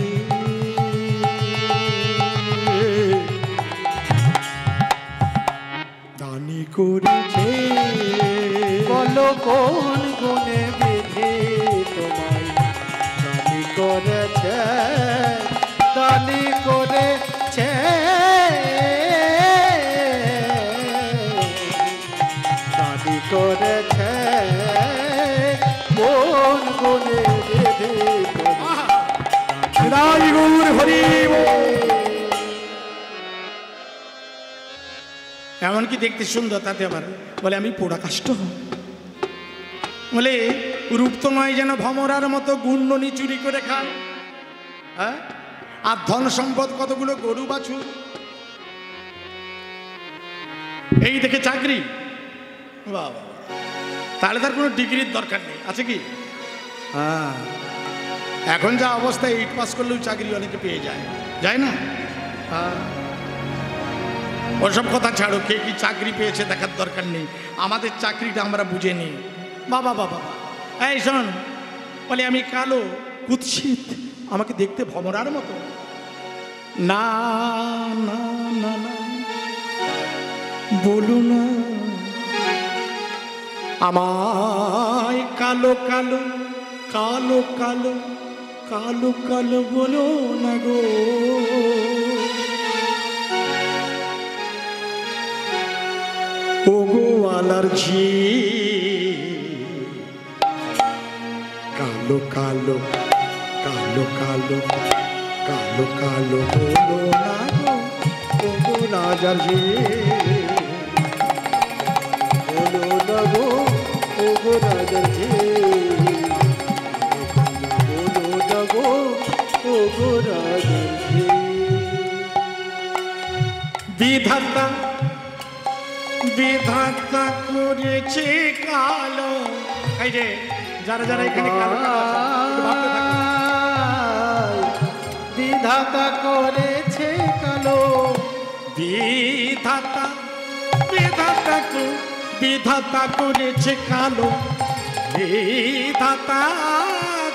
দানি করেছে। বলো কোন গুণে বিধি তোমায় দানি করেছে, দানি করেছে, দানি করেছে কোন গুণে বিধি হরি হরি। এমনকি দেখতে সুন্দর, তাতে আবার বলে আমি পোড়া কাষ্ঠ। বলে রূপ তো নয় যেন ভমরার মতো গুণনি চুরি করে খায়। হ্যাঁ, আর ধন সম্পদ কতগুলো গরু বাছুর। এই দেখে চাকরি, বাবা, তাহলে তার কোনো ডিগ্রির দরকার নেই, আছে কি? হ্যাঁ, এখন যা অবস্থা 8 পাস করলেও চাকরি অনেকে পেয়ে যায়, যায় না? হ্যাঁ, ওসব কথা ছাড়ো, কে কি চাকরি পেয়েছে দেখার দরকার নেই, আমাদের চাকরিটা আমরা বুঝে নিই। বাবা বাবা, এই শোন, বলে আমি কালো কুৎসিত, আমাকে দেখতে ভমরার মতো। না না না না, বলো না আমায় কালো কালো, কালো কালো, কালো কালো বলো না গো। ওগো অ্যালার্জি, কালো কালো, কালো কালো, কালো কালো বলো না গো। ওগো রাজার্জি, বলো না গো, ওগো রাজার্জি, বলো না গো, ওগো রাজার্জি। বিধাতা, বিধাতা করেছে কালো। এই যে যারা যারা এখানে কালো কালো আছে, একটু ভাবতে থাকো। বিধাতা করেছে কালো, বিধাতা, বিধাতা বিধাতা করেছে কালো, বিধাতা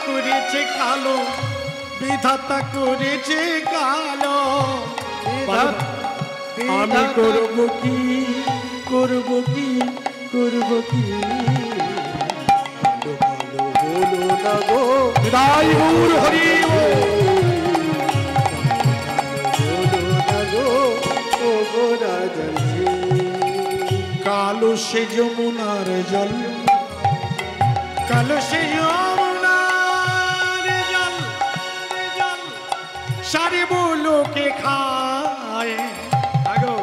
করেছে কালো, বিধাতা করেছে কালো। আমি করব কি, করব কি, করব কি, কালো কালো বলো না গো, রাই গৌর হরি বলো না গো, ওগো রাজার্জি। কালো সে যমুনার জল, কালো সে যমুনার জল, জল সারে বলোকে খায়। আগো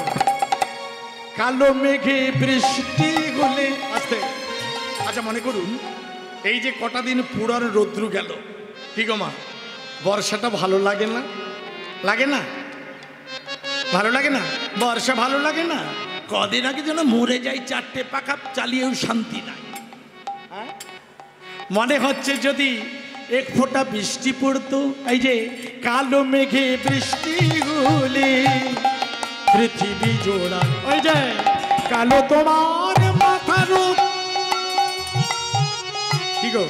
কালো মেঘে বৃষ্টি হলে আসতে। আচ্ছা মনে করুন, এই যে কটা দিন পুরার রৌদ্র গেল, কি গো মা, বর্ষাটা ভালো লাগে না? লাগে না? ভালো লাগে না? বর্ষা ভালো লাগে না? কদিন আগে যেন মরে যাই, 4টে পাখা চালিয়েও শান্তি নাই। মনে হচ্ছে যদি এক ফোঁটা বৃষ্টি পড়তো। এই যে কালো মেঘে বৃষ্টি হলে পৃথিবী জোড়া, ওই যে কালো তোমার মাথার, কি গো,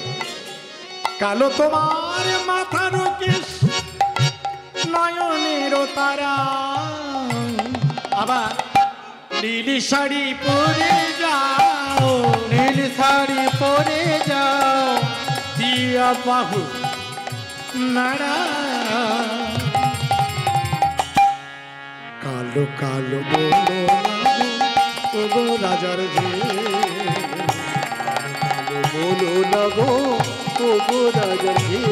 কালো তোমার মাথার কেশ, নয়নের তারা, আবার নীল শাড়ি পরে যাও, নীল শাড়ি পরে যাও, দিয়া বাহু নাড়া। কালো কালো বলো তবু রাজার ঝে, বলো না গো তবু রাজার ঝে,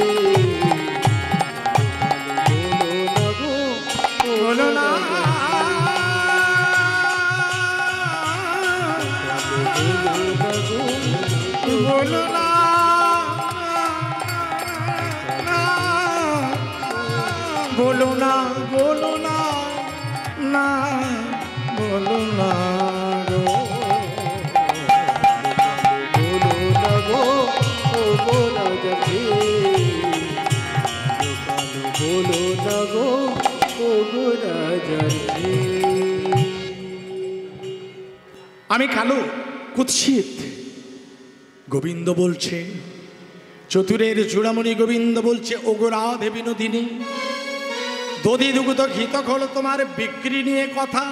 বলো না বলো না বলো না বলো না না বলো না গো, বলো না গো তবু রাজার ঝে, বলো না গো তবু রাজার ঝে। আমি কালো কুৎসিত। গোবিন্দ বলছে, চতুরের চূড়ামণি গোবিন্দ বলছে, ওগো রাধে বিনোদিনী, দধি দুগ্ধ ঘিত হলো তোমার বিক্রি নিয়ে কথা,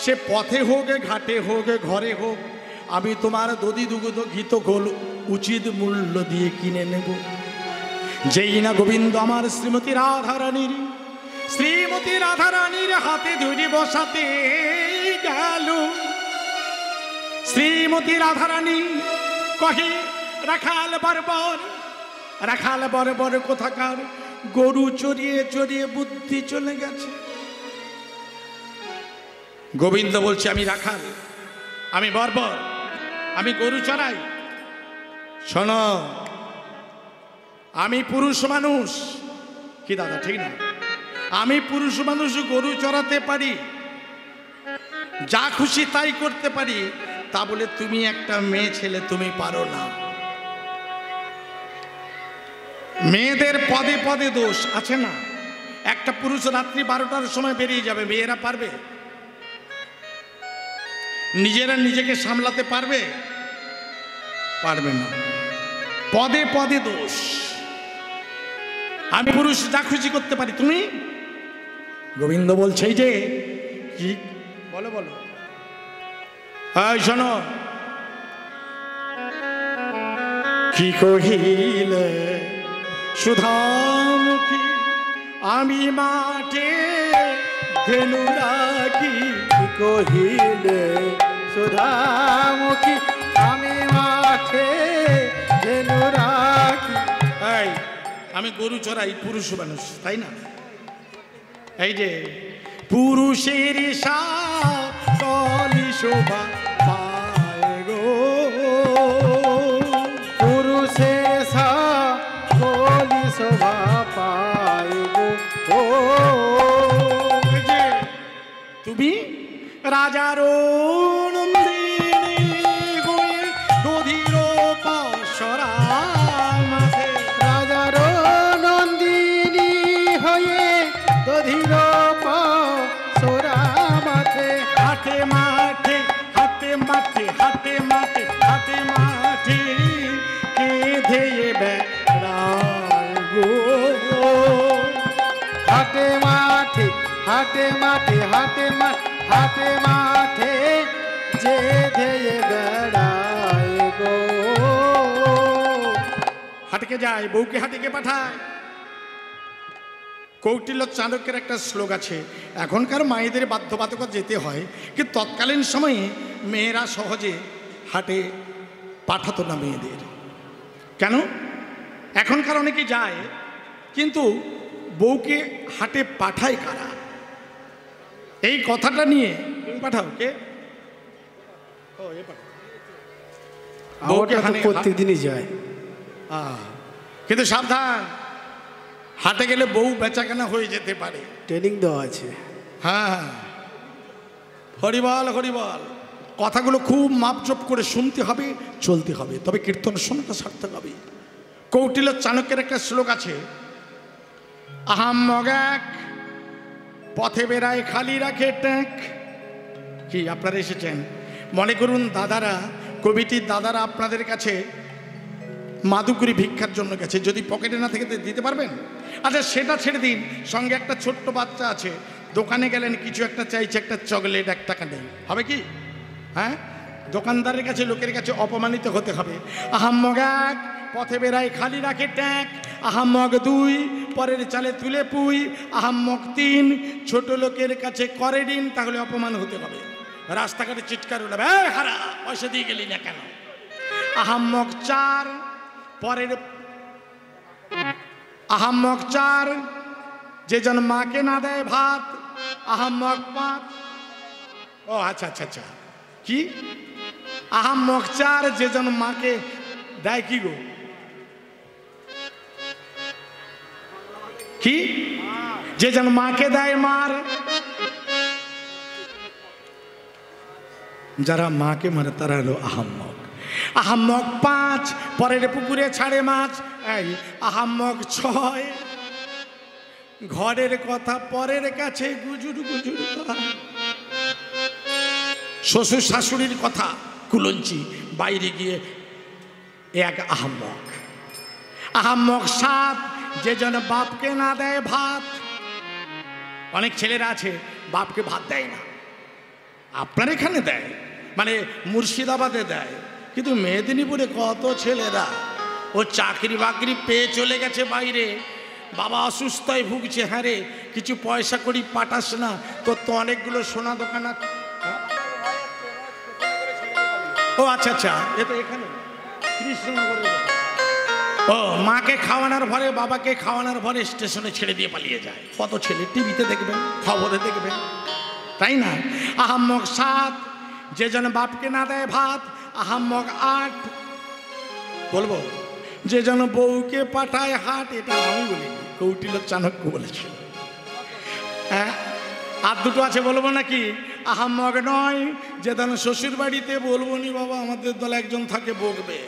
সে পথে হোক ঘাটে হোক ঘরে হোক, আমি তোমার দধি দুগ্ধ ঘিত ঘোল উচিত মূল্য দিয়ে কিনে নেব। যেই না গোবিন্দ আমার শ্রীমতী রাধারানীর হাতে ধরে বসাতে গেল, শ্রীমতী রাধারানী কহে, রাখাল বর্বর কোথাকার, গরু চড়িয়ে চড়িয়ে বুদ্ধি চলে গেছে। গোবিন্দ বলছে, আমি রাখাল, আমি বর্বর, আমি গরু চড়াই। শোনো, আমি পুরুষ মানুষ। কি দাদা ঠিক না? আমি পুরুষ মানুষ, গরু চড়াতে পারি, যা খুশি তাই করতে পারি, তা বলে তুমি একটা মেয়ে ছেলে তুমি পারো না। মেয়েদের পদে পদে দোষ আছে না? একটা পুরুষ রাত্রি 12টার সময় বেরিয়ে যাবে, মেয়েরা পারবে? নিজেরা নিজেকে সামলাতে পারবে? পারবে না। পদে পদে দোষ। আমি পুরুষ, যা খুশি করতে পারি, তুমি? গোবিন্দ বলছে, এই যে কি বলো বলো, এই শোনো, কি কহিলে সুধামুখী, আমি মাঠে ধেনু রাখি। কি কহিলে সুধামুখী, আমি মাঠে ধেনু রাখি। এই আমি গরু চড়াই, পুরুষ মানুষ, তাই না? এই যে পুরুষের কলি শোভা পায় গো, পুরুষের কলি শোভা পায় গো। এই যে তুমি রাজার নন্দিনী হয়ে দধির পসরা মাঝে, রাজার নন্দিনী হয়ে দধির পসরা মাঝে, হাটে মাঠে হাটে মাঠে হাটে মাঠে হাটে মাঠে কেঁদে বেড়ায় গো, হাটে মাঠে হাটে মাঠে হাটে মাঠে হাটে মাঠে যে ধেয়ে বেড়ায় গো। হাটকে যায়, বউকে হাটকে পাঠায়। কৌটিল্য চাণক্যের একটা শ্লোক আছে, এখনকার মায়েদের বাধ্যবাধকতা যেতে হয়, কিন্তু তৎকালীন সময়ে মেয়েরা সহজে হাটে পাঠাতো না মেয়েদের। কেন? এখনকার অনেকে যায়, কিন্তু বউকে হাটে পাঠায় কারা? এই কথাটা নিয়ে পাঠাও কে? বউকে হাটে প্রত্যেকদিনই যায়, কিন্তু সাবধান, হাটে গেলে বউ বেচাকেনা হয়ে যেতে পারে। ট্রেনিং দেওয়া আছে। হ্যাঁ, হরিবল হরিবল, কথাগুলো খুব মাপজপ করে শুনতে হবে, চলতে হবে, তবে কীর্তন শোনাটা সার্থক হবে। কৌটিল্য চাণক্যের একটা শ্লোক আছে, আহাম মগাক পথে বেড়ায় খালি রাখে ট্যাঁক। কি আপনারা এসেছেন, মনে করুন দাদারা, কমিটির দাদারা আপনাদের কাছে মাদুকুরি ভিক্ষার জন্য গেছে, যদি পকেটে না থেকে দিতে পারবেন? আচ্ছা সেটা ছেড়ে দিন, সঙ্গে একটা ছোট্ট বাচ্চা আছে, দোকানে গেলেন, কিছু একটা চাইছে, একটা চকলেট, 1 টাকা নেই, হবে কি? হ্যাঁ, দোকানদারের কাছে, লোকের কাছে অপমানিত হতে হবে। আহাম্মক 1, পথে বেড়ায় খালি রাখে ট্যাঁক। আহাম্মক 2, পরের চালে তুলে পুই। আহাম্মক 3, ছোট লোকের কাছে করে ঋণ, তাহলে অপমান হতে হবে। রাস্তাঘাটে চিৎকার উঠাবে, এই হারা, পয়সা দিয়ে গেলি না কেন? আহাম্মক 4, আহাম্মক 4, যে জন মাকে না দেয় ভাত। আহাম্মক 5, ও আচ্ছা আচ্ছা আচ্ছা, কি? আহাম্মক 4, যে জন মাকে দেয় কি গো, কি? যে জন মাকে দেয় মার। যারা মাকে মারে তারা হলো আহাম্মক। আহাম্মক 5, পরের পুকুরে ছাড়ে মাছ। এই আহাম্মক 6, ঘরের কথা পরের কাছে গুজুর গুজুর করে। শ্বশুর শাশুড়ির কথা কুলঞ্চি, বাইরে গিয়ে 1 আহাম্মক। আহাম্মক 7, যে জন বাপকে না দেয় ভাত। অনেক ছেলেরা আছে বাপকে ভাত দেয় না, আপনার এখানে দেয়, মানে মুর্শিদাবাদে দেয়, কিন্তু মেদিনীপুরে কত ছেলেরা ও চাকরি বাকরি পেয়ে চলে গেছে বাইরে, বাবা অসুস্থই ভুগছে। হ্যাঁ রে, কিছু পয়সা করি পাঠাস না, তোর তো অনেকগুলো সোনা দোকান আছে। ও আচ্ছা আচ্ছা, এ তো এখানে কৃষ্ণনগরে। ও মাকে খাওয়ানোর ভরে, বাবাকে খাওয়ানোর ভরে স্টেশনে ছেড়ে দিয়ে পালিয়ে যায়। কত ছেলে টিভিতে দেখবেন, খবরে দেখবেন, তাই না? আহাম্মক 7, যে জন বাপকে না দেয় ভাত। আহাম্মক 8, বলবো, যে জন বউকে পাঠায় হাট। এটা আমি বলি, কৌটিল্য চাণক্য বলেছে। হ্যাঁ, আর 2টো আছে, বলবো নাকি? আহাম্মক 9, যে জন শ্বশুর বাড়িতে, বলবো নি বাবা, আমাদের দলে একজন থাকে বকবে।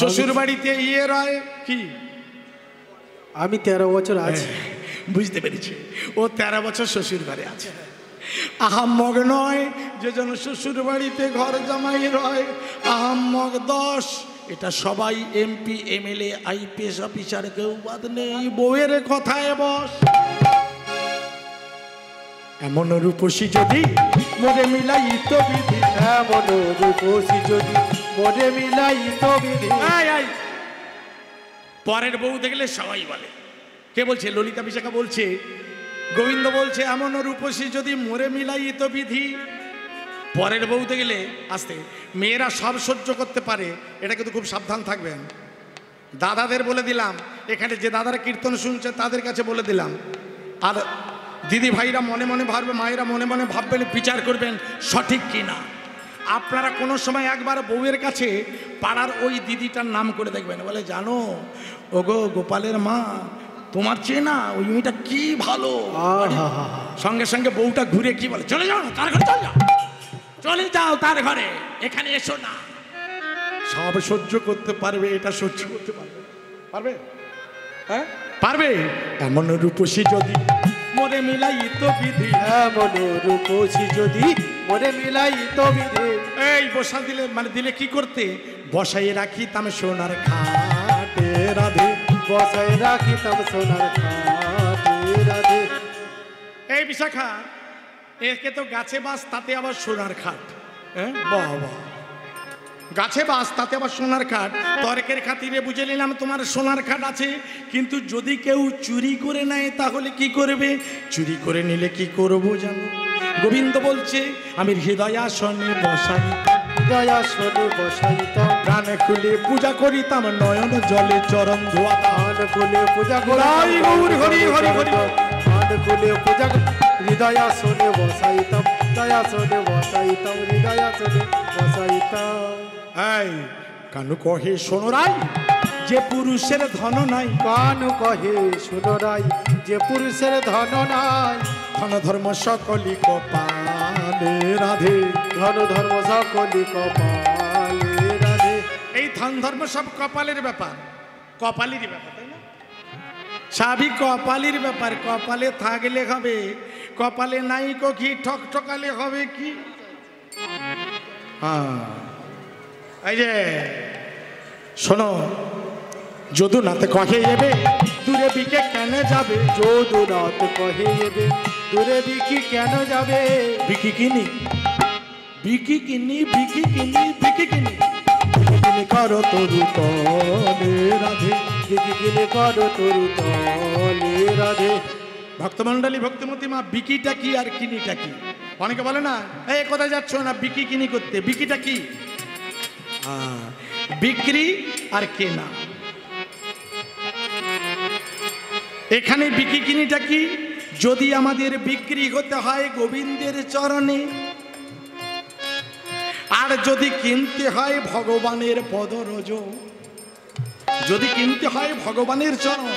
শ্বশুর বাড়িতে ইয়ে রয় কি, আমি 13 বছর আছি। বুঝতে পেরেছি, ও 13 বছর শ্বশুর বাড়ি আছে। আহাম্মক 9, যে জন শ্বশুর বাড়িতে ঘর জামাই রয়। আহাম্মক 10, এটা সবাই এমপি, এমএলএ, আইপিএস অফিসার, কেউ বাদ নেই। বউয়ের কথায় বস। এমন রূপসী যদি মোরে মিলাই তো বিধি, এমন রূপসী যদি মোরে মিলাই তো বিধি। পরের বউ দেখলে সবাই বলে, কে বলছে? ললিতা বিশাখা বলছে, গোবিন্দ বলছে, এমন রূপসী যদি মোরে মিলাই তো বিধি। পরের বউ দেখলে আসতে, মেয়েরা সব সহ্য করতে পারে, এটা কিন্তু খুব সাবধান থাকবেন। দাদাদের বলে দিলাম, এখানে যে দাদারা কীর্তন শুনছে তাদের কাছে বলে দিলাম। আর দিদি ভাইরা মনে মনে ভাববে, মায়েরা মনে মনে ভাববেন, বিচার করবেন সঠিক কি না। আপনারা কোনো সময় একবার বউয়ের কাছে পাড়ার ওই দিদিটার নাম করে দেখবেন, বলে, জানো ওগো গোপালের মা, তোমার চেয়ে না ওই মেয়েটা কি ভালো। সঙ্গে সঙ্গে বউটা ঘুরে কি বলে, চলে যাও তার ঘরে, চলে যাও, চলে যাও তার ঘরে, এখানে এসো না। সব সহ্য করতে পারবে, এটা সহ্য করতে পারবে? পারবে? হ্যাঁ পারবে। এমন রূপসী যদি মোরে মিলাই তো বিধি, এমন রূপসী যদি মোরে মিলাই তো বিধি। এই বসা দিলে, মানে দিলে কি করতে? বসাই রাখিতাম সোনার খাটে রাধে, বসাই রাখিতাম সোনার খাটে রাধে। এই বিশাখা, একে তো গাছে বাস, তাতে আবার সোনার খাট। হ্যাঁ, বাবা, গাছে বাস, তাতে আবার সোনার খাট। তর্কের খাতিরে বুঝে নিলাম তোমার সোনার খাট আছে, কিন্তু যদি কেউ চুরি করে নেয় তাহলে কি করবে? চুরি করে নিলে কি করবো জানো? গোবিন্দ বলছে, আমি হৃদয়াসনে বসাই, হৃদয়াসনে বসাইতাম, প্রাণ খুলে পূজা করিতাম, নয়ন জলে চরণ ধোয়াতাম, প্রাণ খুলে পূজা করি, হরি হরি হরি হরি, প্রাণ খুলে পূজা করি। হৃদয়াসনে বসাইতাম, হৃদয়াসনে বসাইতাম, হৃদয়াসনে বসাইতাম। এই কানু কহে শোনো রাই, যে পুরুষের ধন নাই। কানু কহে শোনো রাই, যে পুরুষের ধন নাই। ধন ধর্ম সকলি কপালে রাধে, ধন ধর্ম সকলি কপালে রাধে। এই ধন ধর্ম সব কপালের ব্যাপার, কপালেরই ব্যাপার, তাই না? সবই কপালের ব্যাপার। কপালে থাকলে হবে, কপালে নাই কি ঠকঠকালে হবে কি? হ্যাঁ, এই যে শোনো, যদুনাথ কহে এবে দূরে বিকে কেন যাবে? যদুনাথ কহে এবে দূরে বিকি কেন যাবে? বিকি কিনি বিকি কিনি বিকি কিনি বিকি কিনি কিনে করো তরু তলে রাধে, বিকি কিনে করো তরু তলে রাধে। ভক্তমণ্ডলী ভক্তিমতী মা, বিকিটা কি আর কিনিটা কি? অনেকে বলে না, এই কোথায় যাচ্ছ না বিকি কিনি করতে, বিকিটা কি? বিক্রি আর কেনা। এখানে বিকি কিনিটা কি? যদি আমাদের বিক্রি হতে হয় গোবিন্দের চরণে, আর যদি কিনতে হয় ভগবানের পদরজ, যদি কিনতে হয় ভগবানের চরণ,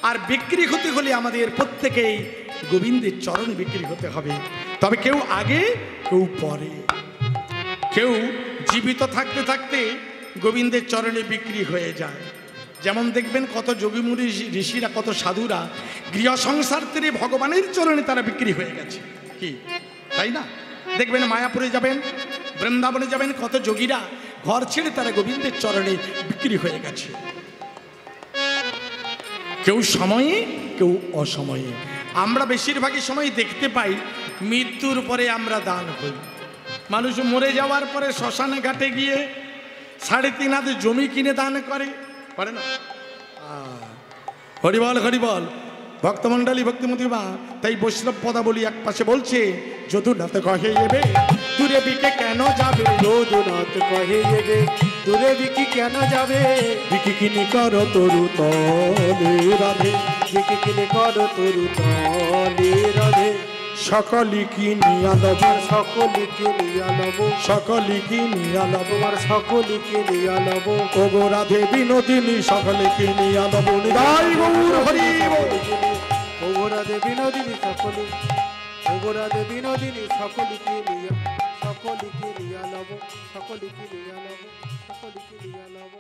আর বিক্রি হতে হলে আমাদের প্রত্যেকেই গোবিন্দের চরণে বিক্রি হতে হবে। তবে কেউ আগে কেউ পরে, কেউ জীবিত থাকতে থাকতে গোবিন্দের চরণে বিক্রি হয়ে যায়। যেমন দেখবেন কত যোগীমুনি ঋষিরা, কত সাধুরা গৃহ সংসার থেকে ভগবানের চরণে তারা বিক্রি হয়ে গেছে, কি তাই না? দেখবেন মায়াপুরে যাবেন, বৃন্দাবনে যাবেন, কত যোগীরা ঘর ছেড়ে তারা গোবিন্দের চরণে বিক্রি হয়ে গেছে। কেউ সময়ে কেউ অসময়ে। আমরা বেশিরভাগই সময় দেখতে পাই মৃত্যুর পরে আমরা দান করি। মানুষ মরে যাওয়ার পরে শ্মশানে ঘাটে গিয়ে 3.5 হাত জমি কিনে দান করে, পারে না? হরিবল হরিবল। ভক্তমণ্ডলী ভক্তিমতী মা, তাই বৈষ্ণব পদাবলী এক পাশে বলছে, যদুনাথ কহে যাবে দূরে বিকে কেন যাবে, যদুনাথ কহে যাবে দূরে বিকি কেন যাবে? বিকি কিনি করো তরু তলে রাধে, বিকি কিনে করো তরু তলে রাধে। সকলি কিনিয়া লব, সকলি কিনিয়া লব, সকলি কিনিয়া লব, তোমার সকলি কিনিয়া লব। ওগো রাধে বিনোদিনী সকলে কিনিয়া লব। নিতাই গৌর হরি বল। ওগো রাধে বিনোদিনী সকলি, ওগো রাধে বিনোদিনী সকলি কিনিয়া, সকলি কিনিয়া লব, সকলি কিনিয়া লব, সকলি কিনিয়া লব।